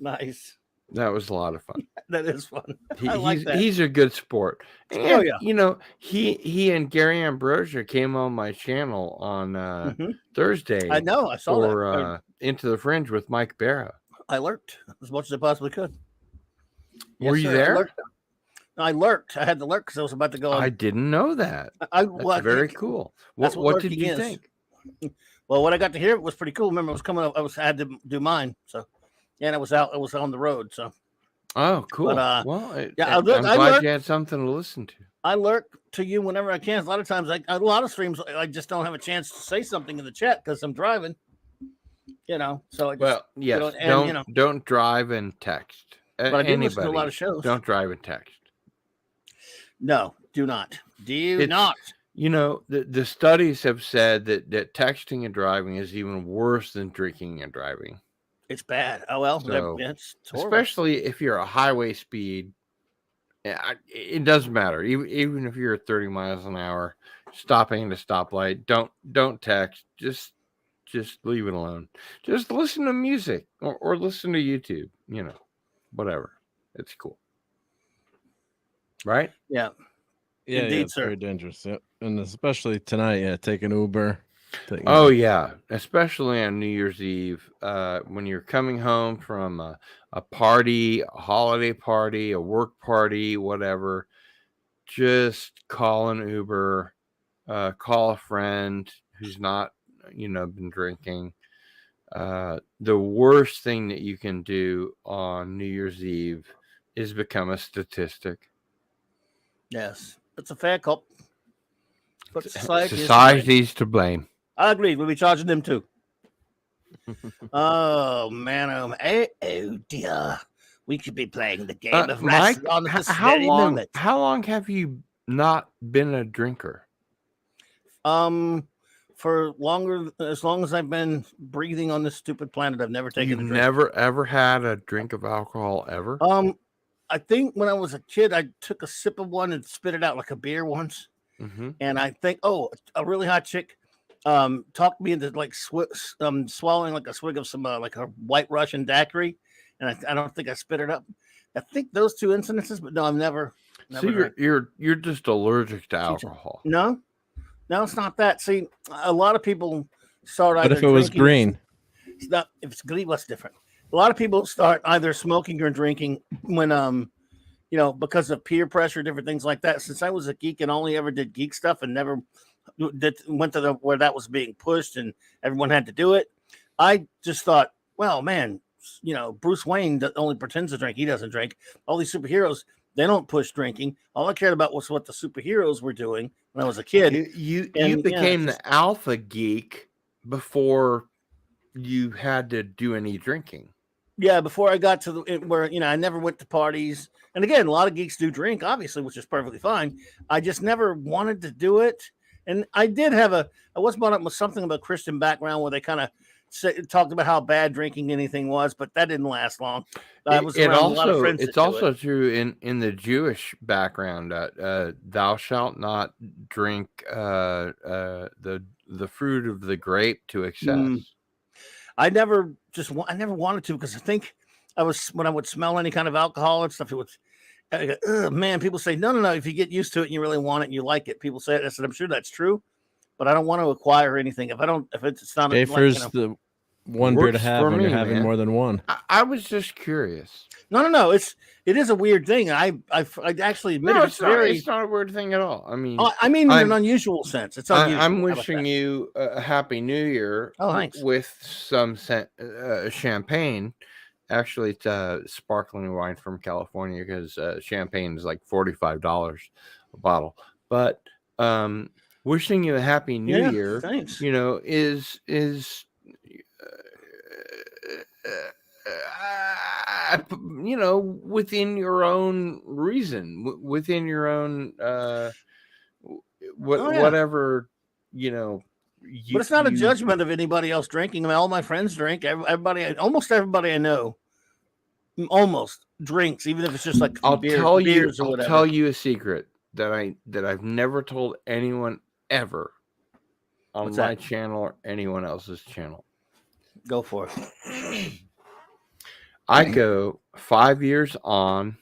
Nice. That was a lot of fun. That is fun. He's a good sport. And, he and Gary Ambrosia came on my channel on Thursday. I know. I saw that. Into the Fringe with Mike Barra. I lurked as much as I possibly could. Were you there? I lurked. I had to lurk because I was about to go. I didn't know that. That's very cool. What did you think? Well, what I got to hear was pretty cool. Remember, I was coming up. I had to do mine. So, and I was out. I was on the road. So. Oh, cool. But, I'm glad you had something to listen to. I lurk to you whenever I can. A lot of times, a lot of streams, I just don't have a chance to say something in the chat because I'm driving. So don't drive and text. But I do listen to a lot of shows. Don't drive and text. No, do not. Not. The studies have said that texting and driving is even worse than drinking and driving. It's bad. Oh well, So, it's horrible. especially if you're a highway speed, it doesn't matter. Even if you're at 30 miles an hour, stopping at a stoplight, don't text. Just leave it alone. Just listen to music or listen to YouTube. You know, whatever. It's cool, right? Yeah. Yeah, Indeed, it's sir. very dangerous. Yep. And especially tonight, yeah, taking Uber. Oh yeah, especially on New Year's Eve, when you're coming home from a party, a holiday party, a work party, whatever. Just call an Uber, call a friend who's not, been drinking. The worst thing that you can do on New Year's Eve is become a statistic. Yes, it's a fair cop. But Society's to blame. I agree. We'll be charging them too. Oh man! Oh dear. We could be playing the game of Mike, on this very moment. How long have you not been a drinker? For as long as I've been breathing on this stupid planet, I've never taken a drink. Never ever had a drink of alcohol ever? I think when I was a kid, I took a sip of one and spit it out like a beer once. Mm-hmm. And I think, a really hot chick talked me into like swallowing like a swig of some like a White Russian daiquiri, and I don't think I spit it up. I think those two incidences, but no, I've never. So you're just allergic to alcohol. No, it's not that. See, a lot of people start. But if it was green, it's not. If it's green, what's different? A lot of people start either smoking or drinking when because of peer pressure, different things like that. Since I was a geek and only ever did geek stuff and never went to where that was being pushed and everyone had to do it, I just thought, well, man, Bruce Wayne only pretends to drink. He doesn't drink. All these superheroes, they don't push drinking. All I cared about was what the superheroes were doing when I was a kid. You became the alpha geek before you had to do any drinking. Yeah, before I got to where I never went to parties. And again, a lot of geeks do drink, obviously, which is perfectly fine. I just never wanted to do it. And I was brought up with something about Christian background where they kind of talked about how bad drinking anything was, but that didn't last long. I was around a lot of friends. It's also true in the Jewish background. Thou shalt not drink the fruit of the grape to excess. I never wanted to, because I think when I would smell any kind of alcohol and stuff, it was, man, people say, no. If you get used to it and you really want it and you like it, people say it. I said, I'm sure that's true, but I don't want to acquire anything. If it's not the one beer to have when you're having more than one. I was just curious. No. It is a weird thing. I actually admit it's not a weird thing at all. I mean, in an unusual sense. It's unusual. I'm wishing you a happy New Year. Oh, thanks. With some champagne. Actually, it's sparkling wine from California, because champagne is like $45 a bottle. But wishing you a happy New Year. Thanks. Is within your own reason, within your own whatever, but it's not a judgment of anybody else drinking. I mean, all my friends drink. Almost everybody I know almost drinks, even if it's just like beers or whatever. I'll tell you a secret that I've never told anyone ever on my channel or anyone else's channel. Go for it. I go 5 years on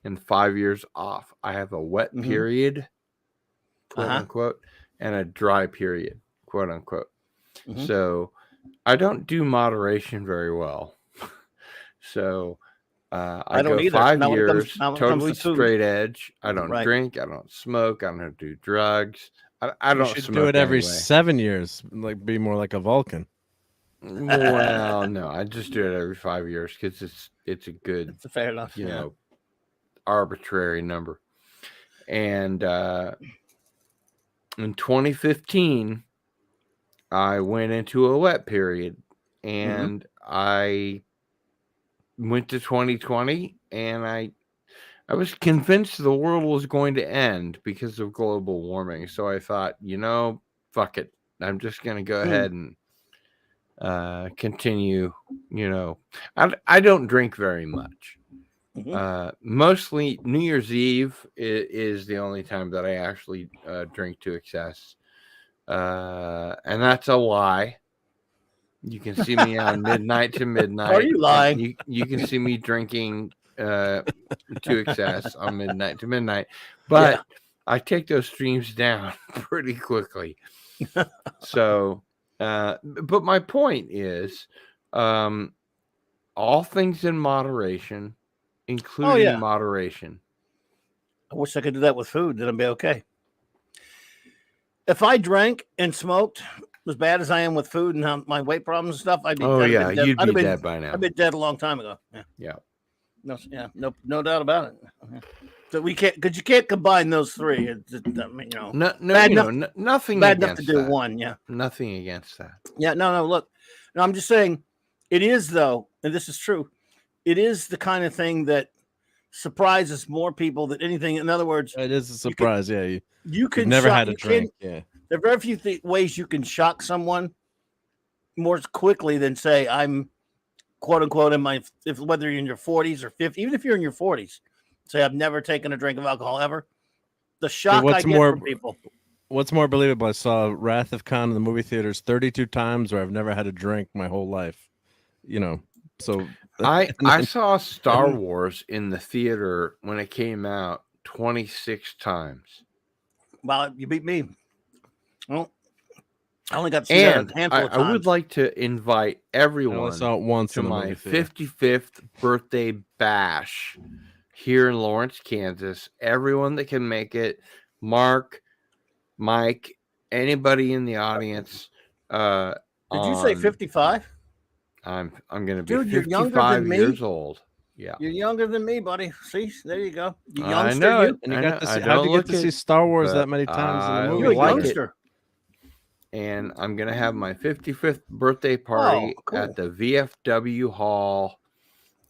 and 5 years off. I have a wet period, quote unquote, and a dry period, quote unquote. So I don't do moderation very well. So I don't go either. 5 years totally straight edge. I don't drink. I don't smoke. I don't do drugs. I don't should smoke do it every anyway. 7 years, like be more like a Vulcan. Well, no, I just do it every 5 years because it's a good, it's a fair enough, arbitrary number. And in 2015, I went into a wet period, and I went to 2020, and I was convinced the world was going to end because of global warming. So I thought, fuck it. I'm just going to go ahead and continue. I don't drink very much. Mostly New Year's Eve is the only time that I actually drink to excess. And that's a lie. You can see me on midnight to midnight. Are you lying? You can see me drinking to excess on midnight to midnight. But I take those streams down pretty quickly. So, but my point is, all things in moderation, including moderation. I wish I could do that with food. Then I'd be okay. If I drank and smoked as bad as I am with food and how my weight problems and stuff, I'd be dead. You'd be dead by now. I'd be dead a long time ago. Yeah. No doubt about it. So we can't, because you can't combine those three. Nothing bad enough to against do that. one. Yeah, Nothing against that. yeah. No. Look, no, I'm just saying, it is though, and this is true. It is the kind of thing that surprises more people than anything. In other words, it is a surprise. You could never had a drink. Yeah, there are very few ways you can shock someone more quickly than say I'm quote unquote in my whether you're in your 40s or 50s, even if you're in your 40s, say I've never taken a drink of alcohol ever. The shock I get from people. What's more believable? I saw Wrath of Khan in the movie theaters 32 times, or I've never had a drink my whole life. So I saw Star Wars in the theater when it came out 26 times. Well, you beat me. Well, I only got to see that a handful of times. I would like to invite everyone saw it once to in my the movie 55th birthday bash here in Lawrence, Kansas. Everyone that can make it, Mark, Mike, anybody in the audience. Did you say 55? I'm going to be Dude, 55 years old. Yeah, you're younger than me, buddy. See, there you go. You youngster, I know it. And you got to see, how do you get to see Star Wars that many times in the movie? You're a youngster. And I'm going to have my 55th birthday party at the VFW Hall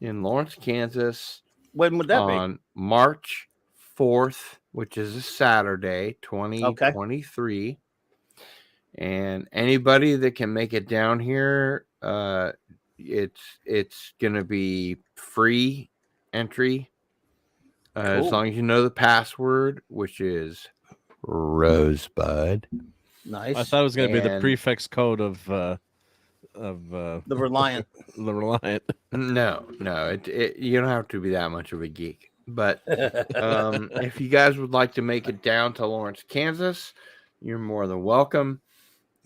in Lawrence, Kansas. When would that be? On March 4th, which is a Saturday, 2023. And anybody that can make it down here, it's going to be free entry. As long as you know the password, which is Rosebud. Nice. I thought it was going to be the prefix code of the Reliant. The Reliant. No, you don't have to be that much of a geek. But if you guys would like to make it down to Lawrence, Kansas, you're more than welcome.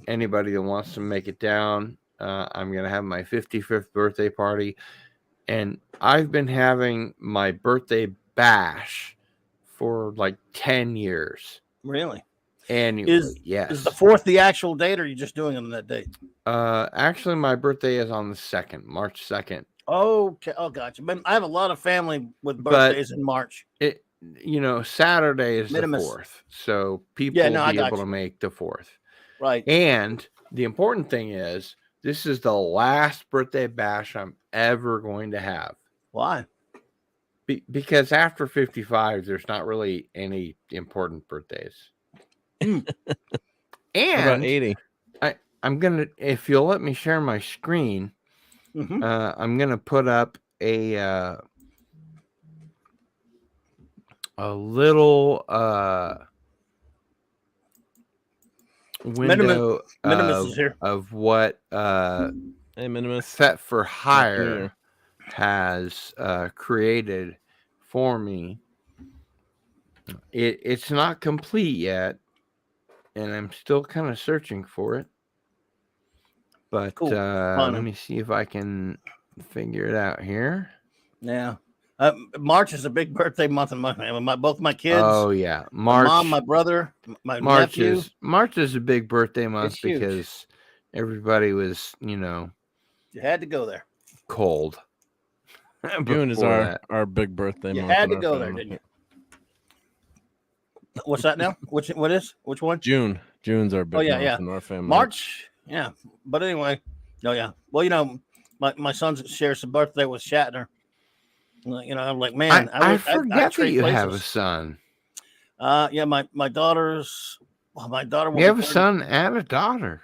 Anybody that wants to make it down, I'm going to have my 55th birthday party. And I've been having my birthday bash for like 10 years. Really? Annually, yes. Is the 4th the actual date, or are you just doing it on that date? Actually, my birthday is on the 2nd, March 2nd. Okay. Oh, gotcha. But I have a lot of family with birthdays in March. Saturday is the 4th. So people will be able to make the 4th. Right. And the important thing is, this is the last birthday bash I'm ever going to have. Why? Because after 55, there's not really any important birthdays. And about 80. I'm gonna, if you'll let me share my screen, I'm gonna put up a little window of what Set for Hire has created for me. It's not complete yet, and I'm still kind of searching for it. But let me see if I can figure it out here. Yeah. March is a big birthday month in my family. Both my kids. Oh yeah, March. My mom, my brother, my nephew. March is a big birthday month because everybody was, you had to go there. Cold. June is our big birthday month. You had to go there, didn't you? What's that now? Which one? June. June's our big month in our family. March, yeah. But anyway, well, my son shares a birthday with Shatner. I'm like, man, I forget that you have a son. Yeah, my daughter's. Well, my daughter. You have a son and a daughter.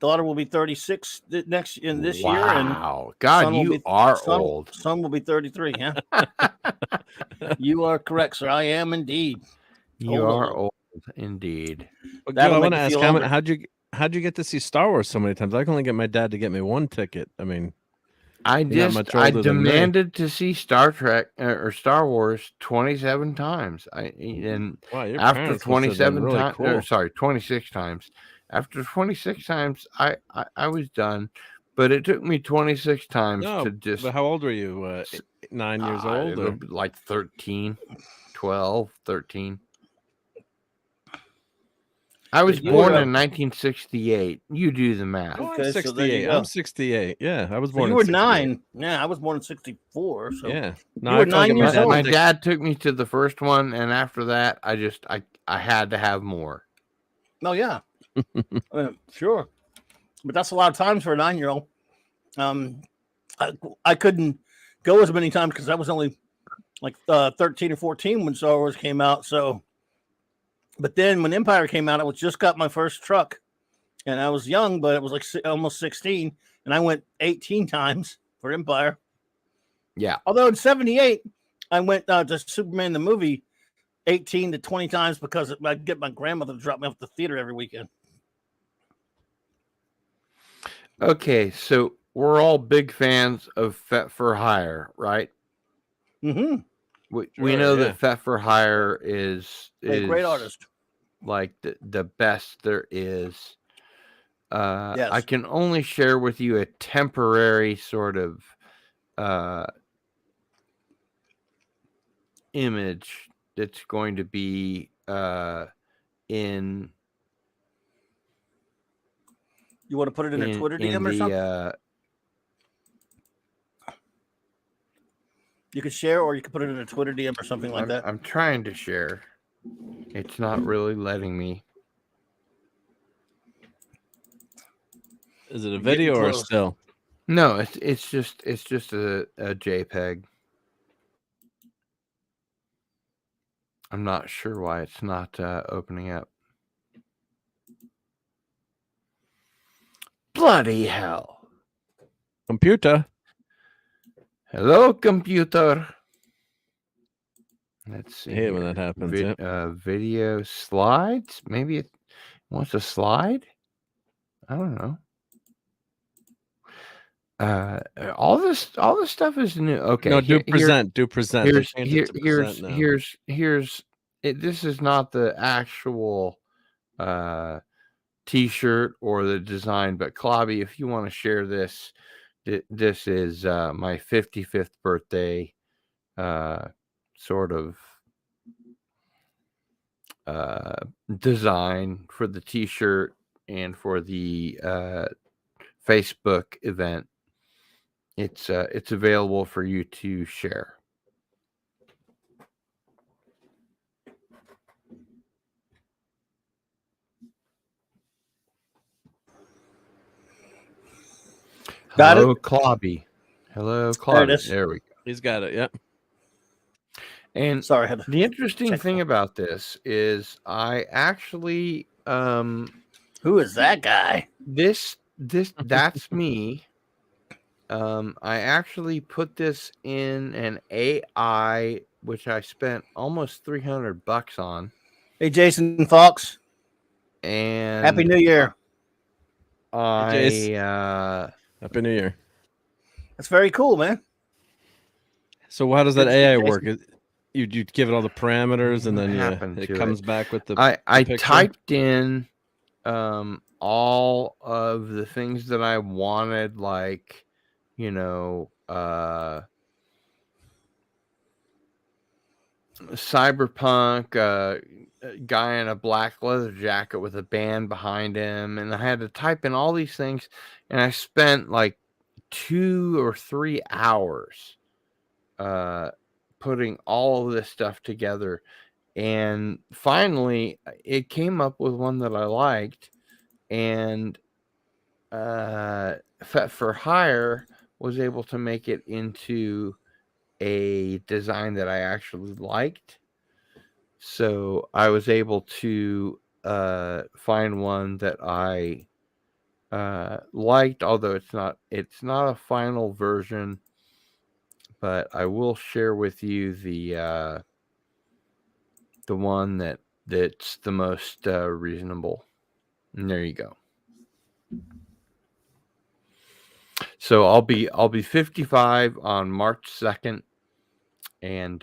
Daughter will be 36 this year, and Wow, God, son will you be are old. Son will be 33. Yeah, you are correct, sir. I am indeed. You Old, are old. old indeed. Well, That'll Gil, I make want to you ask, feel older. how'd you get to see Star Wars so many times? I can only get my dad to get me one ticket. I mean, I you're not much I older than me. demanded to see Star Trek or Star Wars 27 times. And Wow, your after parents must have been 27 really times, cool. sorry, 26 times. After 26 times, I was done. But it took me 26 times No, to just. but how old were you? 9 years old? Or? Like 13, 12, 13. I was You born were, in 1968. You do the math. Oh, Okay, I'm so there you 68. go. I'm 68. Yeah, I was So born you in were 68. 9. Yeah, I was born in 64. So Yeah. No, you I were can only 9 get years dad old. My to- dad took me to the first one, and after that, I had to have more. Oh yeah, sure. But that's a lot of times for a 9-year-old. I couldn't go as many times because I was only like 13 or 14 when Star Wars came out. So, but then when Empire came out, I was just got my first truck, and I was young, but it was like almost 16, and I went 18 times for Empire. Yeah. Although in '78, I went to Superman the movie 18 to 20 times because I'd get my grandmother to drop me off at the theater every weekend. Okay, so we're all big fans of Fet for Hire, right? Mm-hmm. We know that Fet for Hire is A great artist. Like the best there is. Yes. I can only share with you a temporary sort of image that's going to be in. You want to put it in a Twitter DM or something? You could share, or you could put it in a Twitter DM or something like that. I'm trying to share. It's not really letting me. Is it a video or a still? No, it's just a JPEG. I'm not sure why it's not opening up. Bloody hell. Computer. Hello, computer. Let's see. I hate when that happens. Video slides. Maybe it wants a slide. I don't know. All this stuff is new. Okay. No, do present. Here's this is not the actual t-shirt or the design, but Clobby, if you want to share this, this is my 55th birthday sort of design for the t-shirt and for the Facebook event. It's available for you to share. Got Hello, it? Clobby. Hello, Clobby. There we go. He's got it. Yep. And sorry, the interesting thing about this is I actually who is that guy? This that's me. I actually put this in an AI, which I spent almost $300 on. Hey, Jason Fox. And Happy New Year. Happy New Year. That's very cool, man. So how does that AI work? You give it all the parameters, and then it comes back with the. I typed in all of the things that I wanted, like, you know, cyberpunk, guy in a black leather jacket with a band behind him, and I had to type in all these things, and I spent like 2 or 3 hours putting all of this stuff together, and finally it came up with one that I liked, and Fet for Hire was able to make it into a design that I actually liked. So I was able to find one that I liked, although it's not a final version, but I will share with you the one that's the most reasonable. And there you go. So I'll be 55 on March 2nd, and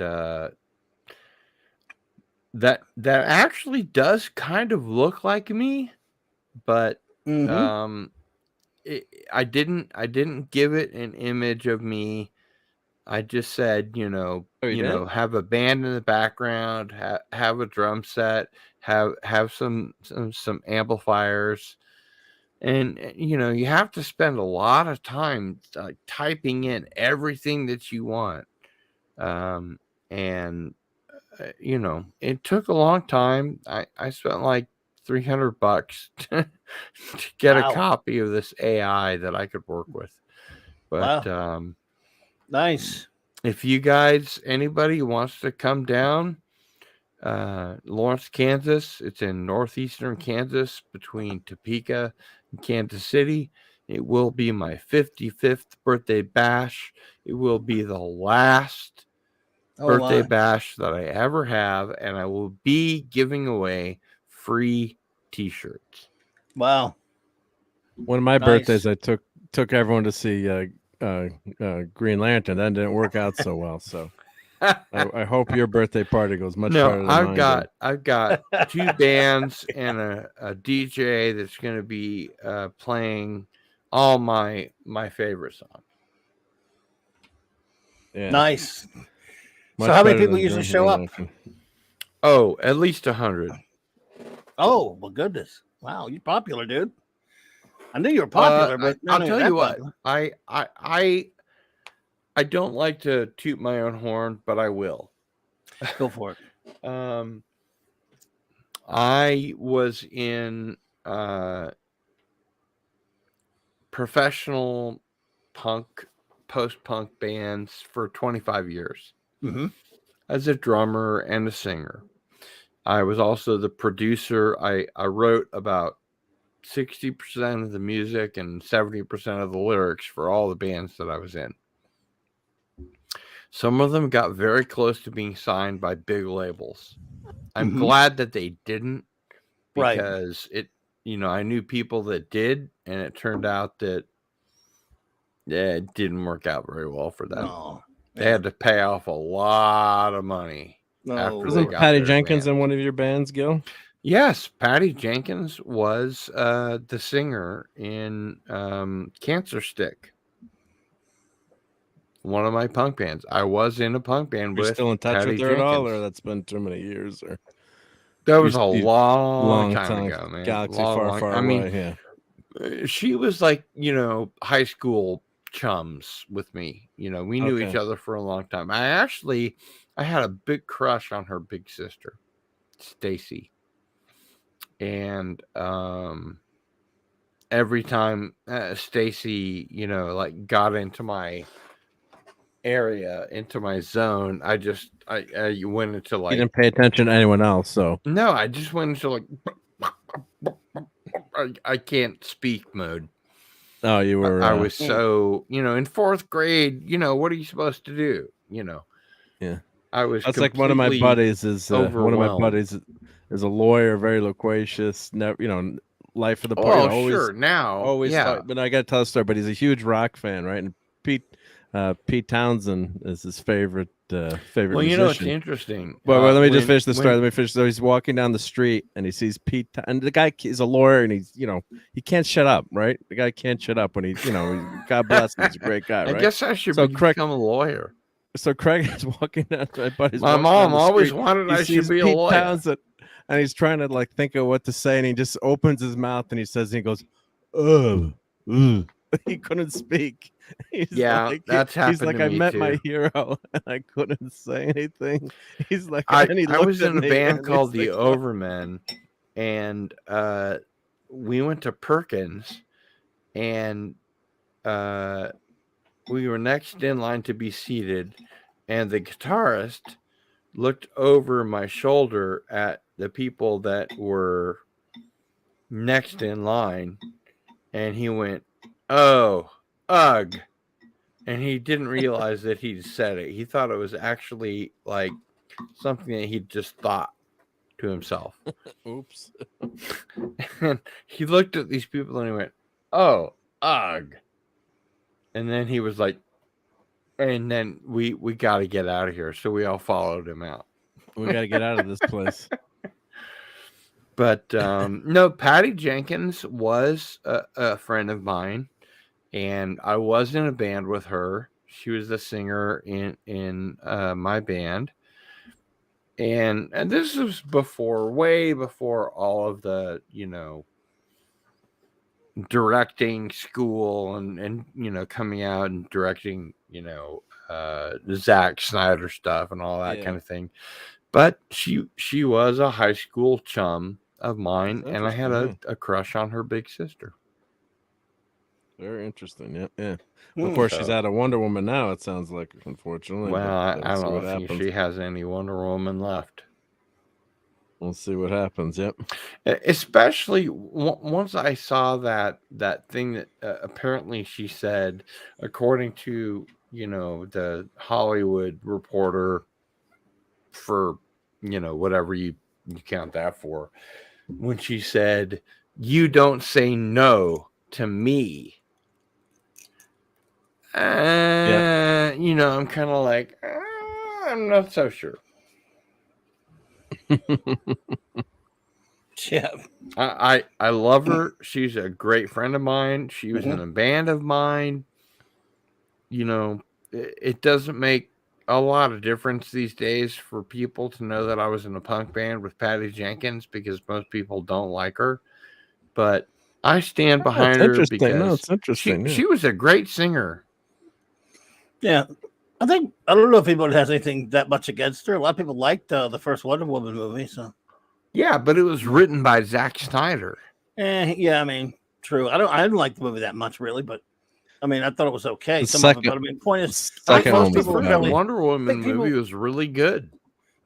that actually does kind of look like me, but I didn't give it an image of me. I just said, have a band in the background, have a drum set, have some amplifiers. And, you have to spend a lot of time typing in everything that you want. And, it took a long time. I spent like $300 to get a copy of this AI that I could work with. But nice. If you guys, anybody wants to come down, Lawrence, Kansas, it's in northeastern Kansas between Topeka and Kansas City. It will be my 55th birthday bash. It will be the last birthday bash that I ever have, and I will be giving away free t-shirts. Wow. One of my birthdays, I took everyone to see Green Lantern. That didn't work out so well, so I hope your birthday party goes much better than mine. I've got 2 bands and a DJ that's going to be playing all my favorite songs. Yeah. Nice. So how many people usually show up? Oh, at least 100. Oh, well, goodness. Wow, you're popular, dude. I knew you were popular, but I'll tell you what. I don't like to toot my own horn, but I will. Go for it. I was in professional post-punk bands for 25 years as a drummer and a singer. I was also the producer. I wrote about 60% of the music and 70% of the lyrics for all the bands that I was in. Some of them got very close to being signed by big labels. I'm glad that they didn't, because I knew people that did, and it turned out that it didn't work out very well for them. No. They had to pay off a lot of money. Wasn't Patty Jenkins in one of your bands, Gil? Yes, Patty Jenkins was the singer in Cancer Stick, one of my punk bands. I was in a punk band. You're with still in touch Patty with her Jenkins. at all, or that's been too many years? Or that was a long time ago, man. Galaxy far away. I mean, she was like, high school chums with me. We knew each other for a long time. I had a big crush on her big sister, Stacy. And every time Stacy, got into my area, into my zone, I went into like. You didn't pay attention to anyone else, so. No, I just went into like. I can't speak mode. Oh, you were. I was so, in 4th grade. What are you supposed to do? Yeah. I was. That's like one of my buddies is a lawyer, very loquacious. Never, life of the party. Oh, always, sure. Now, always. Yeah. But I got to tell a story. But he's a huge rock fan, right? And Pete Townsend is his favorite musician. Well, it's interesting. Well, let me just finish the story. Let me finish. So he's walking down the street and he sees Pete, and the guy is a lawyer, and he's, he can't shut up, right? The guy can't shut up when he, God bless him, he's a great guy, right? I guess I should become a lawyer. So Craig is walking down. My mom always wanted I should be a lawyer. Townsend, and he's trying to like think of what to say, and he just opens his mouth and he says, and he goes, he couldn't speak. That's happened. He's like, I met my hero and I couldn't say anything. He's like, I was in a band called the Overmen, and we went to Perkins, and we were next in line to be seated, and the guitarist looked over my shoulder at the people that were next in line, and he went, "Oh, ugh," and he didn't realize that he'd said it. He thought it was actually like something that he just thought to himself. Oops. And he looked at these people and he went, "Oh, ugh," and then he was like, and then we got to get out of here, so we all followed him out. We got to get out of this place. But no, Patty Jenkins was a friend of mine, and I was in a band with her. She was the singer in my band, and this was way before all of the directing school and coming out and directing Zack Snyder stuff and all that kind of thing. But she was a high school chum of mine, and I had a crush on her big sister. Very interesting. Yeah. Of course, she's out of Wonder Woman now, it sounds like, unfortunately. Well, I don't think she has any Wonder Woman left. We'll see what happens. Yep. Especially once I saw that thing that apparently she said, according to the Hollywood Reporter, for whatever you count that for, when she said, "You don't say no to me." I'm kind of like, I'm not so sure. Yeah, I love her. She's a great friend of mine. She was in a band of mine. It doesn't make a lot of difference these days for people to know that I was in a punk band with Patty Jenkins, because most people don't like her. But I stand behind her because it's interesting. She was a great singer. Yeah. I don't know if anybody has anything that much against her. A lot of people liked the first Wonder Woman movie. So yeah, but it was written by Zack Snyder. Yeah, I mean, true. I didn't like the movie that much, really, but I mean, I thought it was okay. The point is, Wonder Woman movie was really good.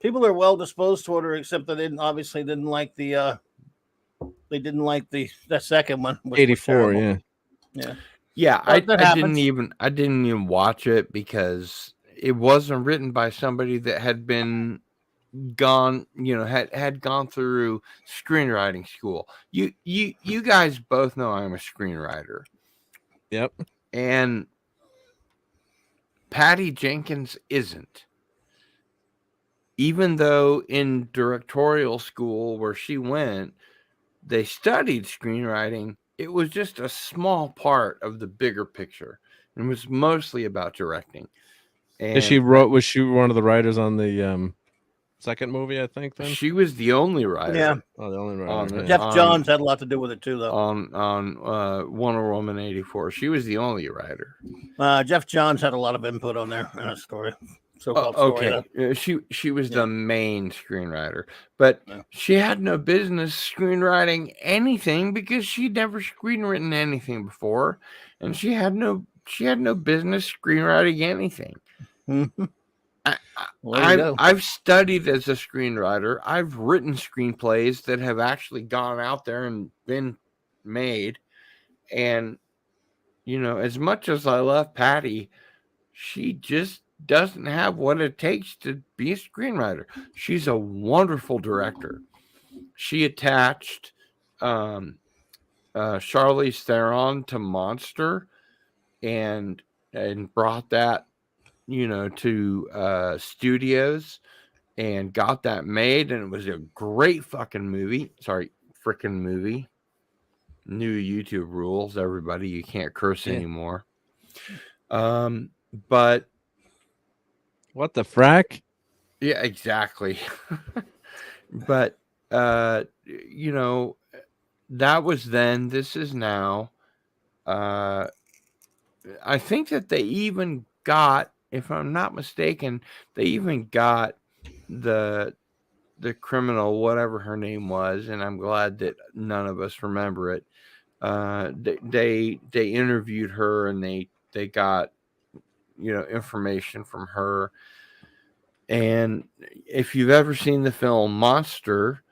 People are well disposed toward her, except they didn't like the that second one. 84, yeah. I didn't even watch it because it wasn't written by somebody that had been gone through screenwriting school. You guys both know I'm a screenwriter. Yep. And Patty Jenkins isn't. Even though in directorial school where she went, they studied screenwriting, it was just a small part of the bigger picture. It was mostly about directing. And was she one of the writers on the second movie, I think, then? She was the only writer. Yeah. Oh, the only writer. Jeff Johns had a lot to do with it too, though. On Wonder Woman 84. She was the only writer. Jeff Johns had a lot of input on their story. Okay. She was the main screenwriter, but she had no business screenwriting anything because she'd never screenwritten anything before, and she had no business screenwriting anything. I've studied as a screenwriter. I've written screenplays that have actually gone out there and been made. And, as much as I love Patty, she just doesn't have what it takes to be a screenwriter. She's a wonderful director. She attached Charlize Theron to Monster and brought that to studios and got that made, and it was a great fucking movie. Freaking movie. New YouTube rules, everybody. You can't curse anymore. But what the frack? Yeah, exactly. But that was then. This is now. I think that they even got, if I'm not mistaken, they even got the criminal, whatever her name was, and I'm glad that none of us remember it. They interviewed her, and they got information from her. And if you've ever seen the film Monster,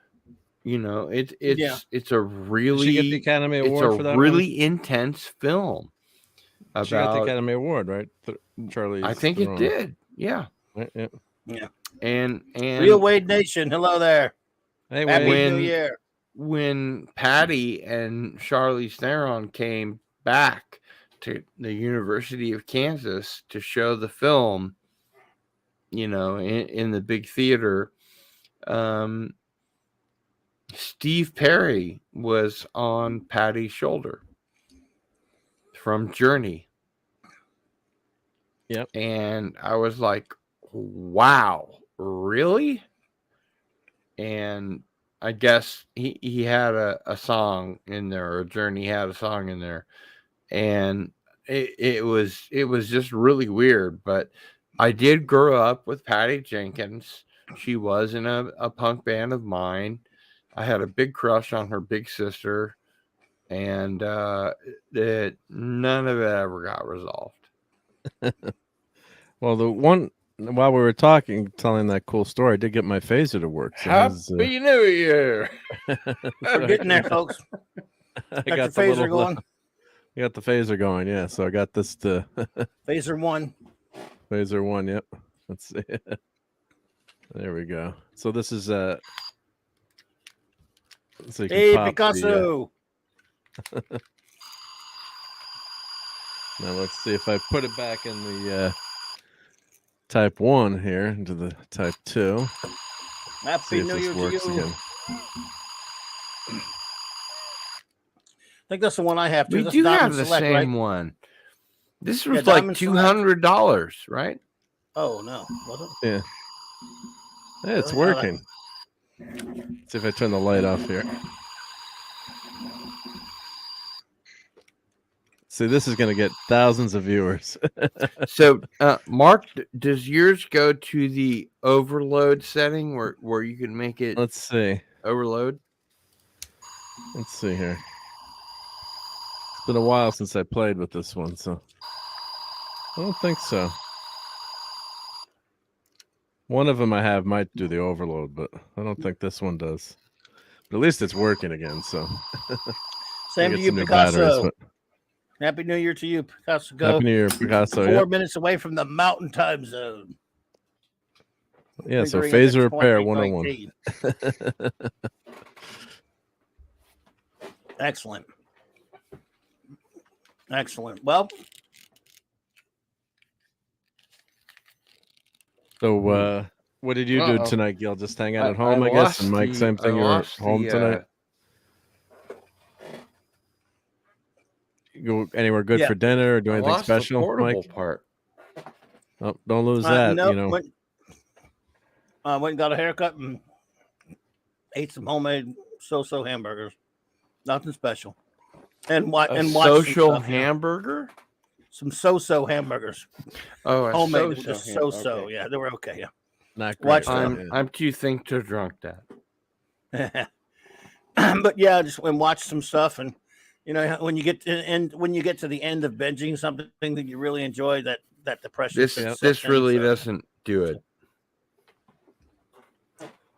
You know, it's a Did she get the really Academy it's Award a for that really intense film She got the about. Academy Award, right? Charlie. I think it did. Yeah. Right, yeah. Yeah. And Real Wade Nation, hello there. Hey, Happy Wade. New Year. When Patty and Charlize Theron came back to the University of Kansas to show the film, you know, in the big theater, Steve Perry was on Patty's shoulder from Journey. Yep. And I was like, wow, really? And I guess he had a song in there, or Journey had a song in there. And it was just really weird. But I did grow up with Patty Jenkins. She was in a punk band of mine. I had a big crush on her big sister, and none of it ever got resolved. Well, the one while we were talking, telling that cool story, I did get my phaser to work. So Happy New Year! We're getting there, folks. I Got the phaser going. I got the phaser going, yeah. So I got this to Phaser 1. Phaser 1, yep. Let's see. There we go. So this is so you can Hey, pop Picasso. Now let's see if I put it back in the type 1 here into the type 2. Happy New Year to you. Again. I think that's the one I have too. We That's do Diamond have the Select, same right? one. This was like Diamond Select. $200, right? Oh no, was it? Yeah. Hey, it's Really? working. Let's see if I turn the light off here. See, this is going to get thousands of viewers. So, Mark, does yours go to the overload setting where you can make it? Let's see. Overload. Let's see here. It's been a while since I played with this one, so I don't think so. One of them I have might do the overload, but I don't think this one does. But at least it's working again, so. Same to Get you, some new Picasso. batteries, but- Happy New Year to you, Picasso. Go. Happy New Year, Picasso. 4 Yep. minutes away from the Mountain Time Zone. Yeah, so Figuring phaser into repair 2019. 101. Excellent. Excellent. Well, So, what did you do tonight, Gil? Just hang out at home, I guess. And Mike, same thing. You're at home tonight. You go anywhere good for dinner or do anything special, Mike? Part. Oh, don't lose that. nope, You know, went and got a haircut and ate some homemade so-so hamburgers. Nothing special. And watched social some stuff, hamburger. Some so-so hamburgers. Oh, a Homemade, so-so just so-so. okay. Yeah, they were okay. Yeah. not Watch great. them. I'm too think to drunk that. But yeah, just went and watched some stuff, and you know, when you get to the end of binging something that you really enjoy, that depression. This really doesn't do it.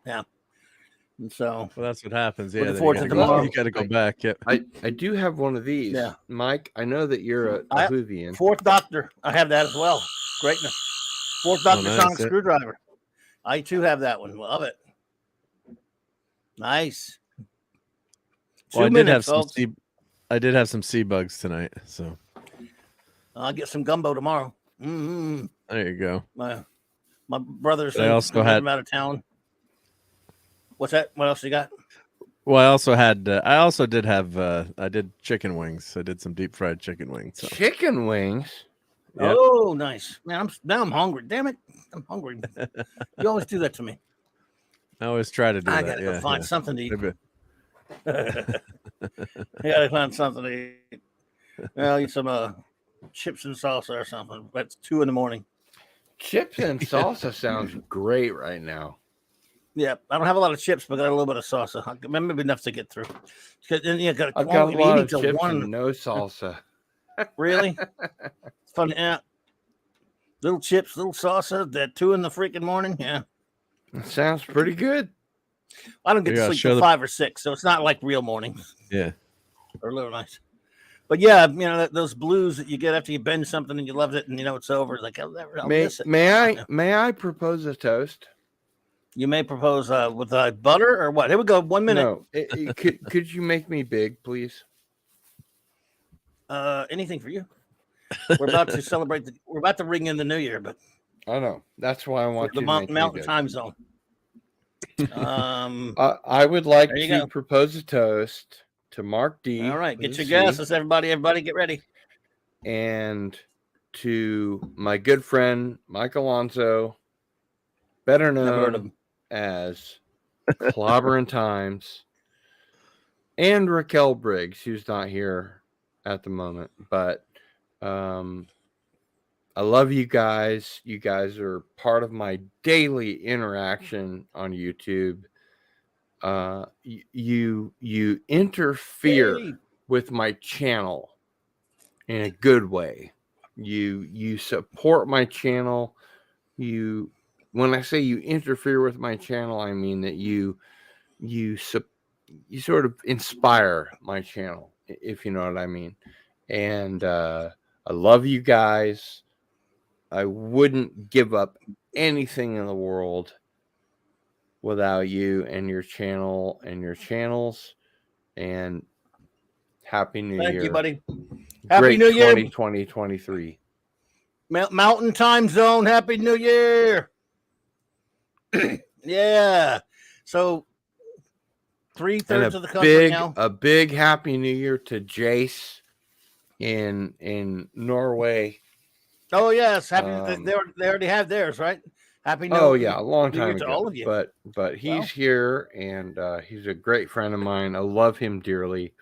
Yeah. And so, Well, that's what happens. Yeah, Looking then forward you to gotta go- tomorrow. You got to go back. Yep. I do have one of these. Yeah. Mike, I know that you're a I- Whovian. Fourth Doctor, I have that as well. Greatness. Fourth Doctor nice. Sonic Screwdriver. I too have that one. Love it. Nice. Well, 2 minutes, some folks. I did have some sea bugs tonight. So I'll get some gumbo tomorrow. Mm-hmm. there you go. My brother's I also had- out of town. What's that? What else you got? Well, I also had. I also did have. I did chicken wings. I did some deep fried chicken wings. So. Chicken wings. Yep. Oh, nice. Man, I'm hungry. Damn it. I'm hungry. You always do that to me. I always try to do I that. gotta go find something to eat. Maybe- I gotta find something to eat. I'll eat some chips and salsa or something. That's 2 a.m. Chips and salsa sounds great right now. Yeah, I don't have a lot of chips, but I got a little bit of salsa. Maybe enough to get through. Then you got I've got a lot of to chips one. and no salsa. Really? It's funny. Yeah. Little chips, little salsa. That 2 in the freaking morning. Yeah. It sounds pretty good. I don't get to sleep till 5 or 6, so it's not like real mornings. Yeah. Or a little nice. But yeah, you know, those blues that you get after you binge something and you loved it and you know it's over. Like I'll miss it. May I propose a toast? You may propose with butter or what? Here we go. 1 minute. No. Could you make me big, please? Anything for you. We're about to celebrate. We're about to ring in the new year, but I know that's why I want the you to make mountain me time zone. I would like to propose a toast to Mark D. All right, get your guesses, everybody. Everybody, get ready. And to my good friend Mike Alonso, better known as Clobberin Times, and Raquel Briggs, who's not here at the moment, but I love you guys. You guys are part of my daily interaction on YouTube. You interfere with my channel in a good way. You support my channel. When I say you interfere with my channel, I mean that you sort of inspire my channel, if you know what I mean. And I love you guys. I wouldn't give up anything in the world without you and your channel and your channels. And Happy New Year. Thank you, buddy. Happy New Year. 2023. Mountain time zone. Happy New Year. Yeah. So 3/3 of the country now. A big Happy New Year to Jace in Norway. Oh yes, happy. They already have theirs, right? Happy New Year. Oh yeah, a long time ago. To all of you. But he's here, and he's a great friend of mine. I love him dearly,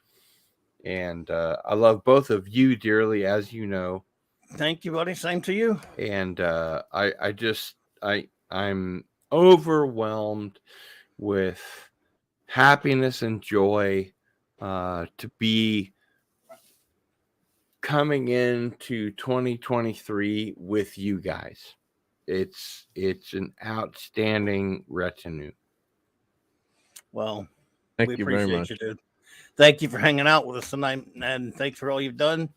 and I love both of you dearly, as you know. Thank you, buddy. Same to you. And I'm overwhelmed with happiness and joy to be coming into 2023 with you guys. It's an outstanding retinue. Well, thank you very much, dude. Thank you for hanging out with us tonight, and thanks for all you've done.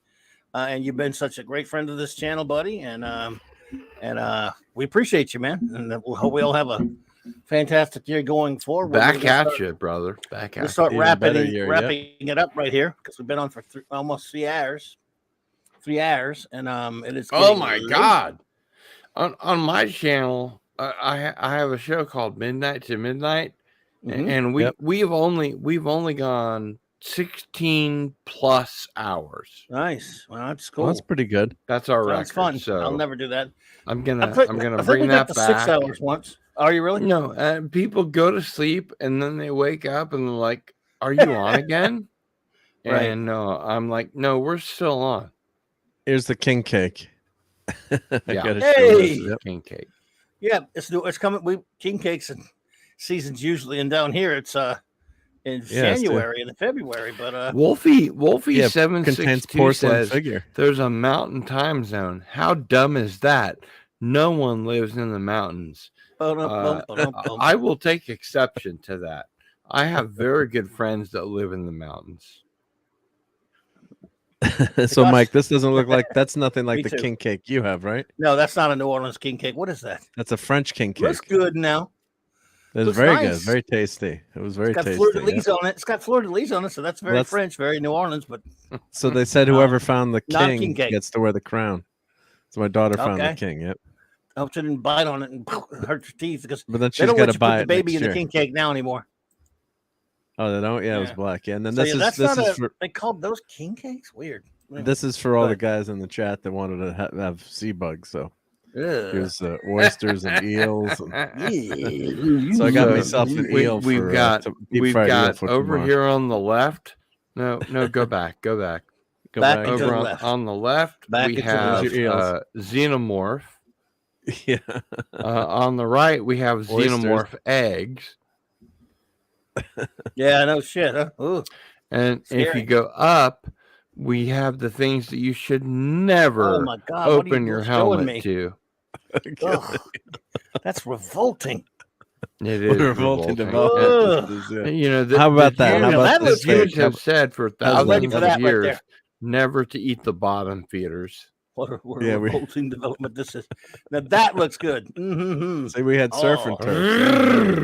And you've been such a great friend of this channel, buddy. And we appreciate you, man. And we hope we all have a fantastic year going forward. Back at you, brother. Back at you. We'll start wrapping it up right here because we've been on for almost 3 hours. 3 hours, and it is. Oh my God! On my channel, I have a show called Midnight to Midnight, and we've only gone 16 plus hours. Nice. Well, that's cool. Well, that's pretty good. That's our record. That's fun. So I'll never do that. I'm gonna bring that back. 6 hours once. Are you really? No. People go to sleep and then they wake up and they're like, "Are you on again?" Right. And no, I'm like, "No, we're still on." Here's the king cake. Hey, king cake. Yeah, it's coming. King cakes and seasons usually, and down here it's in January and February. But Wolfie 762 says figure. There's a mountain time zone. How dumb is that? No one lives in the mountains. I will take exception to that. I have very good friends that live in the mountains. So, Mike, this doesn't look like that's nothing like the king cake you have, right? No, that's not a New Orleans king cake. What is that? That's a French king cake. Looks good now. It was very good, very tasty. It was very tasty. It's got fleur-de-lis on it. It's got fleur-de-lis on it, so that's very French, very New Orleans. But so they said whoever found the king gets to wear the crown. So my daughter found the king. Yep. I hope she didn't bite on it and hurt your teeth because but then she's got to buy the baby in the king cake now anymore. Oh, they don't. Yeah, it was black. Yeah, and then so this is for, they called those king cakes. Weird. This is for all the guys in the chat that wanted to have sea bugs. So here's oysters and eels. So I got myself an eel. We've got over here on the left. No, go back. Go back. Over on the left. We have xenomorph. Yeah. On the right, we have xenomorph eggs. Yeah, no shit. Huh? Ooh, and if you go up, we have the things that you should never open your helmet to. That's revolting. It What is a revolting Ugh. development this is, yeah. You know, How about that? How about the this Jews steak? have said for how's that? thousands for of that right years there. never to eat the bottom feeders. What a Yeah, we- revolting development this is. Now that looks good. Mm-hmm. See, we had surf and Oh. turf. See? There we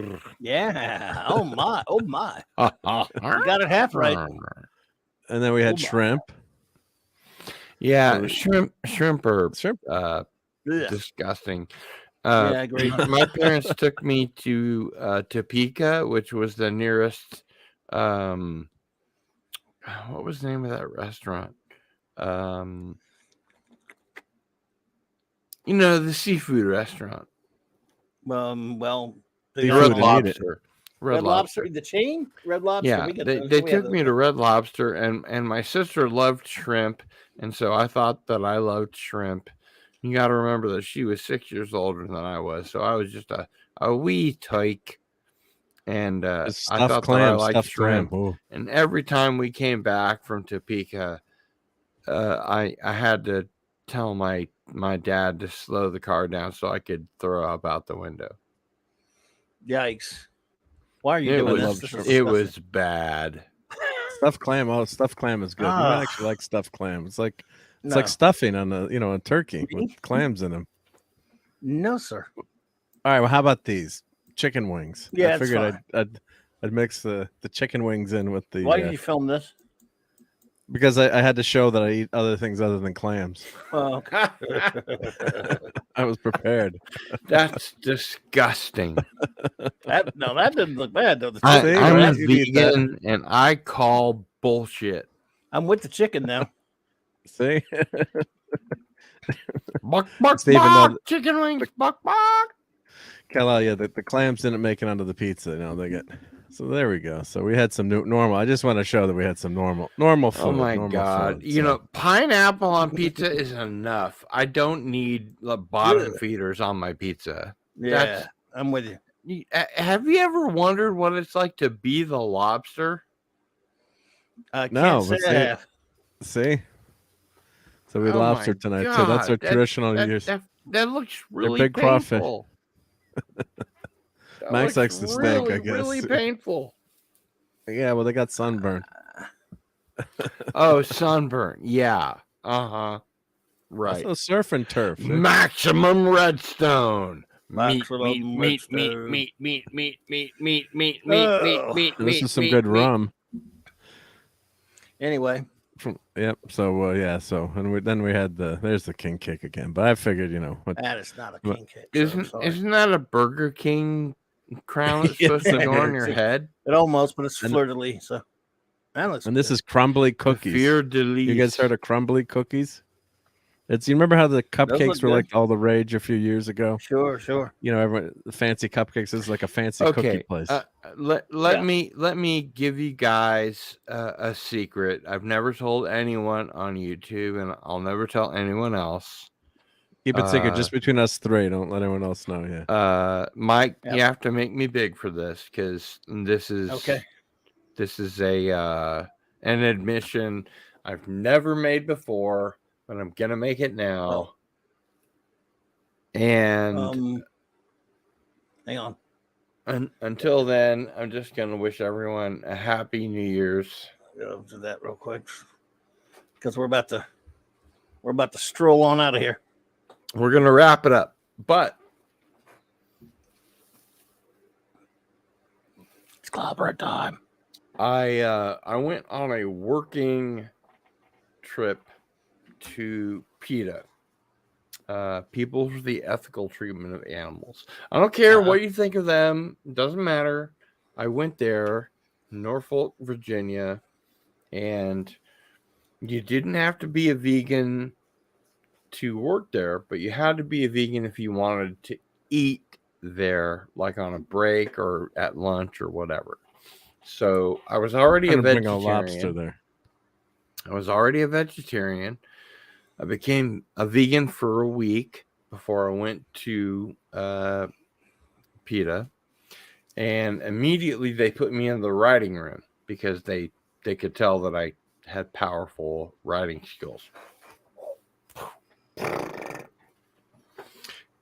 go. Yeah. Oh my. Oh my. You got it half right. And then we had Oh, my. shrimp. Yeah, shrimp are Shrimp. Ugh. disgusting. Yeah, I agree. My parents took me to Topeka, which was the nearest. What was the name of that restaurant? You know, the seafood restaurant. Well, the Seafood Red and eat it. Lobster. Red Lobster, the chain? Red Lobster. Yeah, We got they we have took me to Red Lobster, and my sister loved shrimp, and so I thought that I loved shrimp. You got to remember that she was 6 years older than I was, so I was just a wee tyke, and I Stuffed thought clam, that I liked stuffed shrimp. clam. Ooh. And every time we came back from Topeka, I had to tell my dad to slow the car down so I could throw up out the window. Yikes! Why are you It doing was this? This is it disgusting. was bad. Stuffed clam. Oh, stuffed clam is good. You Ah. might actually like stuffed clam. It's like No. stuffing on a turkey with clams in them. No, sir. All right. Well, how about these chicken wings? Yeah, I it's figured fine. I'd mix the chicken wings in with the Why did you film this? because I had to show that I eat other things other than clams. Oh, okay. I was prepared. That's disgusting. that didn't look bad though. The I'm chicken, See, a right? You need that. vegan, and I call bullshit. I'm with the chicken now. See, Buck, buck, Stephen, buck, no, chicken wings, buck, buck. Kal-El, yeah, the clams didn't make it onto the pizza. No, they get. So there we go. So we had some normal. I just want to show that we had some normal food. Oh my normal god! food, You so. know, pineapple on pizza is enough. I don't need the bottom Ugh. feeders on my pizza. Yeah, I'm with you. Have you ever wondered what it's like to be the lobster? I No, can't say but I have. See, so we had Oh my lobster tonight too. That's our God, traditional that, use. that looks really big crawfish. painful. That Max looks likes the steak, I guess. Really painful. Yeah, well, they got sunburn. Oh, sunburn. Yeah. Uh-huh. Right. Also surf and turf. See? Maximum redstone. Maximum meat, redstone. meat. This is some good rum. Anyway, Yep. So yeah. So then we had there's the king cake again. But I figured, what, that is not a king cake. So I'm sorry. Isn't that a Burger King crown that's supposed Yes, to go on it your is. head? It almost, but it's And- fleur de lis. So that looks and this good. is crumbly cookies. Fleur de lis. You guys heard of crumbly cookies? You remember how the cupcakes look were good. like all the rage a few years ago? Sure. Everyone, the fancy cupcakes is like a fancy cookie place. Let me give you guys a secret. I've never told anyone on YouTube, and I'll never tell anyone else. Keep it secret, just between us three. Don't let anyone else know. Yeah. Mike, Yep. you have to make me big for this because this is Okay. This is an admission I've never made before, but I'm gonna make it now. And hang on. until then, I'm just gonna wish everyone a happy New Year's. I'll do that real quick because we're about to stroll on out of here. We're gonna wrap it up, but It's clobberin time. I went on a working trip to PETA, People for the Ethical Treatment of Animals. I don't care what you think of them; it doesn't matter. I went there, Norfolk, Virginia, and you didn't have to be a vegan to work there, but you had to be a vegan if you wanted to eat there, like on a break or at lunch or whatever. So I was already a Bring a lobster vegetarian. there. I was already a vegetarian. I became a vegan for a week before I went to PETA, and immediately they put me in the writing room because they could tell that I had powerful writing skills.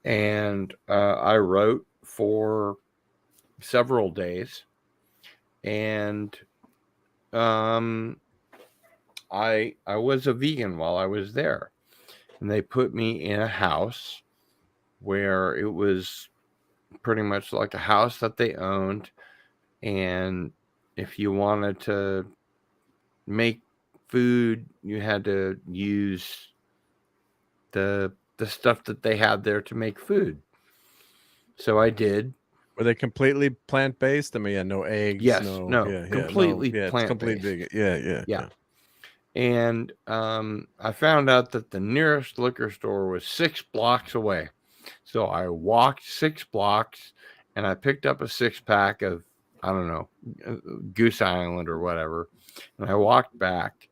And I wrote for several days, and I was a vegan while I was there, and they put me in a house where it was pretty much like a house that they owned, and if you wanted to make food, you had to use the stuff that they had there to make food. So I did. Were they completely plant-based? I mean, yeah, no eggs. Yes, no, completely it's complete plant-based. vegan. Yeah. And I found out that the nearest liquor store was 6 blocks away. So I walked 6 blocks, and I picked up a 6-pack of, I don't know, Goose Island or whatever. And I walked back,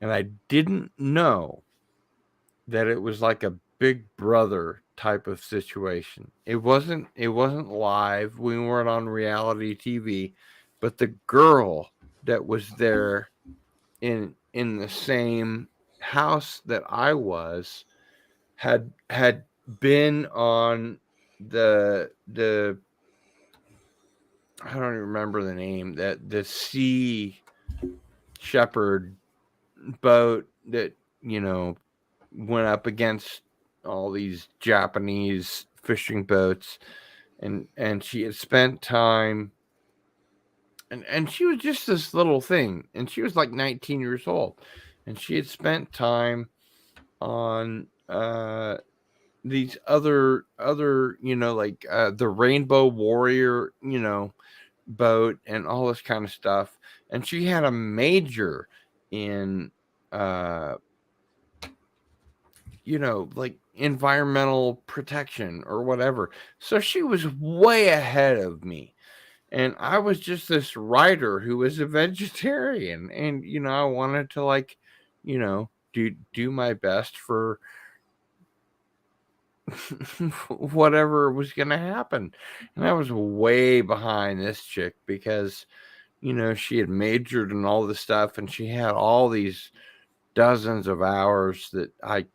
and I didn't know that it was like a Big Brother type of situation. It wasn't live. We weren't on reality TV, but the girl that was there in the same house that I was had been on the I don't even remember the name, that the Sea Shepherd boat that, you know, went up against all these Japanese fishing boats, and she had spent time, and she was just this little thing, and she was like 19 years old, and she had spent time on these other you know, like the Rainbow Warrior, you know, boat and all this kind of stuff, and she had a major in you know, like environmental protection or whatever. So she was way ahead of me. And I was just this writer who was a vegetarian. And, you know, I wanted to, like, you know, do my best for whatever was going to happen. And I was way behind this chick because, you know, she had majored in all this stuff, and she had all these dozens of hours that I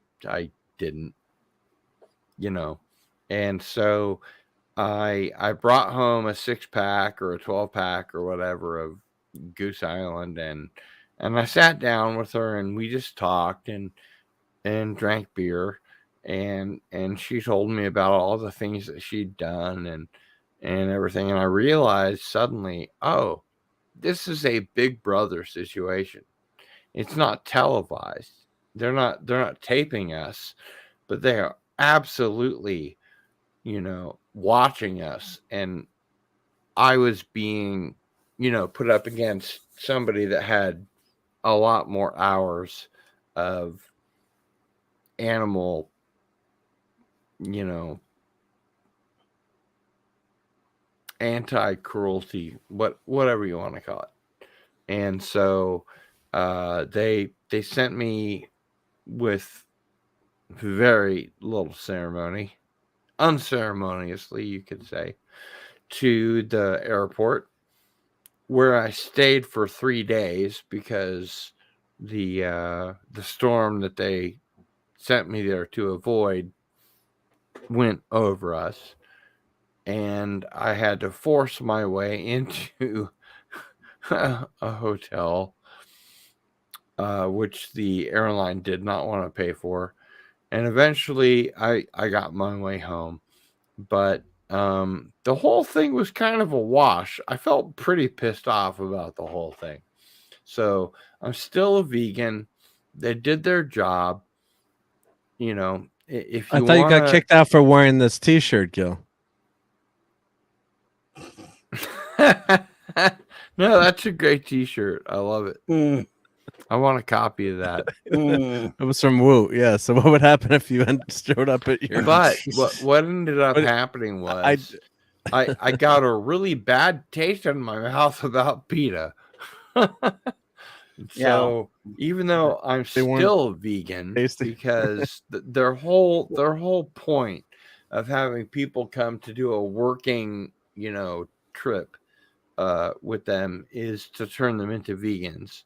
didn't, you know. And so I brought home a 6-pack or a 12-pack or whatever of Goose Island, and I sat down with her, and we just talked and drank beer, and she told me about all the things that she'd done and everything, and I realized suddenly, oh, this is a Big Brother situation. It's not televised. They're not taping us, but they are absolutely, you know, watching us. And I was being, you know, put up against somebody that had a lot more hours of animal, you know, anti-cruelty, whatever you want to call it. And so they sent me with very little ceremony, unceremoniously, you could say, to the airport, where I stayed for 3 days because the storm that they sent me there to avoid went over us, and I had to force my way into a hotel, which the airline did not want to pay for. And eventually I got my way home. But the whole thing was kind of a wash. I felt pretty pissed off about the whole thing. So I'm still a vegan. They did their job. You know, if you I thought you got kicked out for wearing this T-shirt, Gil. No, that's a great T-shirt. I love it. I want a copy of that. It was from Woo. Yeah. So what would happen if you showed up at your? But what ended up happening was I got a really bad taste in my mouth about PETA. So even though I'm still vegan, because their whole point of having people come to do a working, you know, trip with them is to turn them into vegans.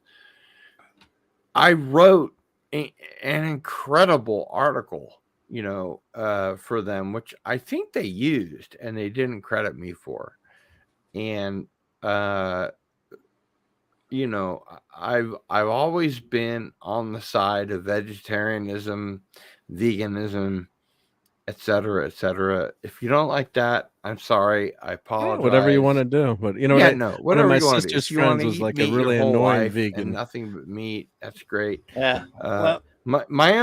I wrote an incredible article for them, which I think they used and they didn't credit me for. And, I've always been on the side of vegetarianism, veganism, etc., etc. If you don't like that, I'm sorry. I apologize. Whatever you want to do, but whatever one of my you want to do. sister's If you want friends to was eat like a meat really your whole annoying life vegan. and nothing but meat, that's great. Yeah. Well, my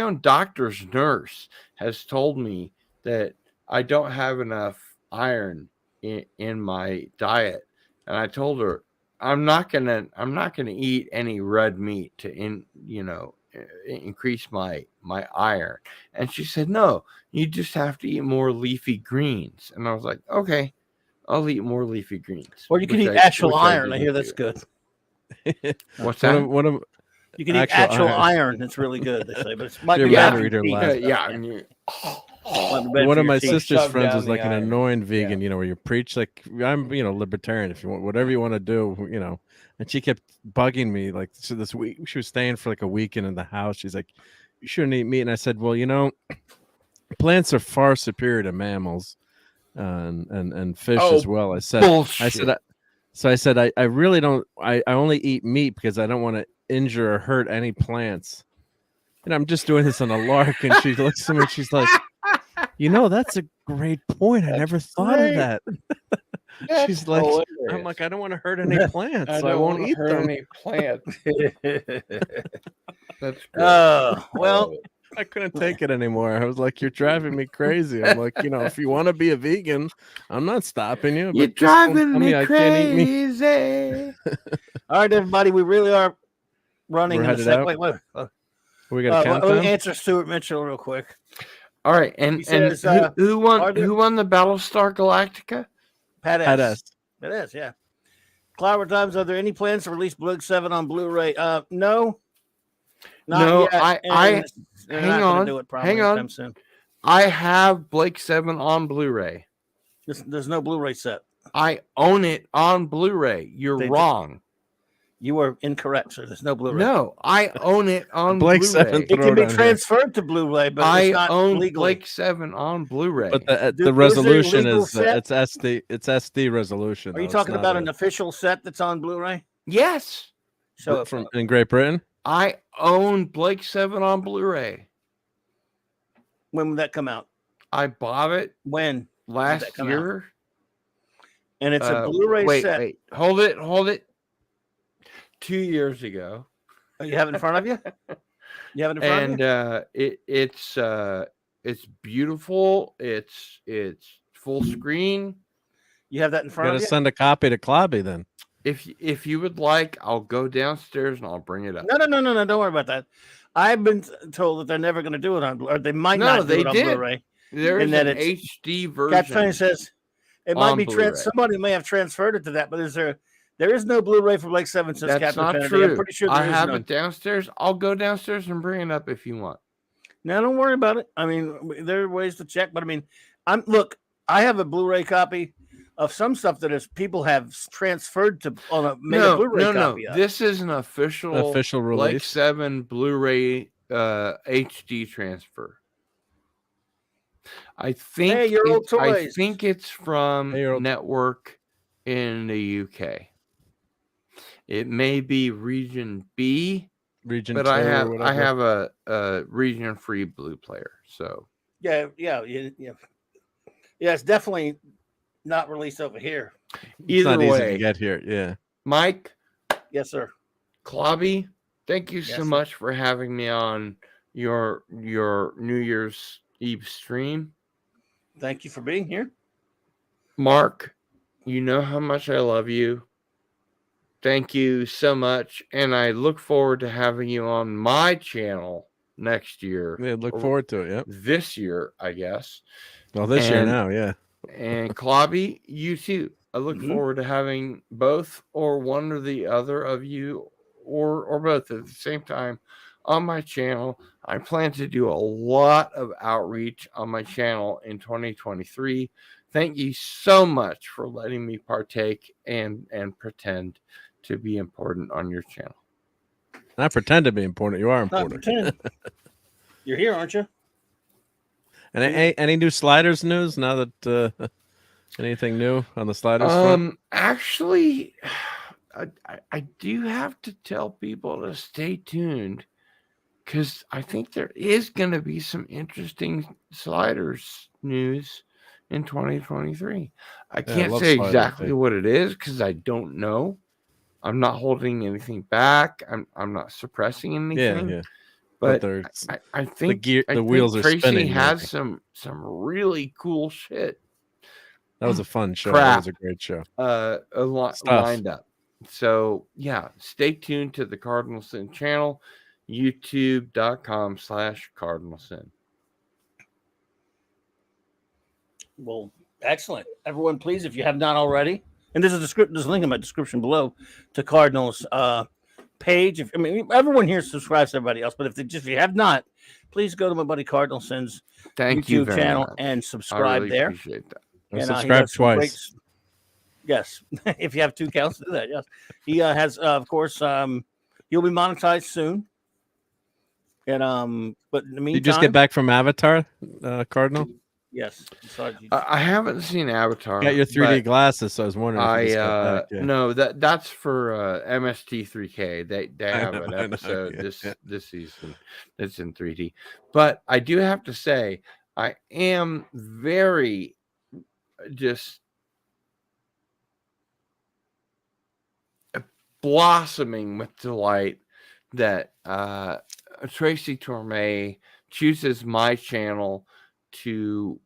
own doctor's nurse has told me that I don't have enough iron in my diet, and I told her I'm not gonna eat any red meat to increase my iron. And she said, no, you just have to eat more leafy greens. And I was like, okay, I'll eat more leafy greens. Or you can eat actual iron. I hear that's good. What's that? You can eat actual iron. It's really good, they say, but it might be bad for your your teeth. teeth. One of my sister's friends was down like the an iron. annoying vegan, where you preach like I'm, libertarian. If you want whatever you want to do, And she kept bugging me like so this week. She was staying for like a weekend in the house. She's like, "You shouldn't eat meat." And I said, "Well, plants are far superior to mammals, and fish as well." I said, bullshit. I said, I really don't. I only eat meat because I don't want to injure or hurt any plants. And I'm just doing this on a lark. And she looks at me and she's like, that's a great point. I never thought of that. She's like, hilarious. I'm like, I don't want to hurt any plants, so I won't eat them. Any plants. That's good. Well, I couldn't take it anymore. I was like, you're driving me crazy. I'm like, if you want to be a vegan, I'm not stopping you. You're but just don't driving tell me I can't eat meat. crazy. all right, everybody, we really are running We're in a headed second. out? Wait. We got a Let countdown. me answer Stuart Mitchell real quick. All right, and says, who won the Battlestar Galactica? Pat Pat S. S. It is, yeah. Clobber Times, are there any plans to release Blue 7 on Blu-ray? No. No, Not yet. They're hang not gonna on, do it probably hang on. anytime soon. I have Blake 7 on Blu-ray. There's no Blu-ray set. I own it on Blu-ray. You're wrong. You are incorrect, sir. There's no Blu-ray. No, I own it on Blake Blu-ray. 7. It can be transferred to Blu-ray, but it's not own legally. Blake 7 on Bluray. But the Is resolution there a legal is set? it's SD. It's SD resolution. Are you though. talking It's about not an official set that's on Blu-ray? Yes. So from in Great Britain? I own Blake 7 on Bluray. when would that come out? I bought it When? last year. And it's a Blu-ray set. Wait. Hold it. 2 years ago. Oh, you have it in front of you? You have it in front of you? And it's beautiful. It's full screen. You have that in You front gotta of you? send a copy to Clobby then. If you would like, I'll go downstairs and I'll bring it up. No. Don't worry about that. I've been told that they're never going to do it on Blu-ray. They might not do it on Blu-ray. There's that an it's- HD version. Captain says it might on be Blu-ray. somebody may have transferred it to that, but there is no Blu-ray for Blake 7 since That's Captain not Kennedy. true. I'm pretty sure I there is have none. it downstairs. I'll go downstairs and bring it up if you want. No, don't worry about it. I mean, there are ways to check, but I mean, I have a Blu-ray copy of some stuff that people have transferred to on a Blu-ray copy. No. This is an official Blake release. 7 Blu-ray HD transfer. I think Hey, your old I toys. think it's from Hey, your old- Network in the UK. It may be Region B, Region but 2 I or whatever. have a region free blue player. So Yeah. It's definitely not released over here. It's either not easy way, to get here. Yeah. Mike, Yes, sir. Clobby, thank you Yes, so sir. much for having me on your New Year's Eve stream. Thank you for being here. Mark, you know how much I love you. Thank you so much. And I look forward to having you on my channel next year. Yeah, look or forward to it. Yep. this year, I guess. Well, this year And- now, yeah. And Clobby, you too. I look Mhm. forward to having both or one or the other of you or both at the same time on my channel. I plan to do a lot of outreach on my channel in 2023. Thank you so much for letting me partake and pretend to be important on your channel. Not pretend to be important. You are Not important. pretend. You're here, aren't you? And any new sliders news now that anything new on the sliders front? Actually, I do have to tell people to stay tuned because I think there is going to be some interesting sliders news in 2023. I can't say exactly what it is because I don't know. I'm not holding anything back. I'm not suppressing anything. Yeah. But I think the wheels are Tracy spinning. Has some really cool shit. That was a fun show. That was a great show. Lined up. So yeah, stay tuned to the Cardinal Sin channel, youtube.com/Cardinal Sin. Well, excellent. Everyone, please, if you have not already, and there's a link in my description below to Cardinal's page. Everyone here subscribes to everybody else, but if you have not, please go to my buddy Cardinal Sin's YouTube channel and subscribe there. Appreciate that. And subscribe twice. Yes, if you have 2 accounts, do that. Yes, he has, of course. He'll be monetized soon. And but in the meantime, you just get back from Avatar, Cardinal? Yes. I haven't seen Avatar. Got your 3D glasses, so I was wondering. No, that's for MST3K. They have an episode this season that's in 3D. But I do have to say, I am very just blossoming with delight that Tracy Torme chooses my channel to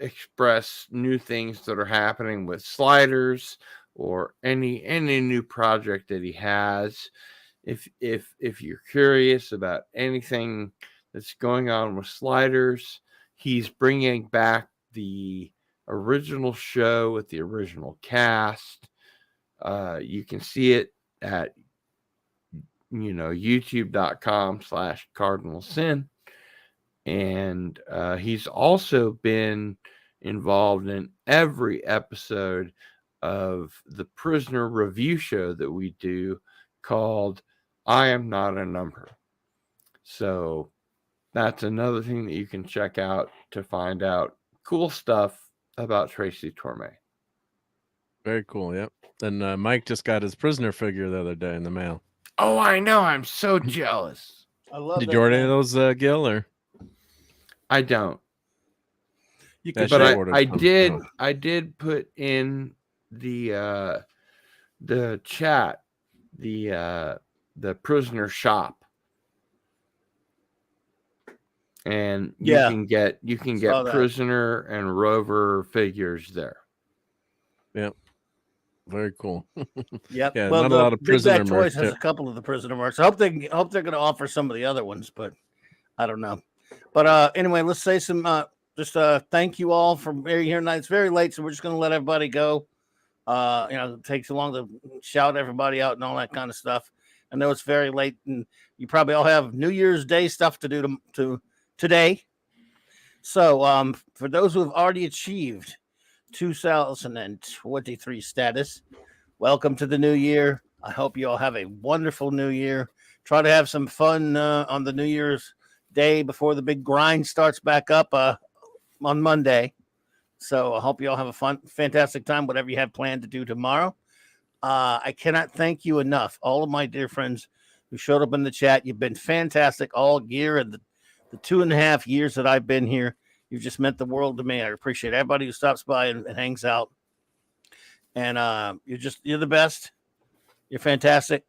express new things that are happening with sliders or any new project that he has. If you're curious about anything that's going on with sliders, he's bringing back the original show with the original cast. You can see it at youtube.com/Cardinal Sin. And he's also been involved in every episode of the prisoner review show that we do called I Am Not a Number. So that's another thing that you can check out to find out cool stuff about Tracy Torme. Very cool. Yep. And Mike just got his prisoner figure the other day in the mail. Oh, I know. I'm so jealous. I love. Did you order any of those, Gil? Or I don't. You could, but I did put in the chat the prisoner shop, and you can get prisoner and rover figures there. Yep. Very cool. Yep. Yeah, well, not a lot of prisoner Big Bad merch. Toys has a couple of the prisoner merch. I hope they're going to offer some of the other ones, but I don't know. But anyway, let's say some thank you all for being here tonight. It's very late, so we're just going to let everybody go. It takes too long to shout everybody out and all that kind of stuff. I know it's very late, and you probably all have New Year's Day stuff to do to today. So for those who have already achieved 2023 status, welcome to the new year. I hope you all have a wonderful new year. Try to have some fun on the New Year's Day before the big grind starts back up on Monday. So I hope you all have a fantastic time, whatever you have planned to do tomorrow. I cannot thank you enough, all of my dear friends who showed up in the chat. You've been fantastic all year, and the 2.5 years that I've been here. You've just meant the world to me. I appreciate everybody who stops by and hangs out. And you're the best. You're fantastic.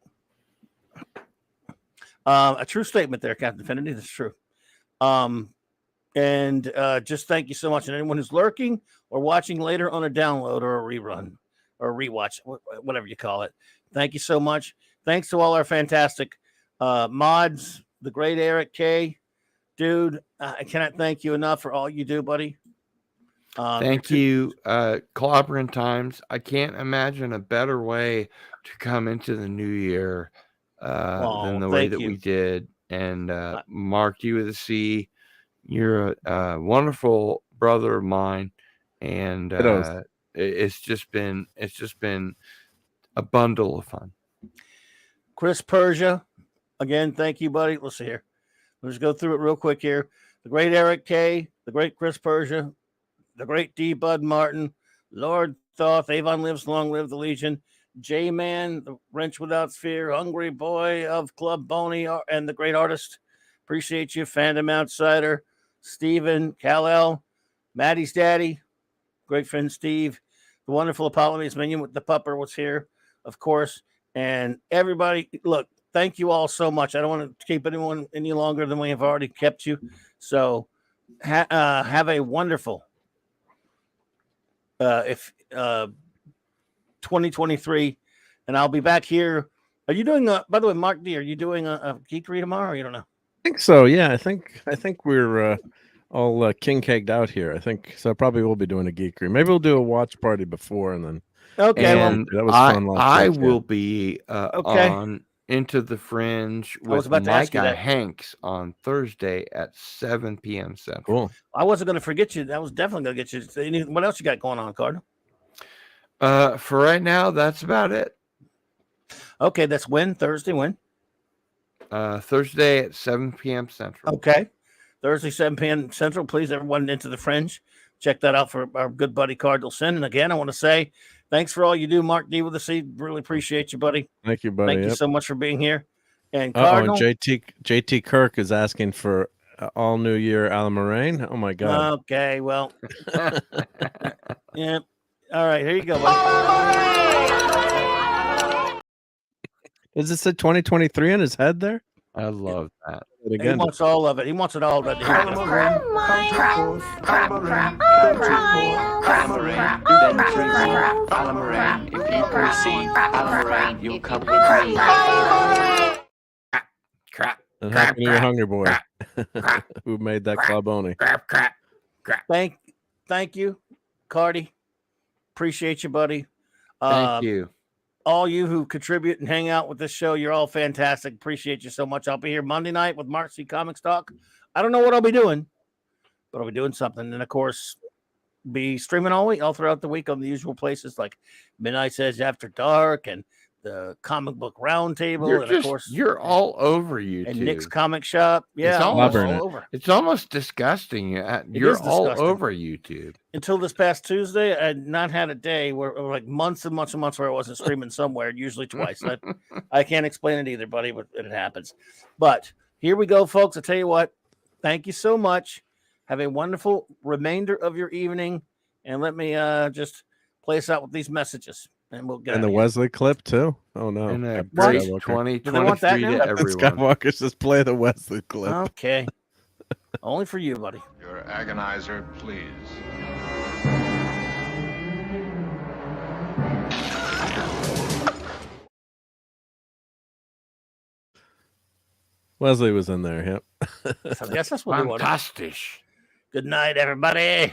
A true statement there, Captain Infinity. That's true. And just thank you so much. And anyone who's lurking or watching later on a download or a rerun or a rewatch, whatever you call it. Thank you so much. Thanks to all our fantastic mods, the great Eric K. Dude, I cannot thank you enough for all you do, buddy. Thank you, Clobberin Times. I can't imagine a better way to come into the new year than the way that we did. And Mark, you with a C, you're a wonderful brother of mine, and it's just been a bundle of fun. Chris Persia, again, thank you, buddy. Let's see here. Let's go through it real quick here. the great Eric K, the great Chris Persia, the great D. Bud Martin, Lord Thoth, Avon Lives, Long Live the Legion, J-Man, the Wrench Without Fear, Hungry Boy of Club Boney, and the great artist. Appreciate you, Fandom Outsider, Steven, Kal-El, Maddie's daddy, great friend Steve, the wonderful Apollonie's Minion with the pupper was here, of course, and everybody. Look, thank you all so much. I don't want to keep anyone any longer than we have already kept you. So have a wonderful 2023, and I'll be back here. Are you doing by the way, Mark D, are you doing a geekery tomorrow? Or you don't know? I think so. Yeah, I think we're all king kegged out here. I think so. Probably we'll be doing a geekery. Maybe we'll do a watch party before and then. Okay, and that was fun. I will be on Into the Fringe with my guy Hanks on Thursday at 7 p.m. Central. Cool. I wasn't going to forget you. That was definitely going to get you. What else you got going on, Cardinal? For right now, that's about it. Okay, that's when? Thursday when? Thursday at 7 p.m. Central. Okay. Thursday, 7 p.m. Central. Please, everyone, Into the Fringe. Check that out for our good buddy Cardinal Sin. And again, I want to say thanks for all you do, Mark D with the C. Really appreciate you, buddy. Thank you, buddy. Thank you so much for being here. And Cardinal. JT Kirk is asking for all New Year Alan Moraine. Oh my God. Okay, well. Yeah. All right, here you go, buddy. Does it say 2023 in his head there? I love that. He wants all of it. He wants it all. That If you perceive Alan you'll come Crap. And happy New Year, Hungry Boy, who made that Clobberin. Crap. Thank you, Cardi. Appreciate you, buddy. Thank you. All you who contribute and hang out with this show, you're all fantastic. Appreciate you so much. I'll be here Monday night with Mark C. Comics Talk. I don't know what I'll be doing, but I'll be doing something. And of course, be streaming all throughout the week on the usual places like Midnight Says After Dark and the Comic Book Roundtable. And of course, you're all over YouTube. And Nick's Comic Shop. Yeah, it's all over. It's almost disgusting. You're all over YouTube. Until this past Tuesday, I had not had a day where like months and months and months where I wasn't streaming somewhere, usually twice. I can't explain it either, buddy, but it happens. But here we go, folks. I tell you what, thank you so much. Have a wonderful remainder of your evening. And let me just play us out with these messages. And we'll get the Wesley clip too. Oh no! And a great 2023 to everyone. Skywalker just play the Wesley clip. Okay, only for you, buddy. Your agonizer, please. Wesley was in there. Yep. So I guess that's what we wanted. Fantastic. Good night, everybody.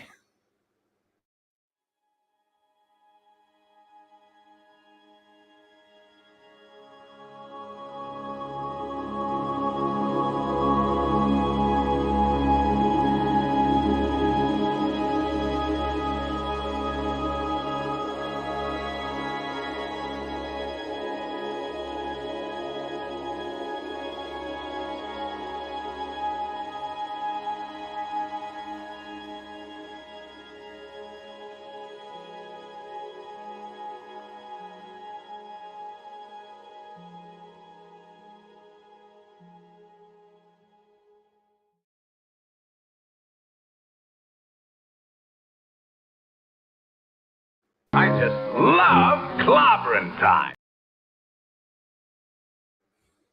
I just love clobbering time.